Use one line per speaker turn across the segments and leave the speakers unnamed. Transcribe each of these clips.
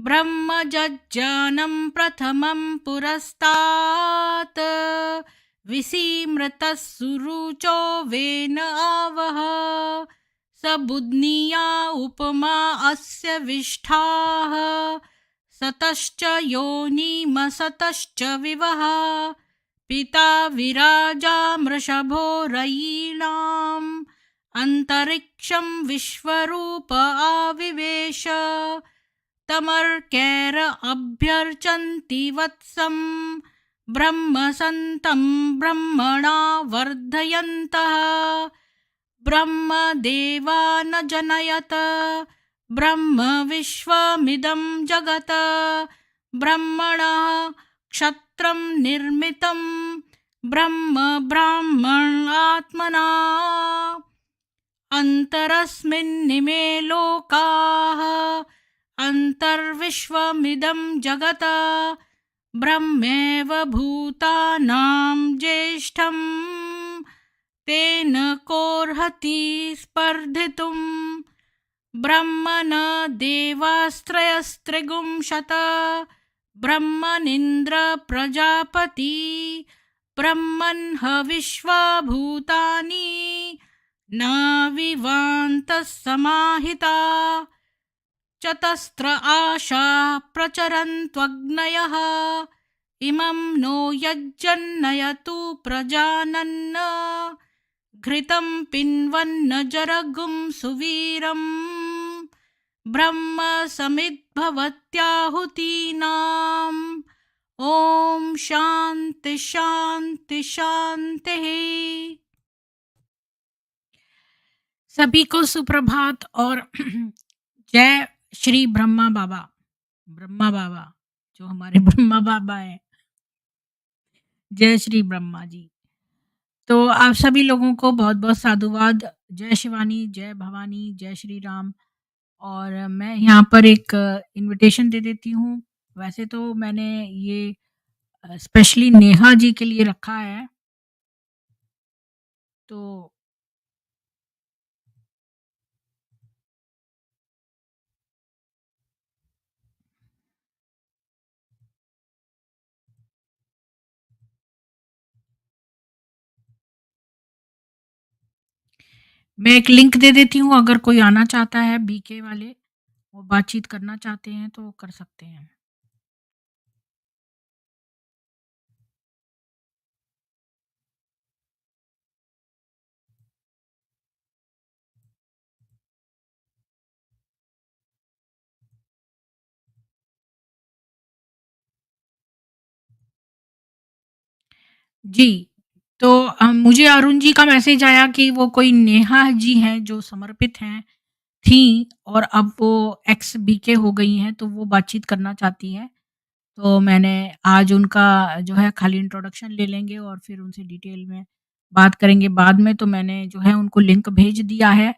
ब्रह्मजज्ञानं प्रथमं पुरस्तात् विसीमृतः सुरुचो वेन आवह स बुध्निया उपमा अस्य विष्ठाः सतश्च योनिमसतश्च विवः पिता विराजा मृषभो रयीणाम् अंतरिक्षं विश्वरूप आविवेश तमर्कैर अभ्यर्चन्ति वत्सं ब्रह्मसन्तं ब्रह्मणा वर्धयन्तः ब्रह्मदेवा न जनयत ब्रह्म विश्वमिदं जगत् ब्रह्मणः क्षत्रं निर्मितं ब्रह्म ब्राह्मणात्मना अन्तरस्मिन्निमे लोकाः अन्तर्विश्वमिदं जगत् ब्रह्मैव भूतानां ज्येष्ठं तेन कोऽर्हति स्पर्धितुं ब्रह्मण देवास्त्रयस्त्रिगुंशत ब्रह्मनिन्द्र प्रजापति ब्रह्मन् हविश्वा भूतानि न विवान्तः समाहिता चतस्र आशा प्रचरन्त्वग्नयः इमं नो यज्जन्नयतु प्रजानन् घृतं पिन्वन्न जरगुं सुवीरं ब्रह्म समिद्भवत्याहुतीनाम् ओम शांति शांति शांति। सभी को सुप्रभात और जय श्री ब्रह्मा बाबा जो हमारे ब्रह्मा बाबा हैं। जय श्री ब्रह्मा जी। तो आप सभी लोगों को बहुत बहुत साधुवाद। जय शिवानी, जय भवानी, जय श्री राम। और मैं यहाँ पर एक इनविटेशन दे देती हूँ। वैसे तो मैंने ये स्पेशली नेहा जी के लिए रखा है, तो मैं एक लिंक दे देती हूँ। अगर कोई आना चाहता है, बीके वाले वो बातचीत करना चाहते हैं तो कर सकते हैं। जी, तो मुझे अरुण जी का मैसेज आया कि वो कोई नेहा जी हैं जो समर्पित हैं थी और अब वो एक्स बीके हो गई हैं, तो वो बातचीत करना चाहती हैं। तो मैंने आज उनका जो है खाली इंट्रोडक्शन ले लेंगे और फिर उनसे डिटेल में बात करेंगे बाद में। तो मैंने जो है उनको लिंक भेज दिया है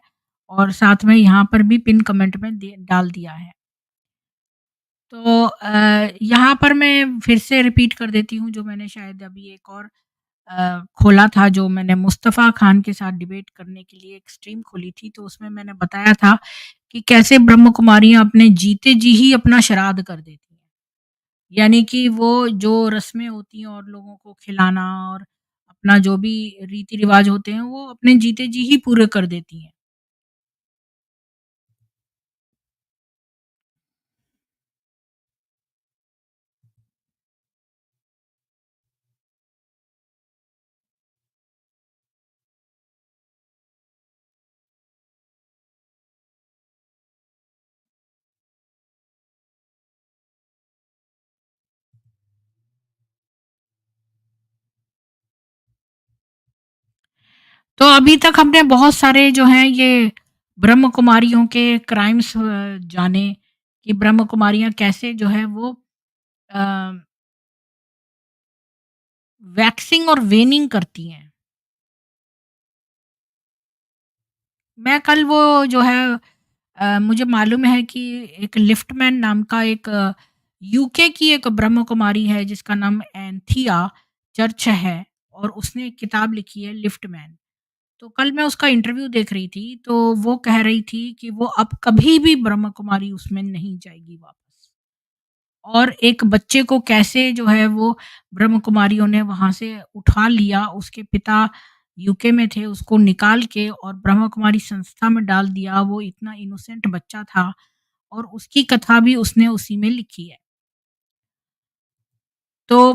और साथ में यहाँ पर भी पिन कमेंट में डाल दिया है। तो यहाँ पर मैं फिर से रिपीट कर देती हूँ जो मैंने शायद अभी एक और खोला था, जो मैंने मुस्तफ़ा खान के साथ डिबेट करने के लिए एक स्ट्रीम खोली थी। तो उसमें मैंने बताया था कि कैसे ब्रह्म कुमारियाँ अपने जीते जी ही अपना श्राद्ध कर देती हैं। यानी कि वो जो रस्में होती हैं और लोगों को खिलाना और अपना जो भी रीति-रिवाज होते हैं, वो अपने जीते जी ही पूरे कर देती हैं। तो अभी तक हमने बहुत सारे जो हैं ये ब्रह्म कुमारियों के क्राइम्स जाने कि ब्रह्म कुमारियाँ कैसे जो है वो अ, वैक्सिंग और वेनिंग करती हैं। मैं कल वो जो है मुझे मालूम है कि एक लिफ्टमैन नाम का एक यूके की एक ब्रह्म कुमारी है जिसका नाम एंथिया चर्च है और उसने एक किताब लिखी है लिफ्टमैन। तो कल मैं उसका इंटरव्यू देख रही थी, तो वो कह रही थी कि वो अब कभी भी ब्रह्म कुमारी उसमें नहीं जाएगी वापस। और एक बच्चे को कैसे जो है वो ब्रह्म कुमारियों ने वहाँ से उठा लिया, उसके पिता यूके में थे, उसको निकाल के और ब्रह्म कुमारी संस्था में डाल दिया। वो इतना इनोसेंट बच्चा था और उसकी कथा भी उसने उसी में लिखी है। तो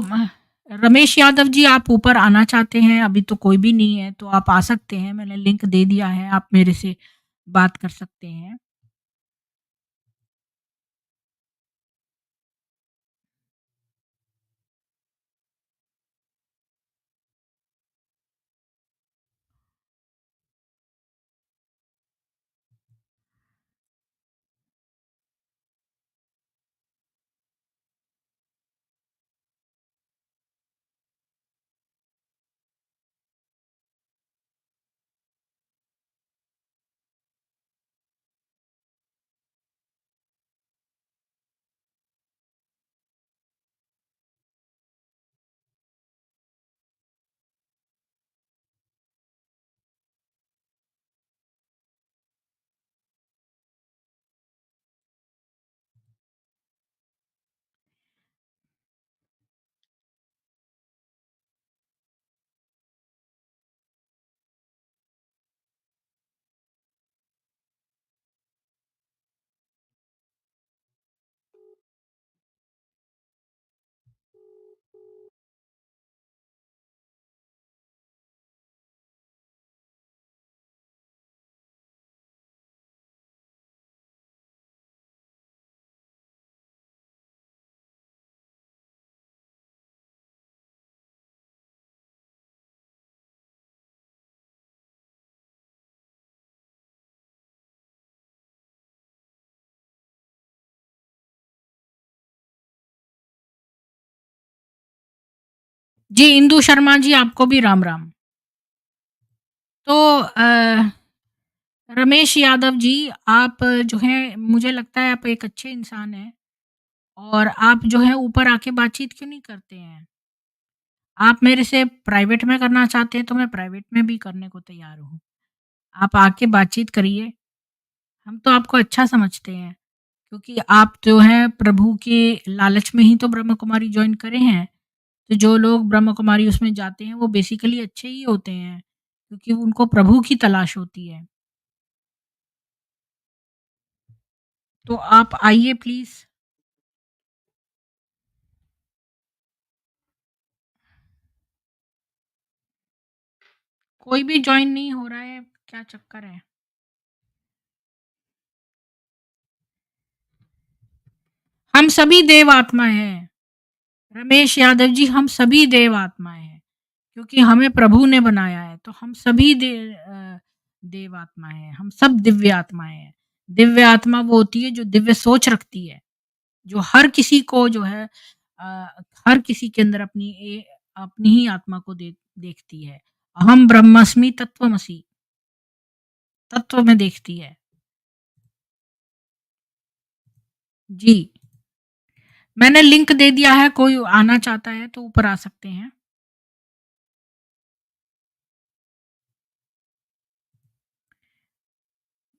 रमेश यादव जी, आप ऊपर आना चाहते हैं? अभी तो कोई भी नहीं है, तो आप आ सकते हैं, मैंने लिंक दे दिया है, आप मेरे से बात कर सकते हैं। जी, इंदु शर्मा जी, आपको भी राम-राम। तो रमेश यादव जी, आप जो हैं मुझे लगता है आप एक अच्छे इंसान हैं और आप जो है ऊपर आके बातचीत क्यों नहीं करते हैं? आप मेरे से प्राइवेट में करना चाहते हैं तो मैं प्राइवेट में भी करने को तैयार हूँ। आप आके बातचीत करिए, हम तो आपको अच्छा समझते हैं क्योंकि आप जो हैं प्रभु के लालच में ही तो ब्रह्म कुमारी जॉइन करे हैं। तो जो लोग ब्रह्म कुमारी उसमें जाते हैं वो बेसिकली अच्छे ही होते हैं क्योंकि उनको प्रभु की तलाश होती है। तो आप आइए प्लीज़। कोई भी जॉइन नहीं हो रहा है, क्या चक्कर है? हम सभी देव आत्मा हैं। रमेश यादव जी, हम सभी देव आत्माएँ हैं, क्योंकि हमें प्रभु ने बनाया है, तो हम सभी देव आत्माएँ हैं, हम सब दिव्य आत्माएँ हैं। दिव्य आत्मा वो होती है जो दिव्य सोच रखती है, जो हर किसी को जो है अ, हर किसी के अंदर अपनी ही आत्मा को देखती है। अहम ब्रह्मास्मि तत्वमसि, तत्व में देखती है। जी, मैंने लिंक दे दिया है, कोई आना चाहता है तो ऊपर आ सकते हैं।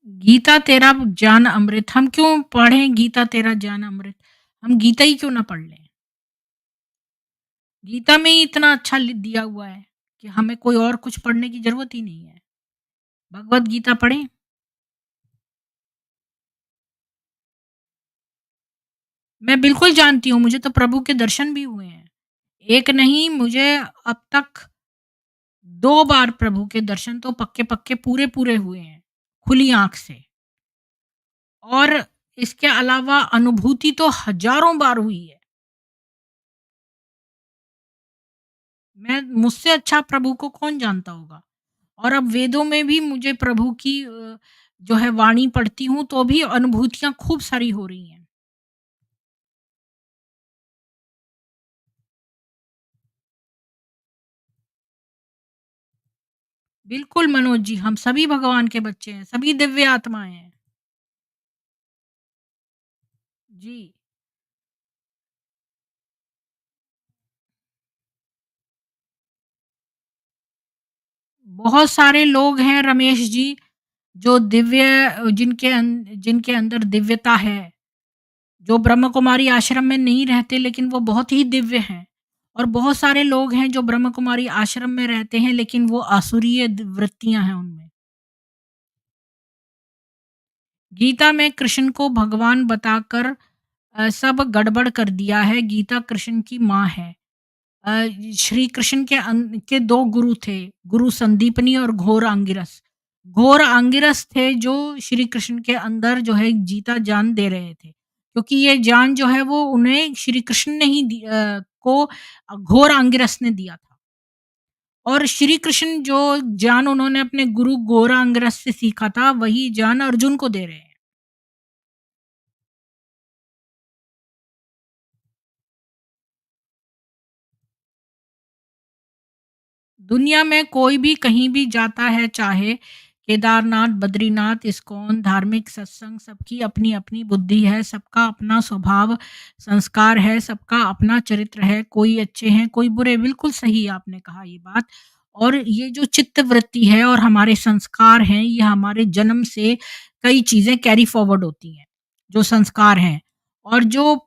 गीता तेरा ज्ञान अमृत, हम क्यों पढ़ें गीता तेरा ज्ञान अमृत? हम गीता ही क्यों ना पढ़ लें? गीता में ही इतना अच्छा दिया हुआ है कि हमें कोई और कुछ पढ़ने की जरूरत ही नहीं है। भगवत गीता पढ़ें। मैं बिल्कुल जानती हूँ, मुझे तो प्रभु के दर्शन भी हुए हैं। एक नहीं, मुझे अब तक 2 बार प्रभु के दर्शन तो पक्के पक्के पूरे पूरे हुए हैं, खुली आंख से। और इसके अलावा अनुभूति तो हजारों बार हुई है। मैं मुझसे अच्छा प्रभु को कौन जानता होगा? और अब वेदों में भी मुझे प्रभु की जो है वाणी पढ़ती हूँ तो भी अनुभूतियाँ खूब सारी हो रही हैं। बिल्कुल मनोज जी, हम सभी भगवान के बच्चे हैं, सभी दिव्य आत्माएँ हैं। जी, बहुत सारे लोग हैं रमेश जी, जो जिनके अंदर दिव्यता है, जो ब्रह्म कुमारी आश्रम में नहीं रहते लेकिन वो बहुत ही दिव्य हैं। और बहुत सारे लोग हैं जो ब्रह्म कुमारी आश्रम में रहते हैं लेकिन वो आसुरीय वृत्तियां हैं उनमें। गीता में कृष्ण को भगवान बताकर सब गड़बड़ कर दिया है। गीता कृष्ण की माँ है। अ, श्री कृष्ण के 2 गुरु थे, गुरु संदीपनी और घोर आंगिरस। घोर आंगिरस थे जो श्री कृष्ण के अंदर जो है जीता जान दे रहे थे। क्योंकि ये जान जो है वो उन्हें श्री कृष्ण ने ही को घोर आंगिरस ने दिया था। और श्री कृष्ण जो ज्ञान उन्होंने अपने गुरु घोर आंगिरस से सीखा था, वही ज्ञान अर्जुन को दे रहे हैं। दुनिया में कोई भी कहीं भी जाता है, चाहे केदारनाथ, बद्रीनाथ, इस्कॉन, धार्मिक सत्संग, सबकी अपनी-अपनी बुद्धि है, सबका अपना स्वभाव, संस्कार है, सबका अपना चरित्र है, कोई अच्छे हैं, कोई बुरे। बिल्कुल सही आपने कहा ये बात। और ये जो चित्तवृत्ति है और हमारे संस्कार हैं, ये हमारे जन्म से कई चीज़ें कैरी फॉरवर्ड होती हैं, जो संस्कार हैं। और जो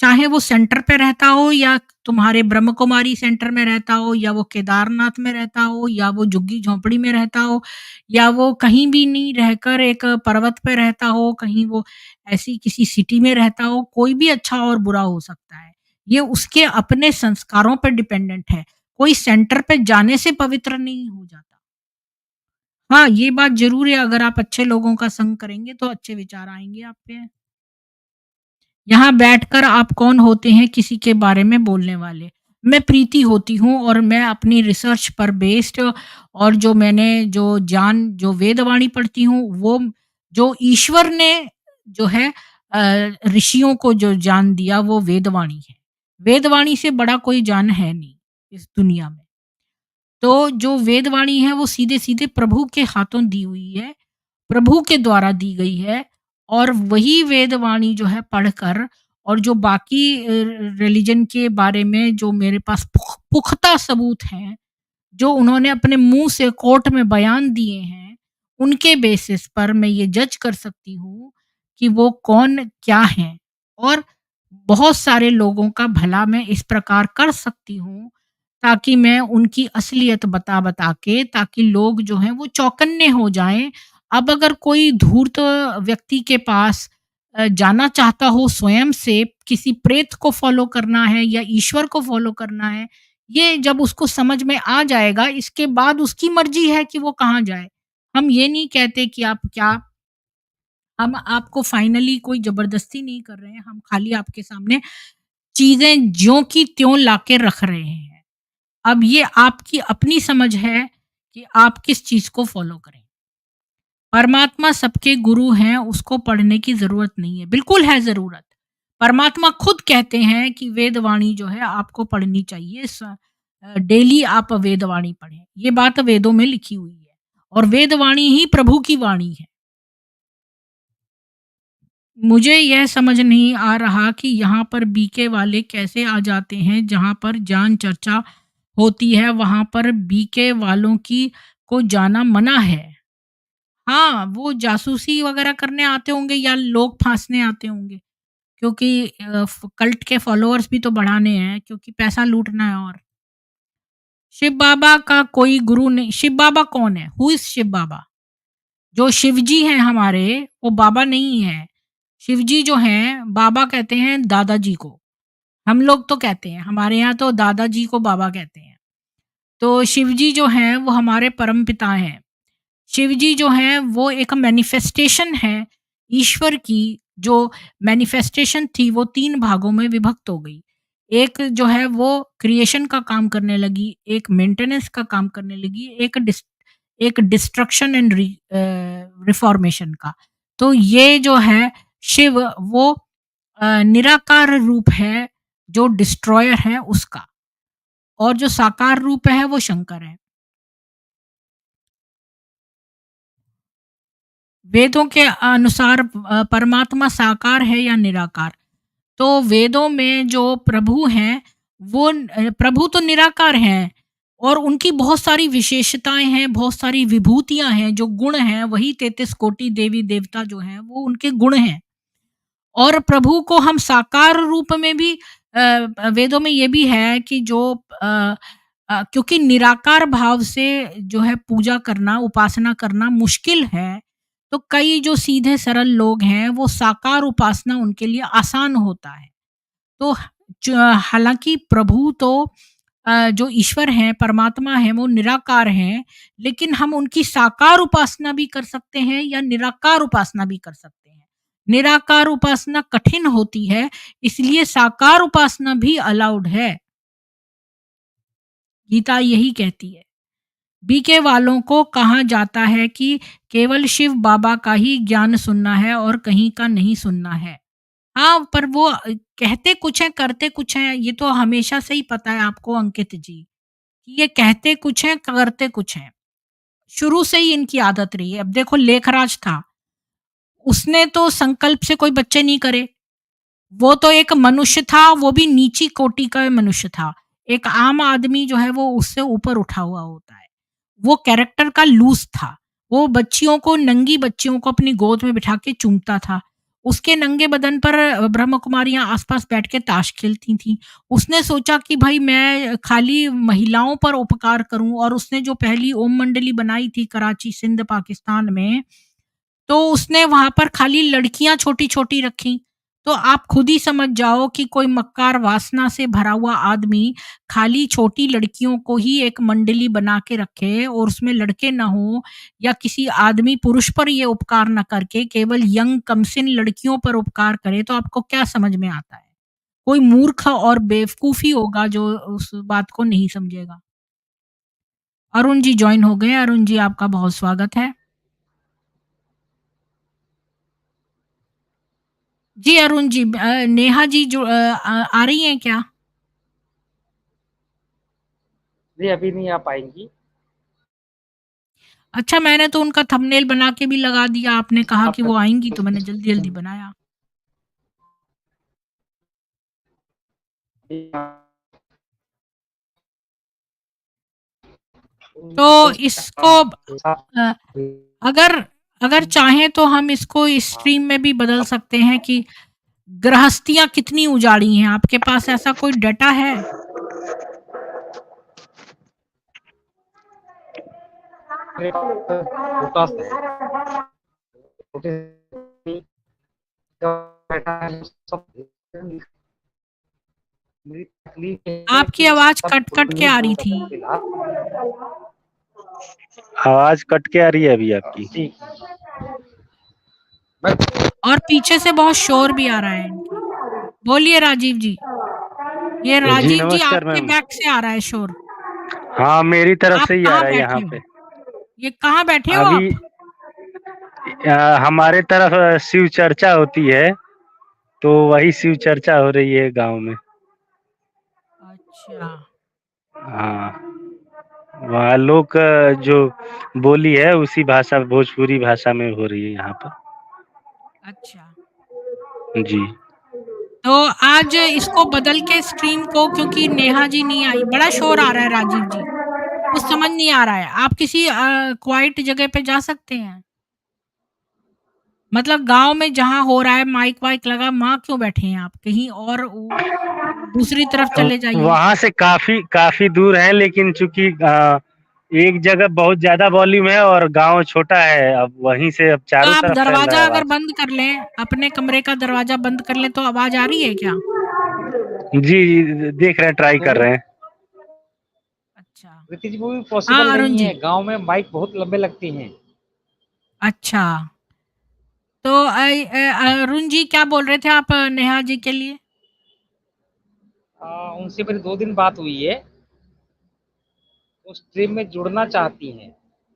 चाहे वो सेंटर पे रहता हो या तुम्हारे ब्रह्म कुमारी सेंटर में रहता हो या वो केदारनाथ में रहता हो या वो झुग्गी-झोंपड़ी में रहता हो या वो कहीं भी नहीं रहकर एक पर्वत पे रहता हो, कहीं वो ऐसी किसी सिटी में रहता हो, कोई भी अच्छा और बुरा हो सकता है। ये उसके अपने संस्कारों पर डिपेंडेंट है। कोई सेंटर पे जाने से पवित्र नहीं हो जाता। हाँ, ये बात ज़रूर है, अगर आप अच्छे लोगों का संग करेंगे तो अच्छे विचार आएँगे आप पे। यहाँ बैठकर आप कौन होते हैं किसी के बारे में बोलने वाले। मैं प्रीति होती हूँ और मैं अपनी रिसर्च पर बेस्ड और जो मैंने जो वेदवाणी पढ़ती हूँ, वो जो ईश्वर ने जो है ऋषियों को जो ज्ञान दिया वो वेदवाणी है। वेदवाणी से बड़ा कोई ज्ञान है नहीं इस दुनिया में। तो जो वेदवाणी है वो सीधे-सीधे प्रभु के हाथों दी हुई है, प्रभु के द्वारा दी गई है। और वही वेदवाणी जो है पढ़कर और जो बाकी रिलिजन के बारे में जो मेरे पास पुख्ता सबूत हैं, जो उन्होंने अपने मुँह से कोर्ट में बयान दिए हैं, उनके बेसिस पर मैं ये जज कर सकती हूँ कि वो कौन क्या हैं। और बहुत सारे लोगों का भला मैं इस प्रकार कर सकती हूँ, ताकि मैं उनकी असलियत बता-बता के ताकि लोग जो हैं वो चौकन्ने हो जाएँ। अब अगर कोई धूर्त व्यक्ति के पास जाना चाहता हो स्वयं से, किसी प्रेत को फ़ॉलो करना है या ईश्वर को फ़ॉलो करना है, ये जब उसको समझ में आ जाएगा, इसके बाद उसकी मर्ज़ी है कि वो कहाँ जाए। हम ये नहीं कहते कि आप क्या हम आपको फाइनली कोई ज़बरदस्ती नहीं कर रहे हैं, हम खाली आपके सामने चीज़ें ज्यों की त्यों लाके रख रहे हैं। अब ये आपकी अपनी समझ है कि आप किस चीज़ को फ़ॉलो करें। परमात्मा सबके गुरु हैं, उसको पढ़ने की ज़रूरत नहीं है। बिल्कुल है ज़रूरत। परमात्मा खुद कहते हैं कि वेदवाणी जो है आपको पढ़नी चाहिए। डेली आप वेदवाणी पढ़ें। ये बात वेदों में लिखी हुई है और वेदवाणी ही प्रभु की वाणी है। मुझे यह समझ नहीं आ रहा कि यहाँ पर बीके वाले कैसे आ जाते हैं, जहाँ पर जान चर्चा होती है, वहाँ पर बीके वालों की को जाना मना है। हाँ, वो जासूसी वग़ैरह करने आते होंगे या लोग फाँसने आते होंगे, क्योंकि फ कल्ट के फॉलोअर्स भी तो बढ़ाने हैं, क्योंकि पैसा लूटना है। और शिव बाबा का कोई गुरु नहीं। शिव बाबा कौन है? हू इज़ शिव बाबा? जो शिव जी हैं हमारे, वो बाबा नहीं हैं। शिव जी जो हैं, बाबा कहते हैं दादा जी को। हम लोग तो कहते हैं, हमारे यहाँ तो दादा जी को बाबा कहते हैं। तो शिव जी जो हैं, वो हमारे परमपिता हैं। शिव जी जो हैं वो एक मैनिफेस्टेशन है ईश्वर की। जो मैनिफेस्टेशन थी वो 3 भागों में विभक्त हो गई। एक जो है वो क्रिएशन का काम करने लगी, एक मेंटेनेंस का काम करने लगी, एक डिस्ट्रक्शन एंड रिफॉर्मेशन का। तो ये जो है शिव वो निराकार रूप है, जो डिस्ट्रॉयर है उसका। और जो साकार रूप है वो शंकर है। वेदों के अनुसार परमात्मा साकार है या निराकार? तो वेदों में जो प्रभु हैं, वो प्रभु तो निराकार हैं और उनकी बहुत सारी विशेषताएँ हैं, बहुत सारी विभूतियाँ हैं, जो गुण हैं, वही 33 कोटि देवी-देवता जो हैं, वो उनके गुण हैं। और प्रभु को हम साकार रूप में भी वेदों में ये भी है कि जो क्योंकि निराकार भाव से जो है पूजा करना, उपासना करना मुश्किल है, तो कई जो सीधे सरल लोग हैं, वो साकार उपासना उनके लिए आसान होता है। तो ज हालाँकि प्रभु तो जो ईश्वर हैं, परमात्मा हैं, वो निराकार हैं, लेकिन हम उनकी साकार उपासना भी कर सकते हैं या निराकार उपासना भी कर सकते हैं। निराकार उपासना कठिन होती है, इसलिए साकार उपासना भी अलाउड है। गीता यही कहती है। बीके वालों को कहा जाता है कि केवल शिव बाबा का ही ज्ञान सुनना है और कहीं का नहीं सुनना है। हाँ, पर वो कहते कुछ हैं, करते कुछ हैं, ये तो हमेशा से ही पता है आपको अंकित जी, कि ये कहते कुछ हैं, करते कुछ हैं। शुरू से ही इनकी आदत रही है। अब देखो लेखराज था, उसने तो संकल्प से कोई बच्चे नहीं करे। वो तो एक मनुष्य था, वो भी नीची कोटि का मनुष्य था। एक आम आदमी जो है वो उससे ऊपर उठा हुआ होता है। वो कैरेक्टर का लूज़ था। वो बच्चियों को नंगी बच्चियों को अपनी गोद में बिठा के चूमता था। उसके नंगे बदन पर ब्रह्म कुमारियाँ आस-पास बैठ के ताश खेलती थीं। उसने सोचा कि भई मैं खाली महिलाओं पर उपकार करूँ और उसने जो पहली ओम मंडली बनाई थी कराची, सिंध, पाकिस्तान में, तो उसने वहाँ पर खाली लड़कियाँ छोटी-छोटी रखीं। तो आप खुद ही समझ जाओ कि कोई मक्कार वासना से भरा हुआ आदमी खाली छोटी लड़कियों को ही एक मंडली बना के रखे और उसमें लड़के ना हों या किसी आदमी पुरुष पर ये उपकार ना करके केवल यंग कमसिन लड़कियों पर उपकार करे, तो आपको क्या समझ में आता है? कोई मूर्ख और बेवकूफ ही होगा जो उस बात को नहीं समझेगा। अरुण जी जॉइन हो गए। अरुण जी आपका बहुत स्वागत है। जी, अरुण जी नेहा जी जो आ रही हैं क्या?
जी, अभी नहीं आ पाएँगी।
अच्छा, मैंने तो उनका थंबनेल बना के भी लगा दिया, आपने कहा
आप
कि वो आएँगी तो मैंने जल्दी-जल्दी बनाया। तो इसको अ, अगर अगर चाहें तो हम इसको स्ट्रीम में भी बदल सकते हैं कि गृहस्थियाँ कितनी उजाड़ी हैं, आपके पास ऐसा कोई डाटा है?
छोटा-सा है, छोटे मेरी तकलीफ ये है
आपकी
कि
आवाज़
सब
कट-कट के
नहीं
आ
बोल
रही थी।
सकता फिलहाल।
आवाज कट के आ रही है अभी आपकी।
जी, मैं
और पीछे से बहुत शोर भी आ रहा है इनके। बोलिए राजीव जी। ये
जी
राजीव जी
नमस्कार
आपके
मैम।
बैक से आ रहा है शोर।
हाँ, मेरी तरफ
आप
से ही आ
कहाँ
रहा है यहाँ
बैठे हो?
पे।
ये कहाँ बैठे हो
अभी
आप?
हमारे तरफ शिव चर्चा होती है, तो वही शिव चर्चा हो रही है गांव में।
अच्छा,
हाँ, वहाँ लोग जो बोली है उसी भाषा भोजपुरी भाषा में हो रही है यहाँ पर।
अच्छा।
जी।
तो आज इसको बदल के स्ट्रीम को क्योंकि नेहा जी नहीं आई, बड़ा शोर आ रहा है राजीव जी, कुछ समझ नहीं आ रहा है। आप किसी क्वाइट जगह पे जा सकते हैं? मतलब गाँव में जहाँ हो रहा है माइक वाइक लगा, वहाँ क्यों बैठे हैं आप? कहीं और दूसरी तरफ चले जाइए।
वहाँ से काफ़ी काफ़ी दूर है, लेकिन चूँकि एक जगह बहुत ज़्यादा वॉल्यूम है और गाँव छोटा है, अब वहीं से अब
तो
चारों
आप
तरफ फैल रहा
दरवाज़ा
है
अगर
आवाज़।
बंद कर लें, अपने कमरे का दरवाज़ा बंद कर लें तो आवाज़ आ रही है क्या?
जी, जी, देख रहे हैं, ट्राई कर
वो
रहे हैं।
अच्छा।
प्रीति जी वो भी पॉसिबल
हाँ, अरुण
नहीं
जी।
है, गाँव में माइक बहुत लंबे लगते हैं।
अच्छा, तो अरुण जी क्या बोल रहे थे आप नेहा जी के लिए?
उनसे मेरी 2 दिन बात हुई है, वो स्ट्रीम में जुड़ना चाहती हैं।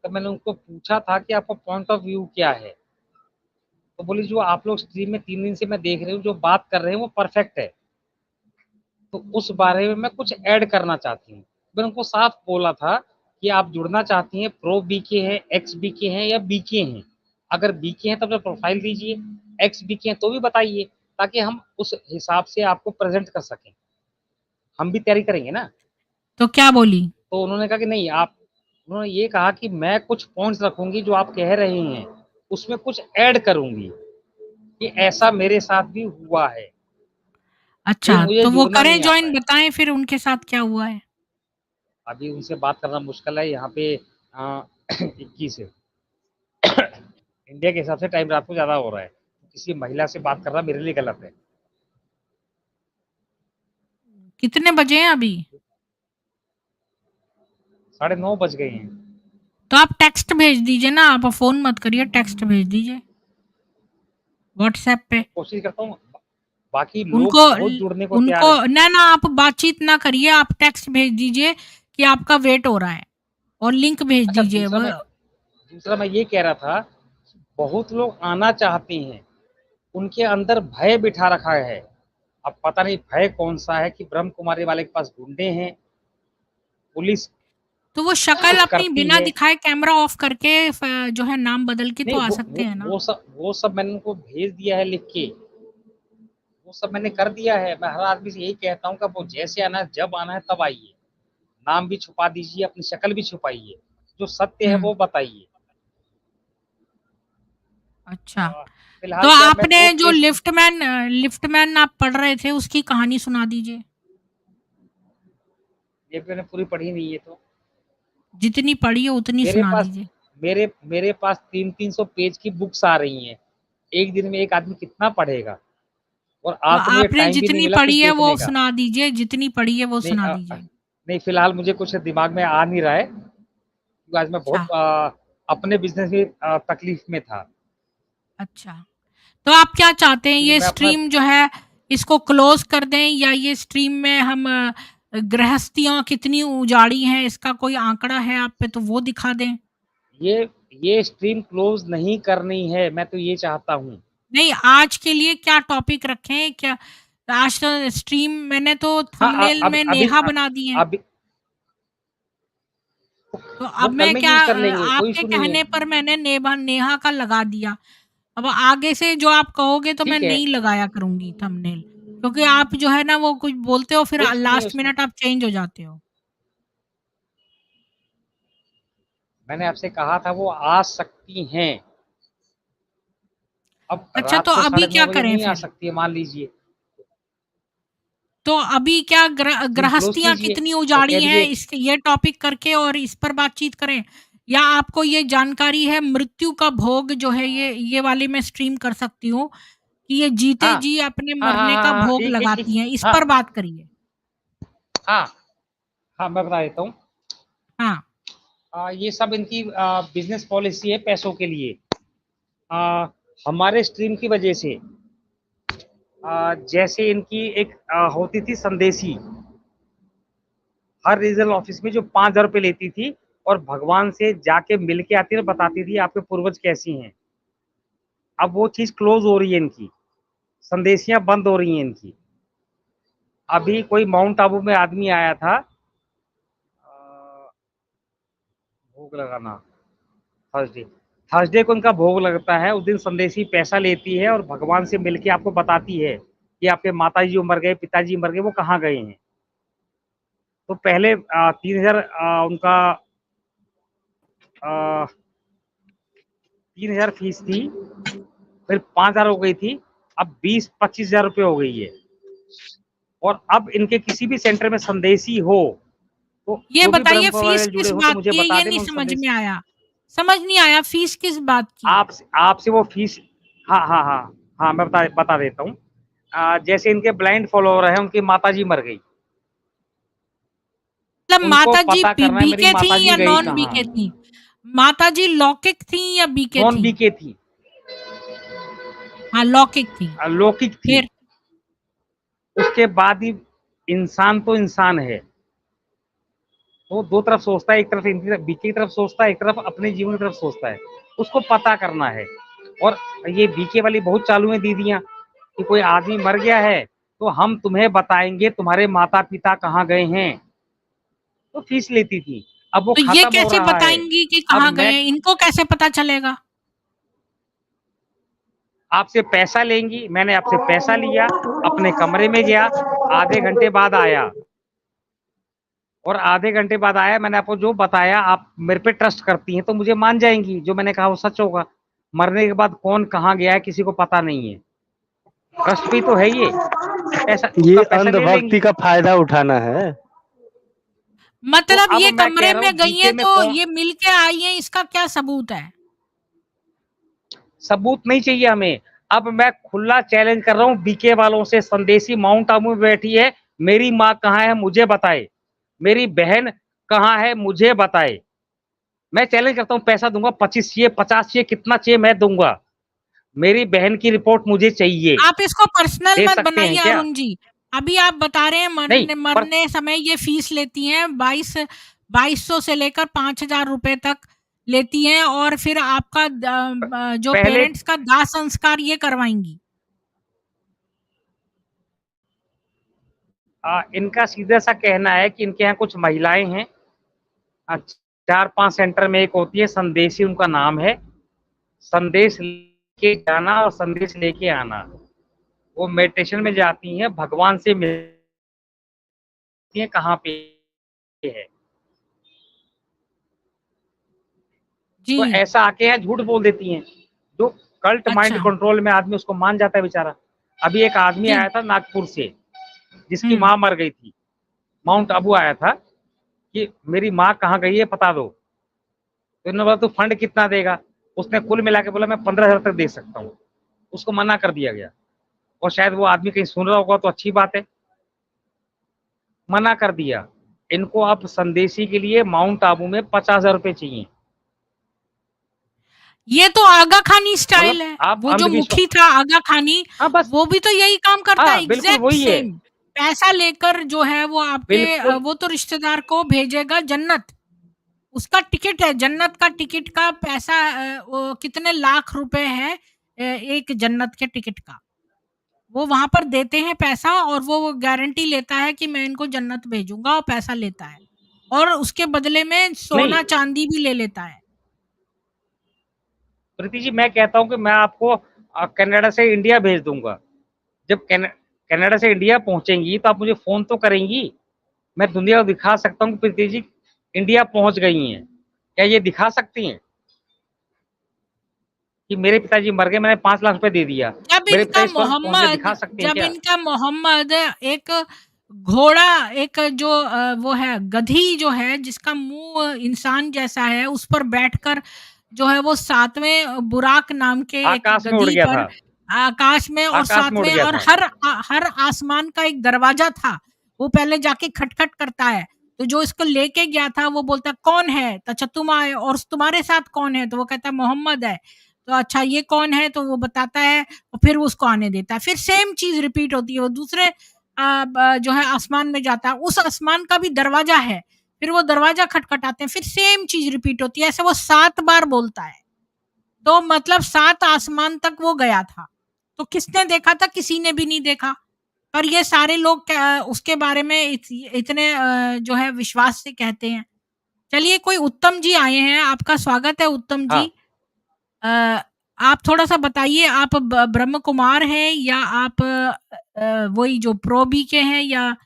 तो मैंने उनको पूछा था कि आपका पॉइंट ऑफ व्यू क्या है? तो बोली जो आप लोग स्ट्रीम में 3 दिन से मैं देख रही हूँ, जो बात कर रहे हैं वो परफेक्ट है। तो उस बारे में मैं कुछ ऐड करना चाहती हूँ। मैंने उनको साफ बोला था कि आप जुड़ना चाहती हैं, प्रो बीके हैं, एक्स बीके हैं या बीके हैं। अगर बीके हैं तो अपना प्रोफाइल दीजिए, एक्स बीके हैं तो भी बताइए, ताकि हम उस हिसाब से आपको प्रेज़ेंट कर सकें। हम भी तैयारी करेंगे ना।
तो क्या बोली?
तो उन्होंने कहा कि नहीं आप उन्होंने ये कहा कि मैं कुछ पॉइंट्स रखूँगी जो आप कह रहे हैं, उसमें कुछ ऐड करूँगी। कि ऐसा मेरे साथ भी हुआ है।
अच्छा,
लेकिन मुझे
तो वो
जुड़ना
करें
नहीं आता
जॉइन,
है।
बताएँ फिर उनके साथ क्या हुआ है?
अभी उनसे बात करना मुश्किल है यहाँ पे 21 है। इंडिया के हिसाब से टाइम रात को ज़्यादा हो रहा है। किसी महिला से बात करना मेरे लिए गलत है।
कितने बजे हैं अभी?
9:30 बज गए हैं।
तो आप टेक्स्ट भेज दीजिए ना, आप फ़ोन मत करिए, टेक्स्ट भेज दीजिए व्हाट्सएप पे।
कोशिश करता हूँ, बाकी
उनको
लोग बहुत जुड़ने को तैयार
उनको
हैं।
ना आप बातचीत ना करिए, आप टेक्स्ट भेज दीजिए कि आपका वेट हो रहा है और लिंक भेज
अच्छा,
दीजिए।
दूसरा मैं ये कह रहा था, बहुत लोग आना चाहते हैं, उनके अंदर भय बिठा रखा है। अब पता नहीं भय कौन-सा है कि ब्रह्म कुमारी वाले के पास गुंडे हैं, पुलिस
तो वो शक्ल
कुछ
अपनी
करती
बिना
है।
दिखाए कैमरा ऑफ करके जो है नाम बदल के
नहीं,
तो आ सकते हैं ना।
वो सब मैंने उनको भेज दिया है लिख के। वो सब मैंने कर दिया है। मैं हर आदमी से यही कहता हूँ कि वो जैसे आना है, जब आना है तब आइए। नाम भी छुपा दीजिए, अपनी शक्ल भी छुपाइए। जो सत्य है
हुँ,
वो बताइए।
अच्छा। तो
फिलहाल क्या, मैं
आपने
2
जो
केस
लिफ्टमैन आप पढ़ रहे थे उसकी कहानी सुना दीजिए।
ये मैंने पूरी पढ़ी नहीं है तो।
जितनी पढ़ी है उतनी
मेरे
सुना
पास
दीजिए।
मेरे मेरे पास 300-300 पेज की बुक्स आ रही हैं। एक दिन में एक आदमी कितना पढ़ेगा? और
तो
आज तो मुझे
आपने
टाइम भी नहीं
जितनी
मिला कुछ
पढ़ी है वो
देखने का।
सुना दीजिए, जितनी पढ़ी है वो
नहीं
सुना दीजिए।
नहीं, फिलहाल मुझे कुछ दिमाग में आ नहीं रहा है, क्योंकि आज मैं
अच्छा,
बहुत अपने बिज़नेस में तकलीफ में था।
अच्छा। तो आप क्या चाहते हैं,
क्योंकि
ये
मैं अपना
स्ट्रीम जो है इसको क्लोज़ कर दें, या ये स्ट्रीम में हम गृहस्थियाँ कितनी उजाड़ी हैं इसका कोई आंकड़ा है आप पे तो वो दिखा दें?
ये ये स्ट्रीम क्लोज़ नहीं करनी है, मैं तो ये चाहता हूँ।
नहीं, आज के लिए क्या टॉपिक रखें? क्या आज तो स्ट्रीम मैंने तो
हाँ,
थंबनेल
अब
में
अभी
नेहा बना दी है।
अभी
तो
वो
अब
कल
मैं
में
क्या
यूज़ कर लेंगे, कोई
आपके
इश्यू नहीं है।
कहने पर मैंने नेहा का लगा दिया। अब आगे से जो आप कहोगे तो मैं
ठीक है,
नहीं लगाया करूँगी थंबनेल, क्योंकि आप जो है ना वो कुछ बोलते हो फिर
कोई इश्यू नहीं है
लास्ट
उसमें।
मिनट आप चेंज हो जाते हो।
मैंने आपसे कहा था वो आ सकती हैं। अब
अच्छा,
रात
तो
को
अभी
9:30
क्या
बजे
करें
नहीं आ
फिर?
सकती है, मान लीजिए।
तो अभी क्या
स्ट्रीम क्लोज़
गृहस्थियाँ
कीजिए
कितनी
और
उजाड़ी
कह
हैं,
दीजिए
इस ये टॉपिक करके और इस पर बातचीत करें? या आपको ये जानकारी है मृत्यु का भोग जो है ये वाली मैं स्ट्रीम कर सकती हूँ कि ये जीते
हाँ।
जी अपने
हाँ, हाँ,
मरने
हाँ,
का
हाँ,
भोग
एक
लगाती हैं, इस पर
हाँ,
बात करिए।
हाँ, हाँ, मैं बता देता हूँ।
हाँ,
ये सब इनकी बिज़नेस पॉलिसी है पैसों के लिए। अ, हमारे स्ट्रीम की वजह से जैसे इनकी एक होती थी संदेशी, हर रीजनल ऑफिस में जो 5,000 रुपए लेती थी और भगवान से जाके मिल के आती थी और बताती थी आपके पूर्वज कैसी हैं। अब वो चीज़ क्लोज़ हो रही है इनकी, संदेशियाँ बंद हो रही हैं इनकी। अभी कोई माउंट आबू में आदमी आया था, भोग लगाना थर्सडे, थर्सडे को इनका भोग लगता है। उस दिन संदेशी पैसा लेती है और भगवान से मिलके आपको बताती है कि आपके माताजी जो मर गए, पिताजी मर गए, वो कहाँ गए हैं। तो पहले 3,000 उनका 3,000 फीस थी, फिर 5,000 हो गई थी, अब 20-25,000 रुपये हो गई है। और अब इनके किसी भी सेंटर में संदेशी हो, तो
ये
जो भी ब्रह्म
बताइए
कुमारी
फीस
से जुड़े
किस
हो तो
बात
मुझे
की है,
बता
ये
दें,
नहीं
मैं उन
समझ
संदेश
में आया। समझ नहीं आया फीस किस बात की है?
आपसे वो फीस। हाँ, हाँ, हाँ, हाँ, मैं बता देता हूँ। जैसे इनके ब्लाइंड फॉलोवर हैं, उनकी माताजी मर गई,
मतलब
उनको
माताजी
पता करना है मेरी
बीके थी
माताजी
या
गई
नॉन
कहाँ?
बीके थी? माताजी लौकिक थी या बीके
नॉन
थी?
बीके थी,
हाँ, लौकिक थी।
अलौकिक थी।
फिर?
उसके बाद ही इंसान तो इंसान है। वो 2 तरफ सोचता है, एक तरफ इनकी तरफ बीके की तरफ सोचता है, एक तरफ अपने जीवन की तरफ सोचता है। उसको पता करना है। और ये बीके वाली बहुत चालू हैं दीदियाँ, कि कोई आदमी मर गया है, तो हम तुम्हें बताएँगे तुम्हारे माता-पिता कहाँ गए हैं। तो फीस लेती थी, अब वो
तो ये
खत्म हो
कैसे
रहा है।
बताएँगी कि
अब
कहाँ गए
मैं
हैं? इनको कैसे पता चलेगा?
आपसे पैसा लेंगी, मैंने आपसे पैसा लिया, अपने कमरे में गया, आधे घंटे बाद आया और आधे घंटे बाद आया, मैंने आपको जो बताया आप मेरे पे ट्रस्ट करती हैं तो मुझे मान जाएँगी, जो मैंने कहा वो सच होगा। मरने के बाद कौन कहाँ गया है किसी को पता नहीं है। ट्रस्ट भी तो है ये। पैसा
ये
उसका पैसा ले लेंगी।
अंधभक्ति का फायदा उठाना है।
तो
मतलब
अब
ये
मैं कह
कमरे
रहा हूँ
में गई
बीके
हैं
में
तो
कौन
ये मिल के आई हैं, इसका क्या सबूत है?
सबूत नहीं चाहिए हमें। अब मैं खुला चैलेंज कर रहा हूँ बीके वालों से, संदेशी माउंट आबू में बैठी है, मेरी माँ कहाँ है मुझे बताए, मेरी बहन कहाँ है मुझे बताए। मैं चैलेंज करता हूँ, पैसा दूंगा, 25 चाहिए, 50 चाहिए, कितना चाहिए मैं दूंगा। मेरी बहन की रिपोर्ट मुझे चाहिए।
आप इसको पर्सनल
दे
मत
सकते हैं
बनाइए
क्या?
अरुण जी। अभी आप बता रहे हैं
नहीं
मरने
पर
मरने समय ये फीस लेती हैं 2200 से लेकर 5000 रुपए तक लेती हैं, और फिर आपका जो
पहले
पेरेंट्स का दाह संस्कार ये करवाएंगी।
इनका सीधा सा कहना है कि इनके यहाँ कुछ महिलाएं हैं, 4-5 सेंटर में एक होती है संदेशी, उनका नाम है। संदेश लेके जाना और संदेश लेके आना। वो मेडिटेशन में जाती हैं, भगवान से मिलती हैं, कहाँ पे है। तो
जी।
ऐसा आके यहाँ झूठ बोल देती हैं। जो कल्ट माइंड
अच्छा।
कंट्रोल में आदमी उसको मान जाता है बेचारा। अभी एक आदमी
जी।
आया था नागपुर से, जिसकी
हम्म।
माँ मर गई थी। माउंट आबू आया था कि मेरी माँ कहाँ गई है पता दो। तो इन्होंने बोला तू फंड कितना देगा। उसने कुल मिला के बोला मैं 15,000 तक दे सकता हूँ। उसको मना कर दिया गया। और शायद वो आदमी कहीं सुन रहा होगा तो अच्छी बात है, मना कर दिया। इनको अब संदेशी के लिए माउंट आबू में 50,000 रुपए चाहिए।
ये तो आगा खानी
मतलब
स्टाइल है।
आप
वो जो
अंधविश्वास।
मुखी था आगा खानी,
हाँ बस।
वो भी तो यही काम करता है,
हाँ बिल्कुल
एग्जैक्ट
वही है।
सेम। पैसा लेकर जो है वो आपके
बिल्कुल।
वो तो रिश्तेदार को भेजेगा जन्नत। उसका टिकट है, जन्नत का टिकट का पैसा वो कितने लाख रुपए है एक जन्नत के टिकट का। वो वहाँ पर देते हैं पैसा और वो गारंटी लेता है कि मैं इनको जन्नत भेजूँगा, और पैसा लेता है। और उसके बदले में
नहीं
सोना-चांदी भी ले लेता है।
प्रीति जी, मैं कहता हूँ कि मैं आपको कनाडा से इंडिया भेज दूंगा। जब कनाडा से इंडिया पहुंचेंगी तो आप मुझे फोन तो करेंगी। मैं दुनिया को दिखा सकता हूँ कि प्रीति जी इंडिया पहुंच गई हैं। क्या ये दिखा सकती हैं कि मेरे पिताजी मर गए, मैंने 5 लाख रुपए दे दिया। मेरे पिताजी स्वर्ग पहुंच गए, दिखा सकती हैं
जब
क्या?
इनका मोहम्मद एक घोड़ा, एक जो वो है गधी जो है जिसका मुँह इंसान जैसा है, उस पर बैठकर जो है वो 7वें बुराक नाम के एक
आकाश में उड़
गधी
गया
पर
था।
आकाश में, और
आकाश में उड़
7वें,
गया
और
था।
हर आसमान का एक दरवाज़ा था। वो पहले जाके खटखट करता है, तो जो इसको लेके गया था वो बोलता है कौन है? तो अच्छा तुम आए, और तुम्हारे साथ कौन है? तो वो कहता है मोहम्मद है। तो अच्छा ये कौन है? तो वो बताता है, और फिर वो उसको आने देता है। फिर सेम चीज़ रिपीट होती है, वो दूसरे जो है आसमान में जाता है, उस आसमान का भी दरवाज़ा है, फिर वो दरवाज़ा खटखटाते हैं, फिर सेम चीज़ रिपीट होती है, ऐसे वो 7 बार बोलता है। तो मतलब 7 आसमान तक वो गया था। तो किसने देखा था? किसी ने भी नहीं देखा। पर ये सारे लोग क्या उसके बारे में इतने जो है विश्वास से कहते हैं। चलिए, कोई उत्तम जी आए हैं, आपका स्वागत है उत्तम जी।
हाँ।
अ, आप थोड़ा-सा बताइए, आप ब्रह्म कुमार हैं या आप वही जो प्रो बीके हैं या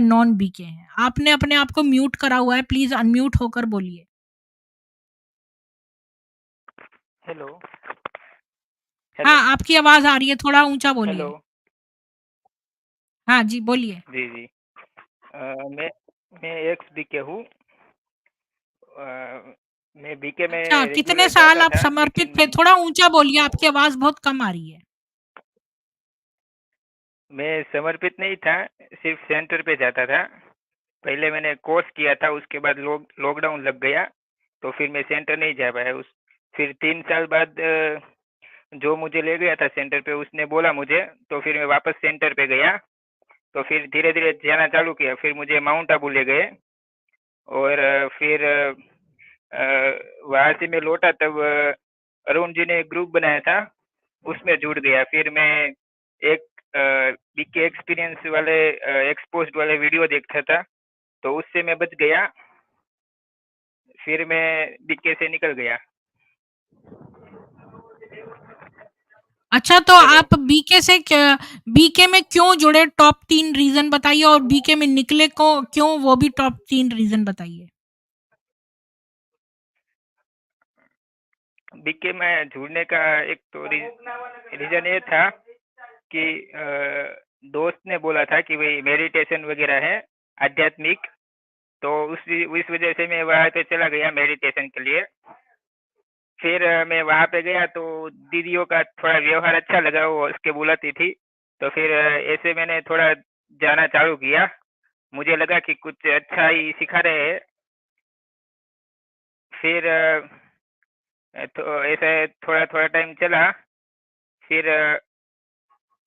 नॉन बीके हैं? आपने अपने आप को म्यूट करा हुआ है, प्लीज़ अनम्यूट होकर बोलिए।
हेलो,
हाँ,
हेलो,
आपकी आवाज़ आ रही है, थोड़ा ऊँचा
हेलो।
बोलिए। हाँ जी, बोलिए।
जी, जी। मैं एक्स बीके हूँ। मैं बीके में
अच्छा, कितने
रेगुलर
साल
जाता
आप
था,
समर्पित
लेकिन
थे? थोड़ा ऊँचा बोलिए, आपकी आवाज़ बहुत कम आ रही है।
मैं समर्पित नहीं था, सिर्फ सेंटर पे जाता था। पहले मैंने कोर्स किया था, उसके बाद लॉकडाउन लग गया, तो फिर मैं सेंटर नहीं जा पाया। फिर 3 साल बाद जो मुझे ले गया था सेंटर पे, उसने बोला मुझे, तो फिर मैं वापस सेंटर पे गया। तो फिर धीरे-धीरे जाना चालू किया। फिर मुझे माउंट आबू ले गए, और फिर वहाँ से मैं लौटा तब अरुण जी ने एक ग्रुप बनाया था, उसमें जुड़ गया। फिर मैं एक बीके एक्सपीरियंस वाले एक्सपोज्ड वाले वीडियो देखता था, तो उससे मैं बच गया। फिर मैं बीके से निकल गया।
अच्छा, तो
हेलो।
आप बीके में क्यों जुड़े? टॉप 3 रीज़न बताइए, और बीके में निकले को क्यों, वो भी टॉप 3 रीज़न बताइए।
बीके में जुड़ने का एक तो रीजन ये था कि दोस्त ने बोला था कि भाई मेडिटेशन वगैरह है आध्यात्मिक, तो उस वजह से मैं वहाँ पे चला गया मेडिटेशन के लिए। फिर मैं वहाँ पे गया तो दीदियों का थोड़ा व्यवहार अच्छा लगा, वो हँस के बुलाती थी। तो फिर ऐसे मैंने थोड़ा जाना चालू किया। मुझे लगा कि कुछ अच्छा ही सिखा रहे हैं। फिर तो ऐसे थोड़ा-थोड़ा टाइम चला। फिर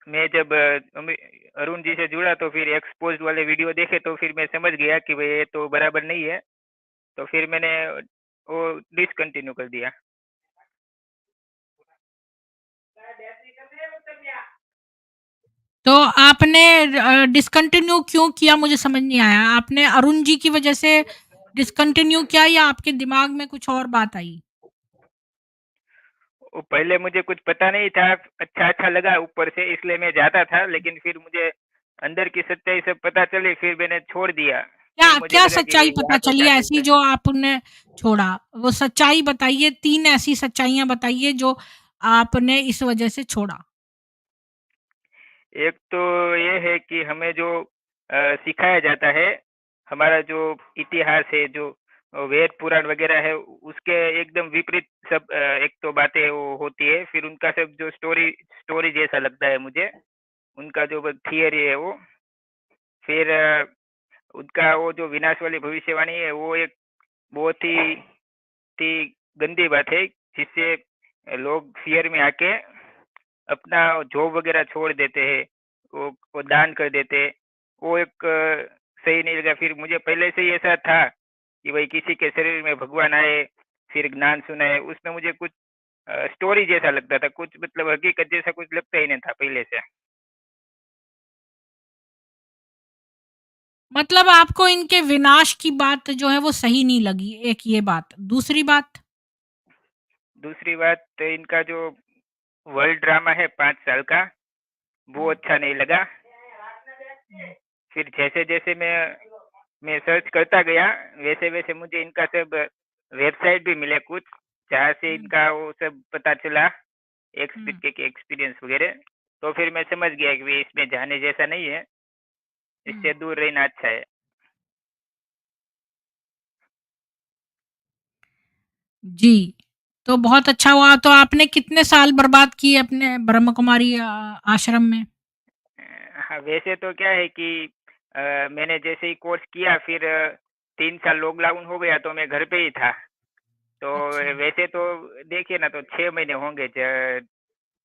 मैं जब अरुण जी से जुड़ा तो फिर एक्सपोज़ वाले वीडियो देखे तो फिर मैं समझ गया कि भई ये तो बराबर नहीं है। तो फिर मैंने वो डिसकंटिन्यू कर दिया।
तो आपने डिसकंटिन्यू क्यों किया मुझे समझ नहीं आया। आपने अरुण जी की वजह से डिसकंटिन्यू किया या आपके दिमाग में कुछ और बात आई?
वो पहले मुझे कुछ पता नहीं था, अच्छा-अच्छा लगा ऊपर से इसलिए मैं जाता था, लेकिन फिर मुझे अंदर की सच्चाई सब पता चली, फिर मैंने छोड़ दिया।
क्या
फिर मुझे
क्या
लगा कि
सच्चाई
भई
पता
यहाँ तो
चली
जाके
ऐसी जो आपने छोड़ा? वो सच्चाई बताइए, 3 ऐसी सच्चाइयाँ बताइए जो आपने इस वजह से छोड़ा।
एक तो ये है कि हमें जो सिखाया जाता है, हमारा जो इतिहास है, जो वेद पुराण वगैरह है, उसके एकदम विपरीत सब एक तो बातें वो होती है। फिर उनका सब जो स्टोरी स्टोरी जैसा लगता है मुझे, उनका जो थियरी है वो। फिर उनका वो जो विनाश वाली भविष्यवाणी है, वो एक बहुत ही गंदी बात है, जिससे लोग फ़ियर में आके अपना जॉब वगैरह छोड़ देते हैं, वो दान कर देते हैं। वो एक सही नहीं लगा। फिर मुझे पहले से ही ऐसा था कि भाई किसी के शरीर में भगवान आए, फिर ज्ञान सुनाए, उसमें मुझे कुछ स्टोरी जैसा लगता था, कुछ मतलब हकीकत जैसा कुछ लगता ही नहीं था पहले से।
मतलब आपको इनके विनाश की बात जो है वो सही नहीं लगी, एक ये बात। दूसरी बात?
दूसरी बात तो इनका जो वर्ल्ड ड्रामा है 5 साल का, वो
हुँ,
अच्छा नहीं लगा।
हुँ,
फिर जैसे-जैसे मैं सर्च करता गया, वैसे-वैसे मुझे इनका सब वेबसाइट भी मिले कुछ, जहाँ से
हुँ,
इनका वो सब पता चला,
हुँ,
एक्सपीरियंस वगैरह। तो फिर मैं समझ गया कि भई इसमें जाने जैसा नहीं है,
हुँ।
इससे दूर रहना अच्छा है।
जी, तो बहुत अच्छा हुआ। तो आपने कितने साल बर्बाद किए अपने ब्रह्म कुमारी आश्रम में?
हाँ, वैसे तो क्या है कि मैंने जैसे ही कोर्स किया फिर 3 साल लॉकडाउन हो गया तो मैं घर पे ही था। तो
अच्छा।
वैसे तो देखिए ना तो 6 महीने होंगे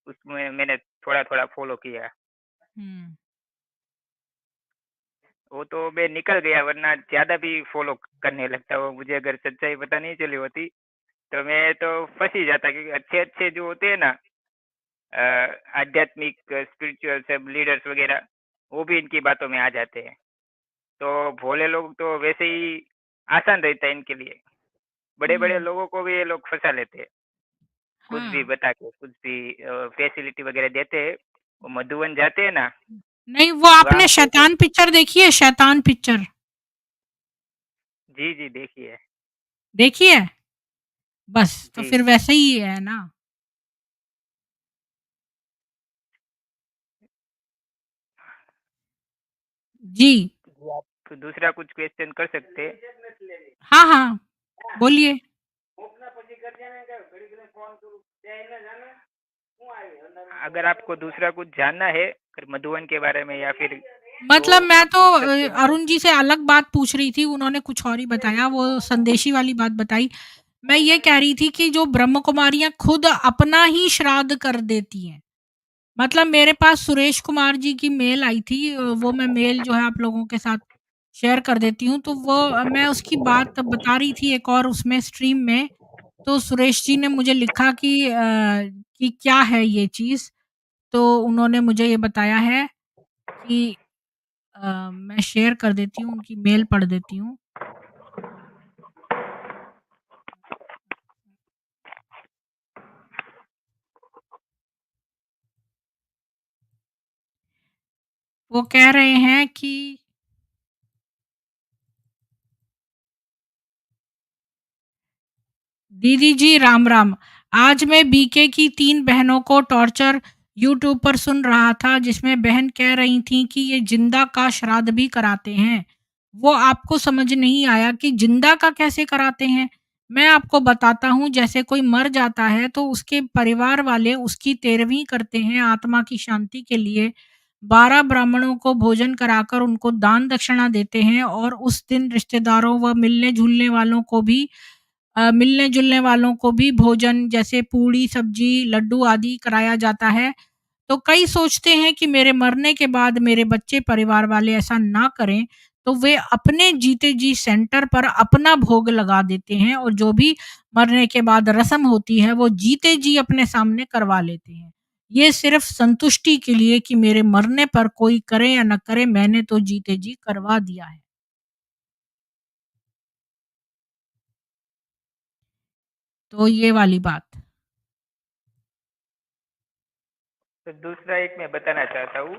उसमें मैंने थोड़ा-थोड़ा फ़ॉलो किया।
हुँ,
वो तो मैं निकल गया वरना ज़्यादा भी फ़ॉलो करने लगता वो मुझे अगर सच्चाई पता नहीं चली होती, तो मैं तो फँस ही जाता क्योंकि अच्छे-अच्छे जो होते हैं ना अ, आध्यात्मिक स्पिरिचुअल सब लीडर्स वग़ैरह, वो भी इनकी बातों में आ जाते हैं। तो भोले लोग तो वैसे ही आसान रहता है इनके लिए। बड़े-बड़े
हुँ,
लोगों को भी ये लोग फँसा लेते हैं, कुछ भी
हाँ।
बता के, कुछ भी फैसिलिटी वग़ैरह देते हैं। वो मधुबन जाते हैं ना,
नहीं, वो
वहाँ
आपने
पे तो
शैतान पिक्चर देखी है, शैतान पिक्चर?
जी, जी, देखिए।
देखी है? बस, तो
जी।
फिर वैसे ही है ना। जी।
जी, आप दूसरा कुछ क्वेश्चन कर सकते हैं।
हाँ, हाँ, बोलिए।
अगर आपको दूसरा कुछ जानना है, अगर मधुबन के बारे में या फिर
मतलब
तो
मैं
आप
तो
पूछ सकते हैं मुझसे।
अरुण जी से अलग बात पूछ रही थी, उन्होंने कुछ और ही बताया, वो संदेशी वाली बात बताई। मैं ये कह रही थी कि जो ब्रह्म कुमारियाँ खुद अपना ही श्राद्ध कर देती हैं। मतलब मेरे पास सुरेश कुमार जी की मेल आई थी, वो मैं मेल जो है आप लोगों के साथ शेयर कर देती हूँ। तो वो मैं उसकी बात बता रही थी एक और उसमें स्ट्रीम में, तो सुरेश जी ने मुझे लिखा कि क्या है ये चीज़? तो उन्होंने मुझे ये बताया है कि मैं शेयर कर देती हूँ, उनकी मेल पढ़ देती हूँ। वो कह रहे हैं कि दीदी जी राम राम। आज मैं बीके की 3 बहनों को टॉर्चर यूट्यूब पर सुन रहा था जिसमें बहन कह रही थी कि ये जिंदा का श्राद्ध भी कराते हैं। वो आपको समझ नहीं आया कि जिंदा का कैसे कराते हैं? मैं आपको बताता हूँ, जैसे कोई मर जाता है तो उसके परिवार वाले उसकी तेरहवीं करते हैं आत्मा की शांति के लिए। 12 ब्राह्मणों को भोजन कराकर उनको दान दक्षिणा देते हैं और उस दिन रिश्तेदारों व मिलने-जुलने वालों को भी भोजन जैसे पूड़ी, सब्जी, लड्डू आदि कराया जाता है। तो कई सोचते हैं कि मेरे मरने के बाद मेरे बच्चे परिवार वाले ऐसा ना करें, तो वे अपने जीते जी सेंटर पर अपना भोग लगा देते हैं और जो भी मरने के बाद रस्म होती है, वो जीते जी अपने सामने करवा लेते हैं। ये सिर्फ संतुष्टि के लिए कि मेरे मरने पर कोई करे या ना करे, मैंने तो जीते जी करवा दिया है। तो ये वाली बात।
तो दूसरा एक मैं बताना चाहता हूँ।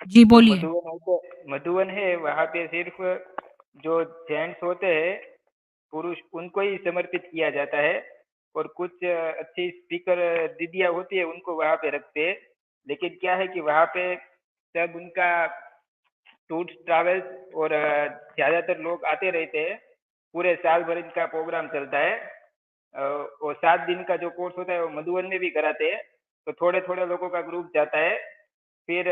जी,
जो
बोलिए।
मधुवन है वहाँ पे सिर्फ जो जेंट्स होते हैं पुरुष उनको ही समर्पित किया जाता है और कुछ अच्छी स्पीकर दीदियाँ होती है उनको वहाँ पे रखते हैं। लेकिन क्या है कि वहाँ पे सब उनका टूर्स ट्रैवल्स और ज़्यादातर लोग आते रहते हैं। पूरे साल भर इनका प्रोग्राम चलता है। और 7 दिन का जो कोर्स होता है वो मधुबन में भी कराते हैं। तो थोड़े-थोड़े लोगों का ग्रुप जाता है। फिर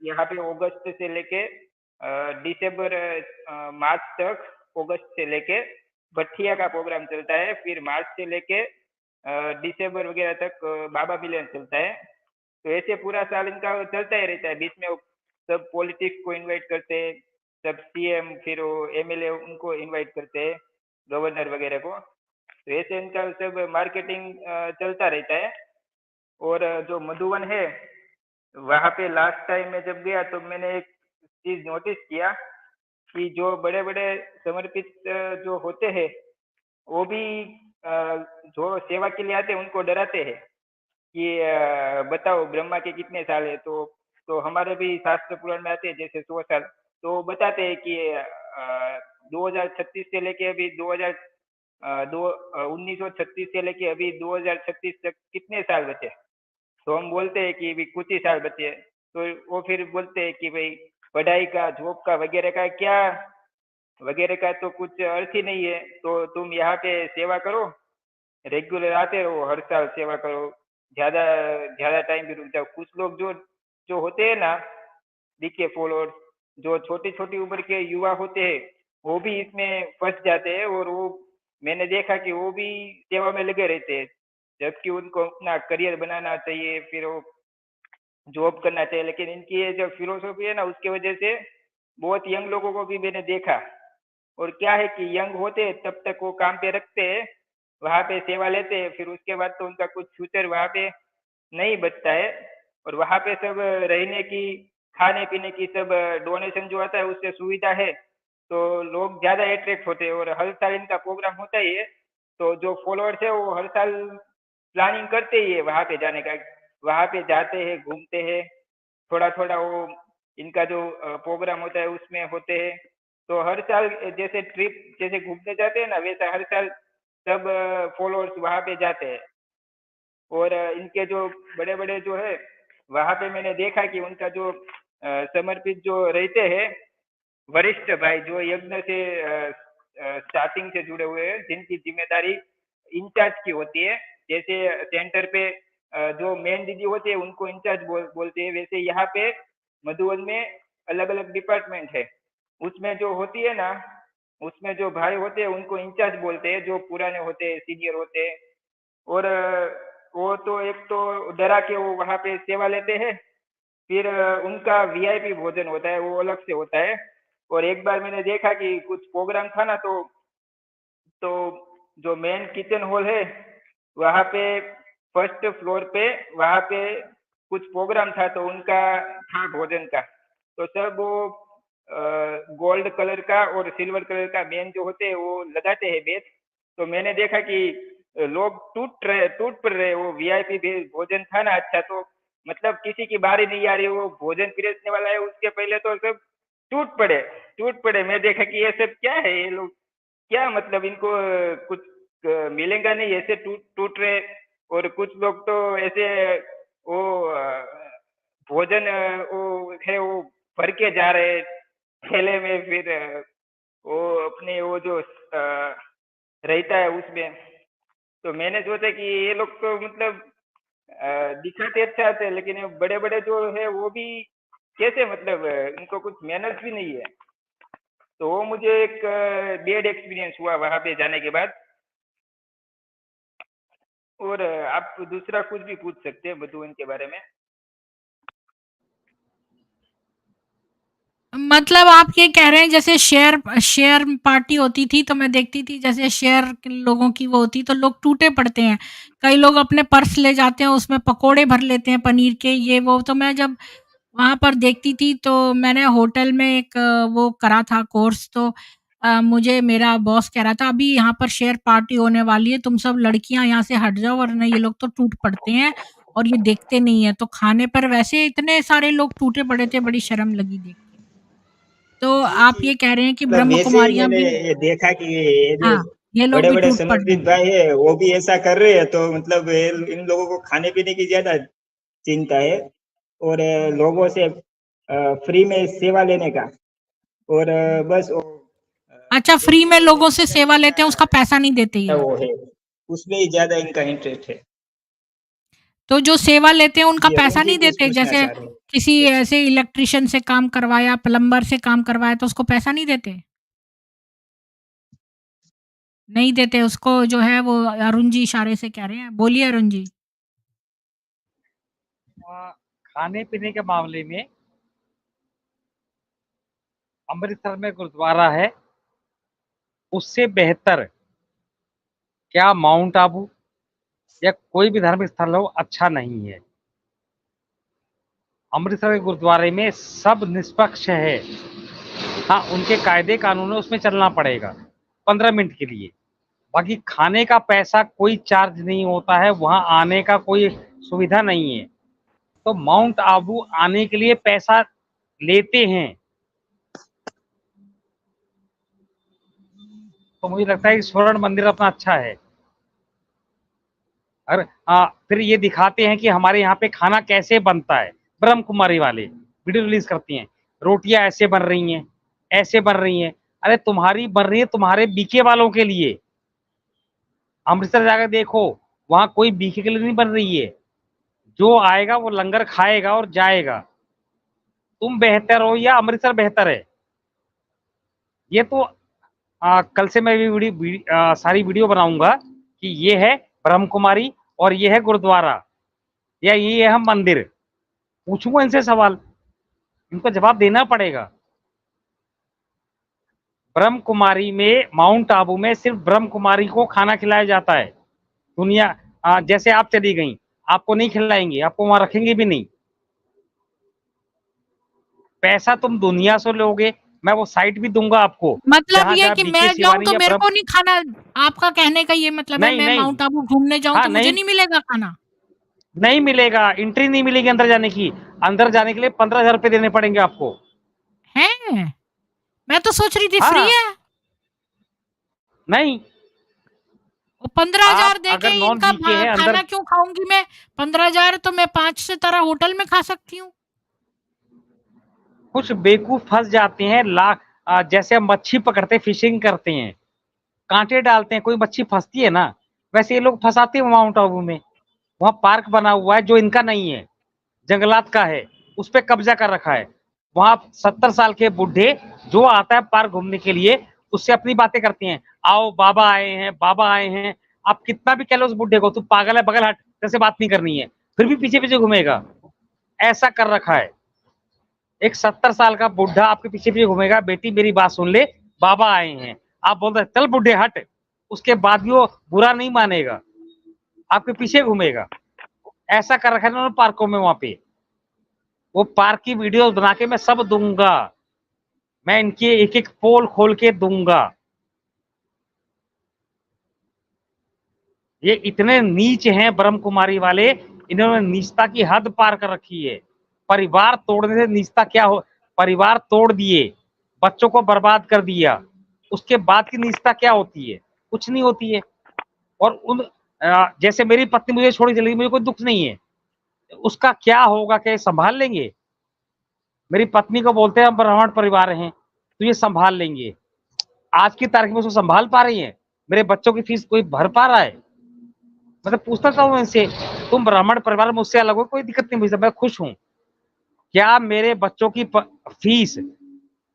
यहाँ पे अगस्त से लेके मार्च तक अगस्त से लेके भट्टिया का प्रोग्राम चलता है। फिर मार्च से लेके दिसंबर वगैरह तक बाबा मिलन चलता है। तो ऐसे पूरा साल इनका चलता ही रहता है। बीच में वो सब पॉलिटिक्स को इनवाइट करते हैं, सब सीएम फिर वो एमएलए उनको इनवाइट करते हैं, गवर्नर वगैरह को। तो ऐसे इनका सब मार्केटिंग चलता रहता है। और जो मधुवन है वहाँ पे लास्ट टाइम मैं जब गया तो मैंने एक चीज नोटिस किया कि जो बड़े-बड़े समर्पित जो होते हैं वो भी जो सेवा के लिए आते हैं उनको डराते हैं कि बताओ ब्रह्मा के कितने साल है। तो हमारे भी शास्त्र पुराण में आते हैं जैसे 100 साल। तो बताते हैं कि 2036 से लेके अभी 1936 से लेके अभी 2036 तक कितने साल बचे। तो हम बोलते हैं कि भी कुछ ही साल बचे। तो वो फिर बोलते हैं कि भाई पढ़ाई का जॉब का वगैरह का क्या वगैरह का तो कुछ अर्थ ही नहीं है। तो तुम यहाँ पे सेवा करो, रेगुलर आते रहो, हर साल सेवा करो, ज्यादा ज्यादा टाइम भी रुक जाओ। कुछ लोग जो जो होते हैं ना बीके फॉलोअर्स, जो छोटी छोटी उम्र के युवा होते हैं वो भी इसमें फंस जाते हैं और वो मैंने देखा कि वो भी सेवा में लगे रहते हैं। जबकि उनको अपना करियर बनाना चाहिए, फिर वो जॉब करना चाहिए। लेकिन इनकी ये जो फिलोसॉफी है ना उसकी वजह से बहुत यंग लोगों को भी मैंने देखा। और क्या है कि यंग होते हैं तब तक वो काम पे रखते हैं, वहाँ पे सेवा लेते हैं, फिर उसके बाद तो उनका कुछ फ्यूचर वहाँ पे नहीं बचता है। और वहाँ पे सब रहने की, खाने पीने की सब डोनेशन जो आता है उससे सुविधा है। तो लोग ज़्यादा अट्रैक्ट होते हैं और हर साल इनका प्रोग्राम होता ही है। तो जो फॉलोअर्स है वो हर साल प्लानिंग करते ही है वहाँ पे जाने का। वहाँ पे जाते हैं, घूमते हैं, थोड़ा-थोड़ा वो इनका जो प्रोग्राम होता है उसमें होते हैं। तो हर साल जैसे ट्रिप जैसे घूमने जाते हैं ना वैसा हर साल सब फॉलोअर्स वहाँ पे जाते हैं। और इनके जो बड़े-बड़े जो है वहाँ पे मैंने देखा कि उनका जो समर्पित जो रहते हैं वरिष्ठ भाई जो यज्ञ से स्टार्टिंग से जुड़े हुए हैं, जिनकी जिम्मेदारी इंचार्ज की होती है। जैसे सेंटर पे जो मेन दीदी होती है उनको इंचार्ज बोलते हैं, वैसे यहाँ पे मधुबन में अलग अलग डिपार्टमेंट है। उसमें जो होती है ना उसमें जो भाई होते हैं उनको इंचार्ज बोलते हैं, जो पुराने होते हैं, सीनियर होते हैं। और वो तो एक तो डरा के वो वहाँ पे सेवा लेते हैं। फिर उनका वीआईपी भोजन होता है वो अलग से होता है। और एक बार मैंने देखा कि कुछ प्रोग्राम था ना तो जो मेन किचन हॉल है वहाँ पे फर्स्ट फ्लोर पे वहाँ पे कुछ प्रोग्राम था तो उनका था भोजन का। तो सब वो गोल्ड कलर का और सिल्वर कलर का मेन जो होते हैं वो लगाते हैं बेच। तो मैंने देखा कि लोग टूट पड़ रहे, वो वीआईपी भोजन था ना अच्छा। तो मतलब किसी की बारी नहीं आ रही, वो भोजन परोसने वाला है उसके पहले तो सब टूट पड़े। मैं देखा कि ये सब क्या है, ये लोग क्या मतलब इनको कुछ मिलेगा नहीं, ऐसे टूट टूट रहे। और कुछ लोग तो ऐसे वो भोजन वो है वो भर के जा रहे ठेले में, फिर वो अपने वो जो रहता है उसमें। तो मैंने सोचा कि ये लोग तो मतलब दिखाते अच्छा थे, लेकिन ये बड़े-बड़े जो है वो भी कैसे मतलब इनको कुछ मैनर्स भी नहीं है। तो वो मुझे एक बैड एक्सपीरियंस हुआ वहाँ पे जाने के बाद। और आप दूसरा कुछ भी पूछ सकते हैं मधु इनके बारे में।
मतलब आप ये कह रहे हैं जैसे शेयर शेयर पार्टी होती थी तो मैं देखती थी जैसे शेयर के लोगों की वो होती तो लोग टूटे पड़ते हैं। कई लोग अपने पर्स ले जाते हैं उसमें पकोड़े भर लेते हैं पनीर के ये वो। तो मैं जब वहाँ पर देखती थी तो मैंने होटल में एक वो करा था कोर्स तो मुझे मेरा बॉस कह रहा था अभी यहाँ पर शेयर पार्टी होने वाली है तुम सब लड़कियाँ यहाँ से हट जाओ वरना ये लोग तो टूट पड़ते हैं और ये देखते नहीं है। तो खाने पर वैसे इतने सारे लोग टूटे पड़े थे बड़ी शर्म लगी देख के। तो
जी,
आप
जी।
ये कह रहे हैं कि
मतलब
ब्रह्म
वैसे ही
कुमारियाँ
मैंने
भी
ये देखा कि ये जो
हाँ, ये लोग भी
बड़े-बड़े
टूट पड़ रहे
समर्पित
हैं।
भाई है, वो भी ऐसा कर रहे हैं, तो मतलब इन लोगों को खाने-पीने की ज़्यादा चिंता है और लोगों से फ्री में सेवा लेने का और बस वो
अच्छा फ्री में
देखने
लोगों से
देखने
सेवा लेते हैं उसका
का
पैसा नहीं देते ये लोग।
वो है, उसमें ही ज़्यादा इनका इंटरेस्ट है।
तो जो सेवा लेते हैं उनका
जी, अरुण
पैसा
जी
नहीं
कुछ
देते?
पूछना
जैसे
चाह रहे हैं
किसी
आपसे।
ऐसे इलेक्ट्रिशियन से काम करवाया, प्लम्बर से काम करवाया तो उसको पैसा नहीं देते? नहीं देते उसको जो है वो अरुण जी इशारे से कह रहे हैं। बोलिए अरुण जी।
खाने-पीने के मामले में अमृतसर में गुरुद्वारा है, उससे बेहतर क्या माउंट आबू या कोई भी धार्मिक स्थल हो अच्छा नहीं है। अमृतसर के गुरुद्वारे में सब निष्पक्ष है। हाँ, उनके कायदे कानून है उसमें चलना पड़ेगा 15 मिनट के लिए। बाकी खाने का पैसा कोई चार्ज नहीं होता है, वहाँ आने का कोई सुविधा नहीं है। तो माउंट आबू आने के लिए पैसा लेते हैं। तो मुझे लगता है कि स्वर्ण मंदिर अपना अच्छा है। और फिर ये दिखाते हैं कि हमारे यहाँ पे खाना कैसे बनता है। ब्रह्म कुमारी वाले वीडियो रिलीज करती हैं, रोटियां ऐसे बन रही हैं, ऐसे बन रही हैं। अरे तुम्हारी बन रही है तुम्हारे बीके वालों के लिए। अमृतसर जाकर देखो, वहां कोई बीके के लिए नहीं बन रही है। जो आएगा वो लंगर खाएगा और जाएगा। तुम बेहतर हो या अमृतसर बेहतर है? ये तो कल से मैं भी सारी वीडियो बनाऊंगा कि ये है ब्रह्म कुमारी और ये है गुरुद्वारा या ये है मंदिर। पूछूंगा इनसे सवाल, इनको जवाब देना पड़ेगा। ब्रह्म कुमारी में माउंट आबू में सिर्फ ब्रह्म कुमारी को खाना खिलाया जाता है। दुनिया जैसे आप चली गई, आपको नहीं खिलाएंगे, आपको वहां रखेंगे भी नहीं। पैसा तुम दुनिया से लोगे, मैं वो साइट भी दूंगा आपको
मतलब
जहां
ये
जहां
कि मैं
बीके
जाऊँ
शिवानी
तो
या
मेरे
ब्रह्म।
को नहीं खाना आपका कहने का ये मतलब है
नहीं
मैं
नहीं,
माउंट आबू घूमने जाऊँ
हाँ
तो मुझे
नहीं,
नहीं मिलेगा खाना?
नहीं मिलेगा, एंट्री नहीं मिलेगी अंदर जाने की। अंदर जाने के लिए 15,000 रुपए देने पड़ेंगे आपको।
हैं? मैं तो सोच रही थी फ्री
हाँ,
है।
नहीं,
वो 15,000
आप
दे के
अगर नॉन
इनका
बीके हैं अंदर,
खाना क्यों खाऊंगी मैं? 15,000 तो मैं 5 सितारा होटल में खा सकती हूँ।
कुछ बेवकूफ फंस जाते हैं। जैसे हम मच्छी पकड़ते फिशिंग करते हैं, कांटे डालते हैं, कोई मच्छी फंसती है ना, वैसे ये लोग फंसाते हैं माउंट आबू में। वहां पार्क बना हुआ है जो इनका नहीं है, जंगलात का है, उस पर कब्जा कर रखा है। वहां 70 साल के बुढ़े जो आता है पार्क घूमने के लिए, उससे अपनी बातें करती हैं। आओ बाबा आए हैं, बाबा आए हैं। आप कितना भी कह लो उस बुढ़े को, तू पागल है, बगल हट, जैसे बात नहीं करनी है, फिर भी पीछे पीछे घूमेगा। ऐसा कर रखा है। एक 70 साल का बुढ़ा आपके पीछे पीछे घूमेगा, बेटी मेरी बात सुन ले, बाबा आए हैं, आप बोल रहे चल बुढ़े हट, उसके बाद भी वो बुरा नहीं मानेगा, आपके पीछे घूमेगा। ऐसा कर रखा है उन्होंने पार्कों में। वहां पे वो पार्क की वीडियो बना के मैं सब दूंगा, मैं इनके एक एक पोल खोल के दूंगा। ये इतने नीच हैं ब्रह्म कुमारी वाले, इन्होंने नीचता की हद पार कर रखी है। परिवार तोड़ने से नीचता क्या हो? परिवार तोड़ दिए, बच्चों को बर्बाद कर दिया, उसके बाद की नीचता क्या होती है? कुछ नहीं होती है। और जैसे मेरी पत्नी मुझे छोड़ चली गई, मुझे कोई दुख नहीं है। उसका क्या होगा, क्या ये सँभाल लेंगे? मेरी पत्नी को बोलते हैं हम ब्राह्मण परिवार हैं, तो ये सँभाल लेंगे। आज की तारीख में उसको सँभाल पा रही हैं? मेरे बच्चों की फीस कोई भर पा रहा है? मैं तो पूछता था हूँ इनसे, तुम ब्राह्मण परिवार मुझसे अलग हो, कोई दिक्कत नहीं मुझे, मैं खुश हूँ। क्या मेरे बच्चों की फीस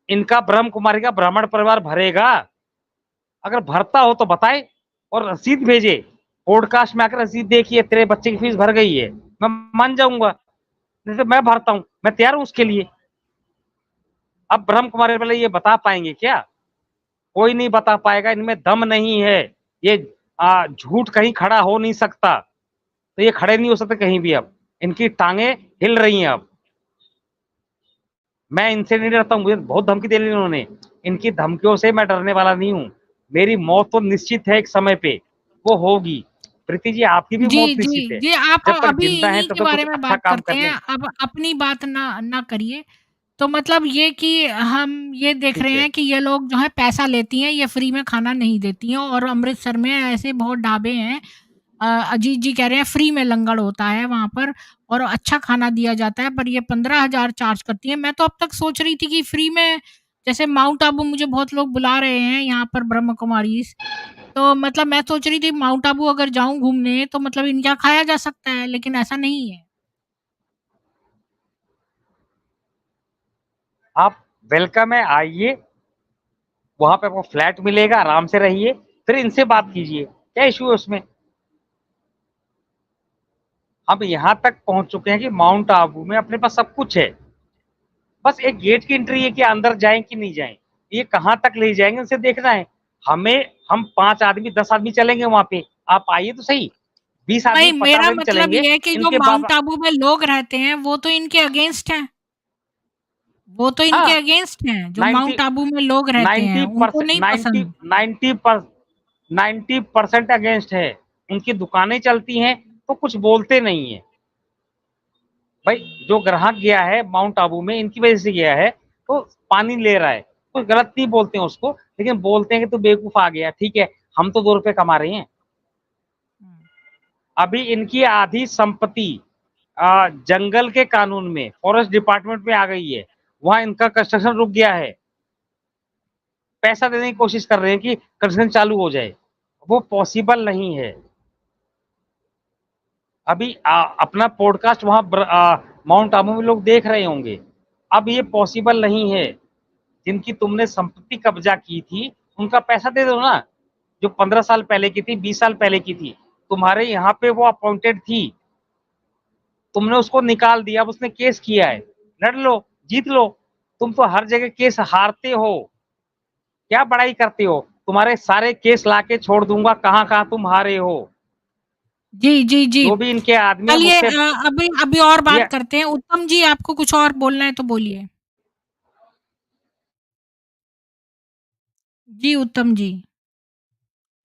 इनका ब्रह्म कुमारी का ब्राह्मण परिवार भरेगा? अगर भरता हो तो बताए और रसीद भेजे, पॉडकास्ट में आकर रसीद देखिए तेरे बच्चे की फीस भर गई है, मैं मान जाऊंगा। नहीं तो मैं भरता हूँ, मैं तैयार हूँ उसके लिए। अब ब्रह्म कुमारी वाले ये बता पाएंगे क्या? कोई नहीं बता पाएगा, इनमें दम नहीं है। ये झूठ कहीं खड़ा हो नहीं सकता, तो ये खड़े नहीं हो सकते कहीं भी। अब इनकी टांगे हिल रही हैं। अब मैं इनसे नहीं डरता हूँ, मुझे बहुत धमकी दे ली इन्होंने। इनकी धमकियों से मैं डरने वाला नहीं हूँ। मेरी मौत तो निश्चित है, एक समय पे वो होगी। प्रीति जी, आपकी भी
जी,
मौत
जी,
निश्चित है।
जी, आप
जब तक
अभी
जिंदा है
इन्हीं
तब
के
तक
बारे
कुछ
में
अच्छा
बात
काम
करते
कर
हैं,
लें।
अब अपनी बात ना करिए। तो मतलब ये कि हम ये देख
ठीक
रहे
है।
हैं कि ये लोग जो है पैसा लेती हैं, ये फ्री में खाना नहीं देती हैं और अमृतसर में ऐसे बहुत ढाबे हैं। अजीत जी कह रहे हैं फ्री में लंगर होता है वहाँ पर और अच्छा खाना दिया जाता है, पर ये 15,000 चार्ज करती हैं। मैं तो अब तक सोच रही थी कि फ्री में, जैसे माउंट आबू मुझे बहुत लोग बुला रहे हैं यहाँ पर ब्रह्म कुमारीज़, तो मतलब मैं सोच रही थी माउंट आबू अगर जाऊँ घूमने तो मतलब इनके यहाँ खाया जा सकता है, लेकिन ऐसा नहीं है।
आप वेलकम है, आइए। वहां पे आपको फ्लैट मिलेगा, आराम से रहिए, फिर इनसे बात कीजिए, क्या इश्यू है उसमें? हम यहाँ तक पहुंच चुके हैं कि माउंट आबू में अपने पास सब कुछ है। बस एक गेट की एंट्री है कि अंदर जाएं कि नहीं जाएं। ये कहाँ तक ले जाएंगे उसे देखना है हमें। हम 5 आदमी 10 आदमी चलेंगे वहां पे, आप आइए तो सही। 20 आदमी
नहीं,
50
मेरा
आदमी
मतलब
चलेंगे।
ये है कि जो
इनके
माउंट
बाबा,
आबू में लोग रहते हैं, वो तो इनके अगेंस्ट हैं। वो तो इनके
हाँ,
अगेंस्ट हैं, जो
90
माउंट आबू में लोग रहते हैं, उनको
90%
नहीं
90
पसंद।
90% अगेंस्ट है। उनकी दुकानें चलती हैं तो कुछ बोलते नहीं है। भाई जो ग्राहक गया है माउंट आबू में इनकी वजह से गया है, तो पानी ले रहा है, कुछ गलत नहीं बोलते हैं उसको, लेकिन बोलते हैं कि तू बेवकूफ आ गया। ठीक है, हम तो 2 रुपए कमा रहे हैं।
हुँ।
अभी इनकी आधी संपत्ति जंगल के कानून में फॉरेस्ट डिपार्टमेंट में आ गई है, वहां इनका कंस्ट्रक्शन रुक गया है। पैसा देने की कोशिश कर रहे हैं कि कंस्ट्रक्शन चालू हो जाए, वो पॉसिबल नहीं है। अभी अपना पॉडकास्ट वहां माउंट आबू में लोग देख रहे होंगे। अब ये पॉसिबल नहीं है। जिनकी तुमने संपत्ति कब्जा की थी उनका पैसा दे दो ना। जो 15 साल पहले की थी, 20 साल पहले की थी, तुम्हारे यहाँ पे वो अपॉइंटेड थी, तुमने उसको निकाल दिया। अब उसने केस किया है, लड़ लो, जीत लो। तुम तो हर जगह केस हारते हो, क्या बड़ाई करते हो? तुम्हारे सारे केस लाके छोड़ दूंगा, कहाँ कहाँ तुम हारे हो।
जी, जी, जी।
जो भी इनके आदमी है
चलिए,
मुझसे
अभी अभी और
ये
बात करते हैं। उत्तम जी, आपको कुछ और बोलना है तो बोलिए। जी, उत्तम जी,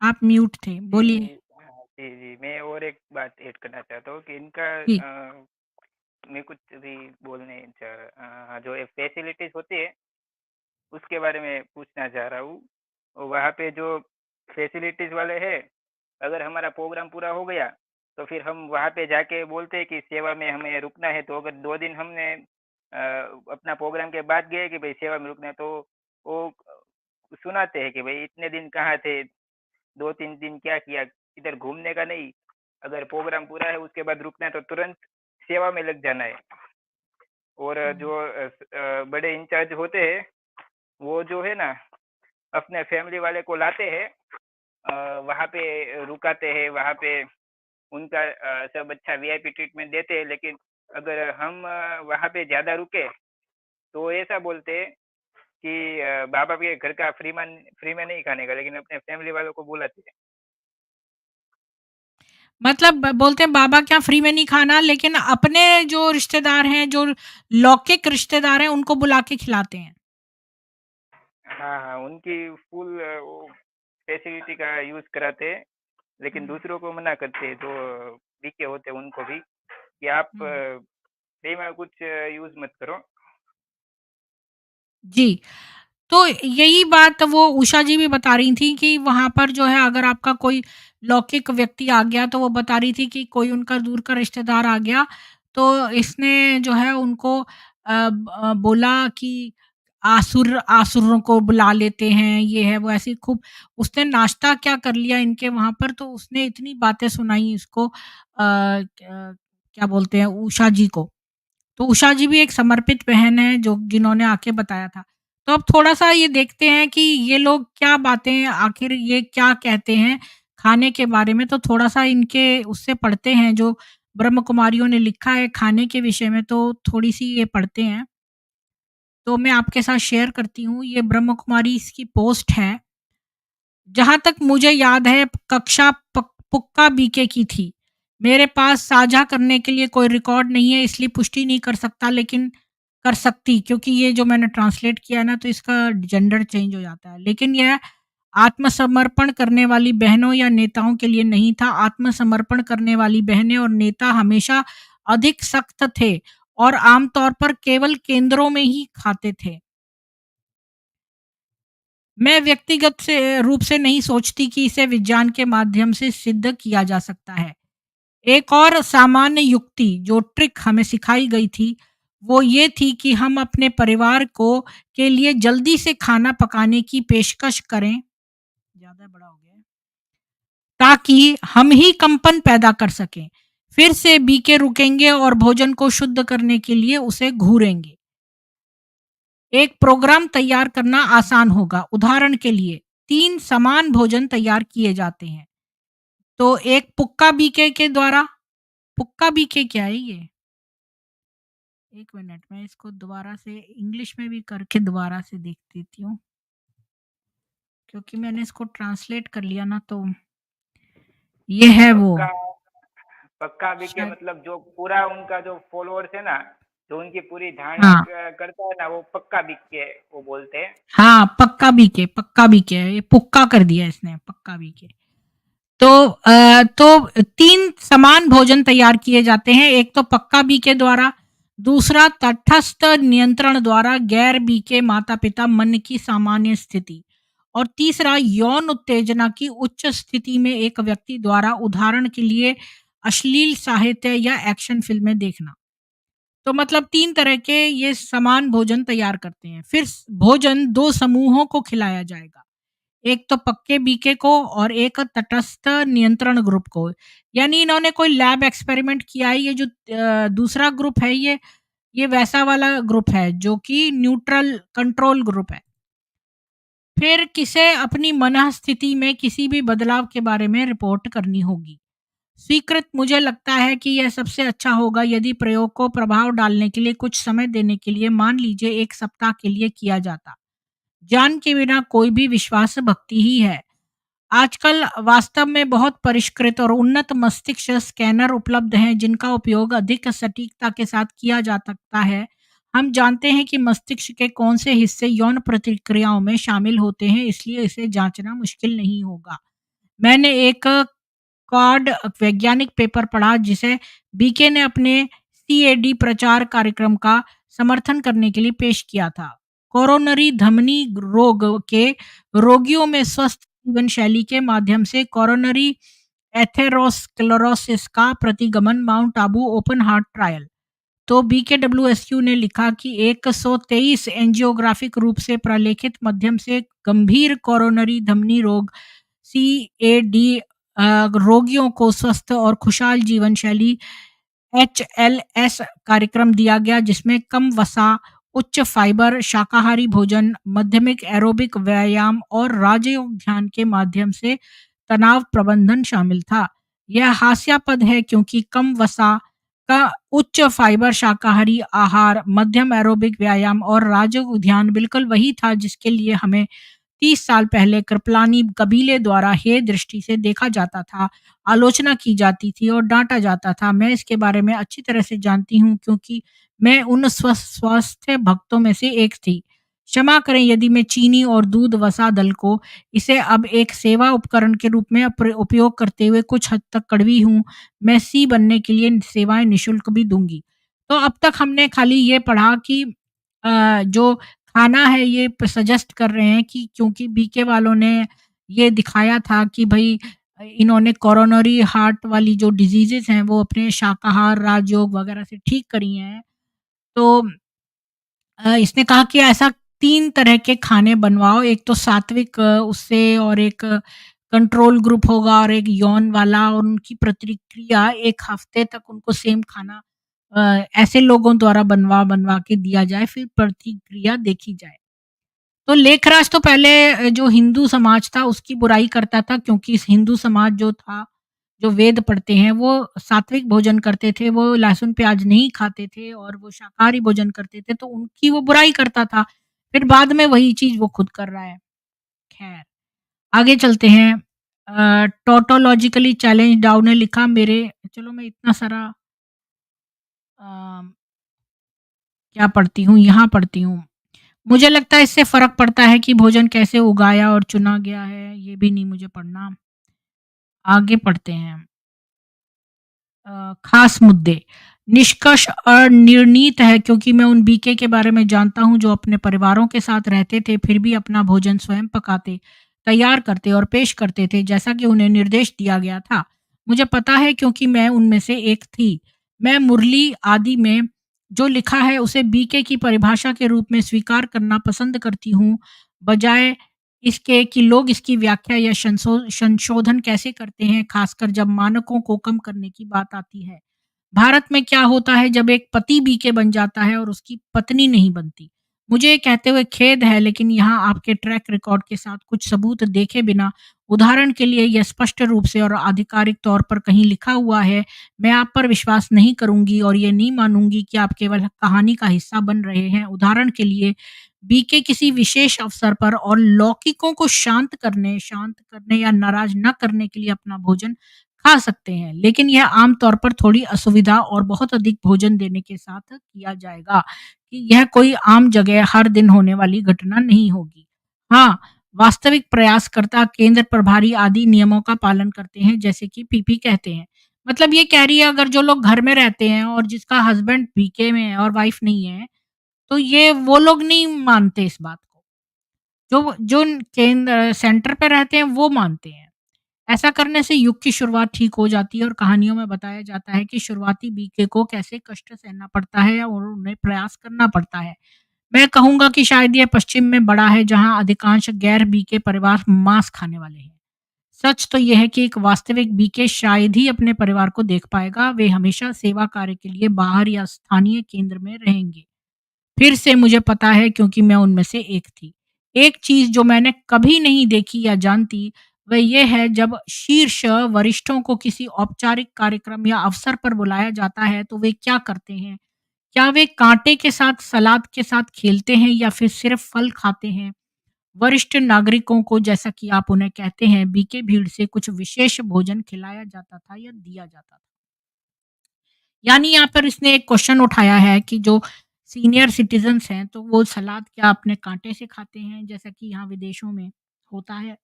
आप म्यूट थे, बोलिए।
जी, हाँ, जी, जी। मैं और एक बात ऐड करना चाहता हूँ कि इनका
जी,
मैं कुछ भी जो ये फैसिलिटीज़ होती है, उसके बारे में पूछना चाह रहा हूँ। वहाँ पे जो फैसिलिटीज़ वाले हैं, अगर हमारा प्रोग्राम पूरा हो गया, तो फिर हम वहाँ पे जाके बोलते हैं कि सेवा में हमें रुकना है, तो अगर 2 दिन हमने अपना प्रोग्राम के बाद गए कि भई सेवा में रुकना है, तो वो सुनाते हैं कि भई इतने दिन कहाँ थे? 2-3 दिन क्या किया? इधर घूमने का नहीं, अगर प्रोग्राम पूरा है उसके बाद रुकना है तो तुरंत सेवा में लग जाना है। और
हुँ।
जो बड़े इंचार्ज होते हैं, वो जो है ना अपने फैमिली वाले को लाते हैं, वहाँ पे रुकाते हैं, वहाँ पे उनका सब अच्छा वीआईपी ट्रीटमेंट देते हैं। लेकिन अगर हम वहाँ पे ज़्यादा रुके, तो ऐसा बोलते हैं कि बाबा के घर का फ्री में नहीं खाने का, लेकिन अपने फैमिली वालों को बुलाते हैं।
मतलब बोलते हैं बाबा के यहाँ फ्री में नहीं खाना, लेकिन अपने जो रिश्तेदार हैं, जो लौकिक रिश्तेदार हैं, उनको बुला के खिलाते हैं।
हाँ, हाँ, उनकी फुल वो फैसिलिटी का यूज़ कराते हैं, लेकिन
हुँ,
दूसरों को मना करते हैं, जो वीके होते हैं उनको भी, कि आप
हुँ।
फ्री में कुछ यूज़ मत करो।
जी, तो यही बात वो उषा जी भी बता रही थी कि वहाँ पर जो है अगर आपका कोई लौकिक व्यक्ति आ गया, तो वो बता रही थी कि कोई उनका दूर का रिश्तेदार आ गया, तो इसने जो है उनको बोला कि आसुरों को बुला लेते हैं, ये है, वो ऐसी खूब उसने नाश्ता क्या कर लिया इनके वहाँ पर, तो उसने इतनी बातें सुनाई इसको क्या बोलते हैं उषा जी को। तो उषा जी भी एक समर्पित बहन है जो जिन्होंने आके बताया था। तो अब थोड़ा-सा ये देखते हैं कि ये लोग क्या बातें आखिर ये क्या कहते हैं खाने के बारे में, तो थोड़ा-सा इनके उससे पढ़ते हैं जो ब्रह्म कुमारियों ने लिखा है खाने के विषय में, तो थोड़ी-सी ये पढ़ते हैं। तो मैं आपके साथ शेयर करती हूँ, ये ब्रह्म कुमारी इसकी पोस्ट है। जहाँ तक मुझे याद है कक्षा पुक्का बीके की थी। मेरे पास साझा करने के लिए कोई रिकॉर्ड नहीं है इसलिए पुष्टि नहीं कर सकता, लेकिन कर सकती क्योंकि ये जो मैंने ट्रांसलेट किया है ना तो इसका जेंडर चेंज हो जाता है। लेकिन यह आत्मसमर्पण करने वाली बहनों या नेताओं के लिए नहीं था। आत्मसमर्पण करने वाली बहनें और नेता हमेशा अधिक सख्त थे और आमतौर पर केवल केंद्रों में ही खाते थे। मैं व्यक्तिगत से रूप से नहीं सोचती कि इसे विज्ञान के माध्यम से सिद्ध किया जा सकता है। एक और सामान्य युक्ति जो ट्रिक हमें सिखाई गई थी, वो ये थी कि हम अपने परिवार को के लिए जल्दी से खाना पकाने की पेशकश करें। ज़्यादा बड़ा हो गया है। ताकि हम ही कंपन पैदा कर सकें। फिर से बीके रुकेंगे और भोजन को शुद्ध करने के लिए उसे घूरेंगे। एक प्रोग्राम तैयार करना आसान होगा। उदाहरण के लिए 3 समान भोजन तैयार किए जाते हैं। तो एक पुक्का बीके के द्वारा पुक्का बीके क्या है ये? 1 मिनट मैं इसको दोबारा से इंग्लिश में भी करके दोबारा से देख देती हूँ। क्योंकि मैंने इसको ट्रांसलेट कर लिया ना तो ये है वो।
पक्का पक्का बीके
शायद
मतलब जो पूरा उनका जो फॉलोअर्स है ना, जो उनकी पूरी धारणा
हाँ,
करता है ना, वो पक्का बीके वो बोलते हैं।
हाँ, पक्का बीके ये पुक्का कर दिया इसने, पक्का बीके। तो 3 समान भोजन तैयार किए जाते हैं। एक तो पक्का बीके द्वारा, दूसरा तटस्थ नियंत्रण द्वारा गैर बीके माता-पिता मन की सामान्य स्थिति और तीसरा यौन उत्तेजना की उच्च स्थिति में एक व्यक्ति द्वारा, उदाहरण के लिए अश्लील साहित्य या एक्शन फ़िल्में देखना। तो मतलब 3 तरह के ये समान भोजन तैयार करते हैं। फिर भोजन 2 समूहों को खिलाया जाएगा। एक तो पक्के बीके को और एक तटस्थ नियंत्रण ग्रुप को। यानी इन्होंने कोई लैब एक्सपेरिमेंट किया है। ये जो दूसरा ग्रुप है ये वैसा वाला ग्रुप है जो कि न्यूट्रल कंट्रोल ग्रुप है। फिर किसे अपनी मनःस्थिति में किसी भी बदलाव के बारे में रिपोर्ट करनी होगी। स्वीकृत मुझे लगता है कि यह सबसे अच्छा होगा यदि प्रयोग को प्रभाव डालने के लिए कुछ समय देने के लिए मान लीजिए 1 सप्ताह के लिए किया जाता। ज्ञान के बिना कोई भी विश्वास भक्ति ही है। आजकल वास्तव में बहुत परिष्कृत और उन्नत मस्तिष्क स्कैनर उपलब्ध हैं जिनका उपयोग अधिक सटीकता के साथ किया जा सकता है। हम जानते हैं कि मस्तिष्क के कौन से हिस्से यौन प्रतिक्रियाओं में शामिल होते हैं, इसलिए इसे जांचना मुश्किल नहीं होगा। मैंने एक कॉड वैज्ञानिक पेपर पढ़ा जिसे बीके ने अपने सीएडी प्रचार कार्यक्रम का समर्थन करने के लिए पेश किया था। कोरोनरी धमनी रोग के रोगियों में स्वस्थ जीवन शैली के माध्यम से कोरोनरी एथेरोस्क्लेरोसिस का प्रतिगमन mount Abu open heart trial. तो बीकेडब्ल्यूएसयू ने लिखा कि 123 एंजियोग्राफिक रूप से प्रलेखित मध्यम से गंभीर कोरोनरी धमनी रोग सीएडी रोगियों को स्वस्थ और खुशहाल जीवन शैली एचएलएस कार्यक्रम दिया गया जिसमें कम वसा, उच्च फाइबर, शाकाहारी भोजन, माध्यमिक एरोबिक व्यायाम और राजयोग ध्यान के माध्यम से तनाव प्रबंधन शामिल था। यह हास्यास्पद है क्योंकि कम वसा का उच्च फाइबर शाकाहारी आहार, मध्यम एरोबिक व्यायाम और राजयोग ध्यान बिल्कुल वही था जिसके लिए हमें 30 साल पहले कृपलानी कबीले द्वारा हेय दृष्टि से देखा जाता था, आलोचना की जाती थी और डाँटा जाता था। मैं इसके बारे में अच्छी तरह से जानती हूँ क्योंकि मैं उन स्वास्थ्य भक्तों में से एक थी। क्षमा करें यदि मैं चीनी और दूध वसा दल को इसे अब एक सेवा उपकरण के रूप में उपयोग करते हुए कुछ हद तक कड़वी हूँ। मैं सी बनने के लिए सेवाएँ निःशुल्क भी दूँगी। तो अब तक हमने खाली ये पढ़ा कि जो खाना है ये सजेस्ट कर रहे हैं कि क्योंकि बीके वालों ने ये दिखाया था कि भई इन्होंने कोरोनरी हार्ट वाली जो डिजीज़ेज़ हैं वो अपने शाकाहार, राजयोग वगैरह से ठीक करी हैं। तो इसने कहा कि ऐसा 3 तरह के खाने बनवाओ, एक तो सात्विक उससे और एक कंट्रोल ग्रुप होगा और एक यौन वाला, और उनकी प्रतिक्रिया 1 हफ्ते तक उनको सेम खाना ऐसे लोगों द्वारा बनवा-बनवा के दिया जाए, फिर प्रतिक्रिया देखी जाए। तो लेखराज तो पहले जो हिंदू समाज था उसकी बुराई करता था, क्योंकि इस हिंदू समाज जो था, जो वेद पढ़ते हैं, वो सात्विक भोजन करते थे, वो लहसुन प्याज नहीं खाते थे और वो शाकाहारी भोजन करते थे, तो उनकी वो बुराई करता था। फिर बाद में वही चीज़ वो खुद कर रहा है। ख़ैर, आगे चलते हैं। टोटोलॉजिकली चैलेंज्ड डाउ ने लिखा मेरे, चलो मैं इतना सारा अ, क्या पढ़ती हूँ, यहाँ पढ़ती हूँ। मुझे लगता है इससे फ़र्क पड़ता है कि भोजन कैसे उगाया और चुना गया है, ये भी नहीं मुझे पढ़ना। आगे पढ़ते हैं। खास मुद्दे। निष्कर्ष अनिर्णीत है, क्योंकि मैं उन बीके के बारे में जानता हूँ जो अपने परिवारों के साथ रहते थे, फिर भी अपना भोजन स्वयं पकाते, तैयार करते और पेश करते थे जैसा कि उन्हें निर्देश दिया गया था। मुझे पता है, क्योंकि मैं उनमें से एक थी। मैं मुरली आदि में जो लिखा है उसे बीके की परिभाषा के रूप में स्वीकार करना पसंद करती हूँ, बजाय इसके कि लोग इसकी व्याख्या या संशोधन कैसे करते हैं, खासकर जब मानकों को कम करने की बात आती है। भारत में क्या होता है जब एक पति बीके बन जाता है और उसकी पत्नी नहीं बनती? मुझे ये कहते हुए खेद है, लेकिन यहाँ आपके ट्रैक रिकॉर्ड के साथ कुछ सबूत देखे बिना, उदाहरण के लिए यह स्पष्ट रूप से और आधिकारिक तौर पर कहीं लिखा हुआ है, मैं आप पर विश्वास नहीं करूँगी और ये नहीं मानूँगी कि आप केवल कहानी का हिस्सा बन रहे हैं। उदाहरण के लिए, बीके किसी विशेष अवसर पर और लौकिकों को शांत करने या नाराज़ न करने के लिए अपना भोजन खा सकते हैं, लेकिन यह आम तौर पर थोड़ी असुविधा और बहुत अधिक भोजन देने के साथ किया जाएगा, कि यह कोई आम जगह हर दिन होने वाली घटना नहीं होगी। हाँ, वास्तविक प्रयासकर्ता, केंद्र प्रभारी आदि नियमों का पालन करते हैं, जैसे कि पीपी कहते हैं। मतलब ये कह रही है, अगर जो लोग घर में रहते हैं और जिसका हस्बैंड बीके में है और वाइफ नहीं है, तो ये वो लोग नहीं मानते इस बात को। जो जो केंद्र सेंटर पे रहते हैं वो मानते हैं। ऐसा करने से युग की शुरुआत ठीक हो जाती है और कहानियों में बताया जाता है कि शुरुआती बीके को कैसे कष्ट सहना पड़ता है और उन्हें प्रयास करना पड़ता है। मैं कहूँगा कि शायद यह पश्चिम में बड़ा है, जहाँ अधिकांश गैर बीके परिवार मांस खाने वाले हैं। सच तो यह है कि एक वास्तविक बीके शायद ही अपने परिवार को देख पाएगा, वे हमेशा सेवा कार्य के लिए बाहर या स्थानीय केंद्र में रहेंगे। फिर से मुझे पता है, क्योंकि मैं उनमें से एक थी। एक चीज़ जो मैंने कभी नहीं देखी या जानती, वह ये है जब शीर्ष वरिष्ठों को किसी औपचारिक कार्यक्रम या अवसर पर बुलाया जाता है, तो वे क्या करते हैं? क्या वे कांटे के साथ सलाद के साथ खेलते हैं या फिर सिर्फ फल खाते हैं? वरिष्ठ नागरिकों को, जैसा कि आप उन्हें कहते हैं, बीके भीड़ से कुछ विशेष भोजन खिलाया जाता था या दिया जाता था। यानी यहाँ पर इसने एक क्वेश्चन उठाया है कि जो सीनियर सिटीजन्स हैं, तो वो सलाद क्या अपने काँटे से खाते हैं, जैसा कि यहाँ विदेशों में होता है?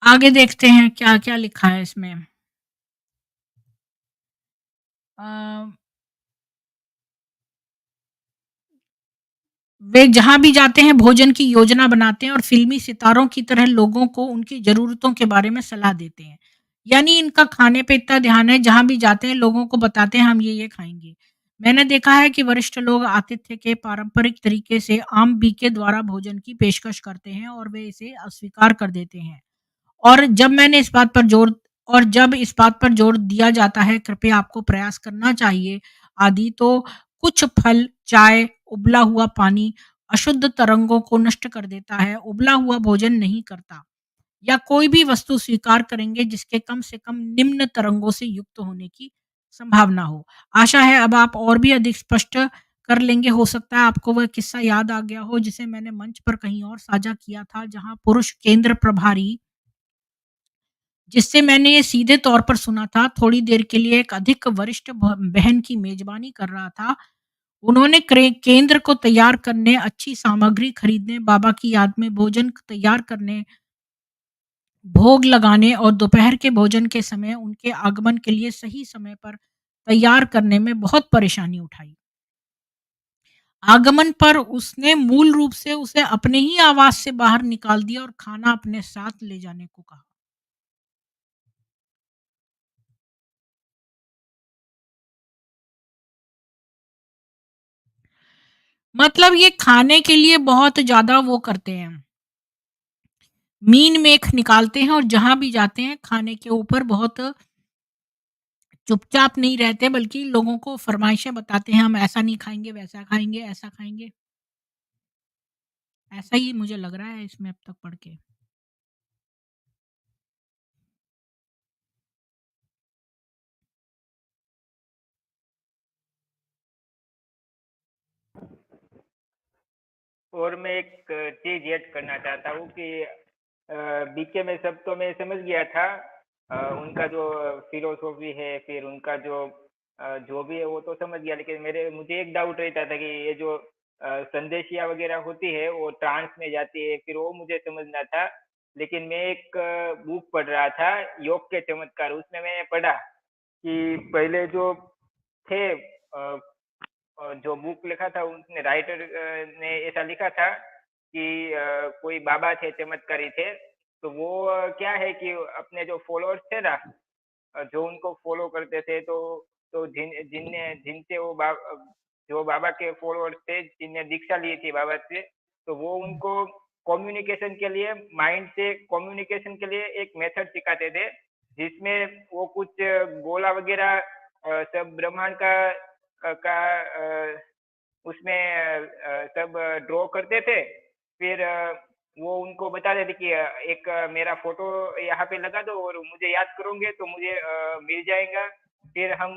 आगे देखते हैं क्या-क्या लिखा है इसमें। अ, वे जहाँ भी जाते हैं भोजन की योजना बनाते हैं और फ़िल्मी सितारों की तरह लोगों को उनकी ज़रूरतों के बारे में सलाह देते हैं। यानी इनका खाने पे इतना ध्यान है, जहाँ भी जाते हैं लोगों को बताते हैं हम ये खाएँगे। मैंने देखा है कि वरिष्ठ लोग आतिथ्य के पारंपरिक तरीके से आम बीके द्वारा भोजन की पेशकश करते हैं और वे इसे अस्वीकार कर देते हैं। और जब मैंने इस बात पर जोर और जब इस बात पर जोर दिया जाता है, कृपया आपको प्रयास करना चाहिए आदि, तो कुछ फल, चाय, उबला हुआ पानी अशुद्ध तरंगों को नष्ट कर देता है, उबला हुआ भोजन नहीं करता, या कोई भी वस्तु स्वीकार करेंगे जिसके कम से कम निम्न तरंगों से युक्त होने की संभावना हो। आशा है अब आप और भी अधिक स्पष्ट कर लेंगे। हो सकता है आपको वह किस्सा याद आ गया हो जिसे मैंने मंच पर कहीं और साझा किया था, जहाँ पुरुष केंद्र प्रभारी, जिससे मैंने ये सीधे तौर पर सुना था, थोड़ी देर के लिए एक अधिक वरिष्ठ बहन की मेजबानी कर रहा था। उन्होंने केंद्र को तैयार करने, अच्छी सामग्री खरीदने, बाबा की याद में भोजन तैयार करने, भोग लगाने और दोपहर के भोजन के समय उनके आगमन के लिए सही समय पर तैयार करने में बहुत परेशानी उठाई। आगमन पर उसने मूल रूप से उसे अपने ही आवास से बाहर निकाल दिया और खाना अपने साथ ले जाने को कहा। मतलब ये खाने के लिए बहुत ज़्यादा वो करते हैं, मीन मेख निकालते हैं और जहाँ भी जाते हैं खाने के ऊपर बहुत चुपचाप नहीं रहते, बल्कि लोगों को फरमाइशें बताते हैं, हम ऐसा नहीं खाएँगे, वैसा खाएँगे, ऐसा खाएँगे। ऐसा ही मुझे लग रहा है इसमें अब तक पढ़ के।
और मैं एक चीज ऐड करना चाहता हूँ कि बीके में सब तो मैं समझ गया था, उनका जो फिलोसॉफी है, फिर उनका जो भी है वो तो समझ गया, लेकिन मुझे एक डाउट रहता था कि ये जो संदेशिया वगैरह होती है वो ट्रांस में जाती है, फिर वो मुझे समझना था। लेकिन मैं एक बुक पढ़ रहा था, योग के चमत्कार, उसमें मैंने पढ़ा कि पहले जो थे जो बुक लिखा था उसने राइटर ने ऐसा लिखा था कि कोई बाबा थे, चमत्कारी थे, तो वो क्या है कि अपने जो फॉलोअर्स थे ना, जो उनको फॉलो करते थे, तो जिनसे जो बाबा के फॉलोअर्स थे, जिनने दीक्षा ली थी बाबा से, तो वो उनको कम्युनिकेशन के लिए, माइंड से कम्युनिकेशन के लिए एक मेथड सिखाते थे, जिसमें वो कुछ गोला वगैरह सब ब्रह्मांड का उसमें सब ड्रॉ करते थे। फिर वो उनको बताते थे कि एक मेरा फोटो यहाँ पे लगा दो और मुझे याद करोगे तो मुझे मिल जाएगा, फिर हम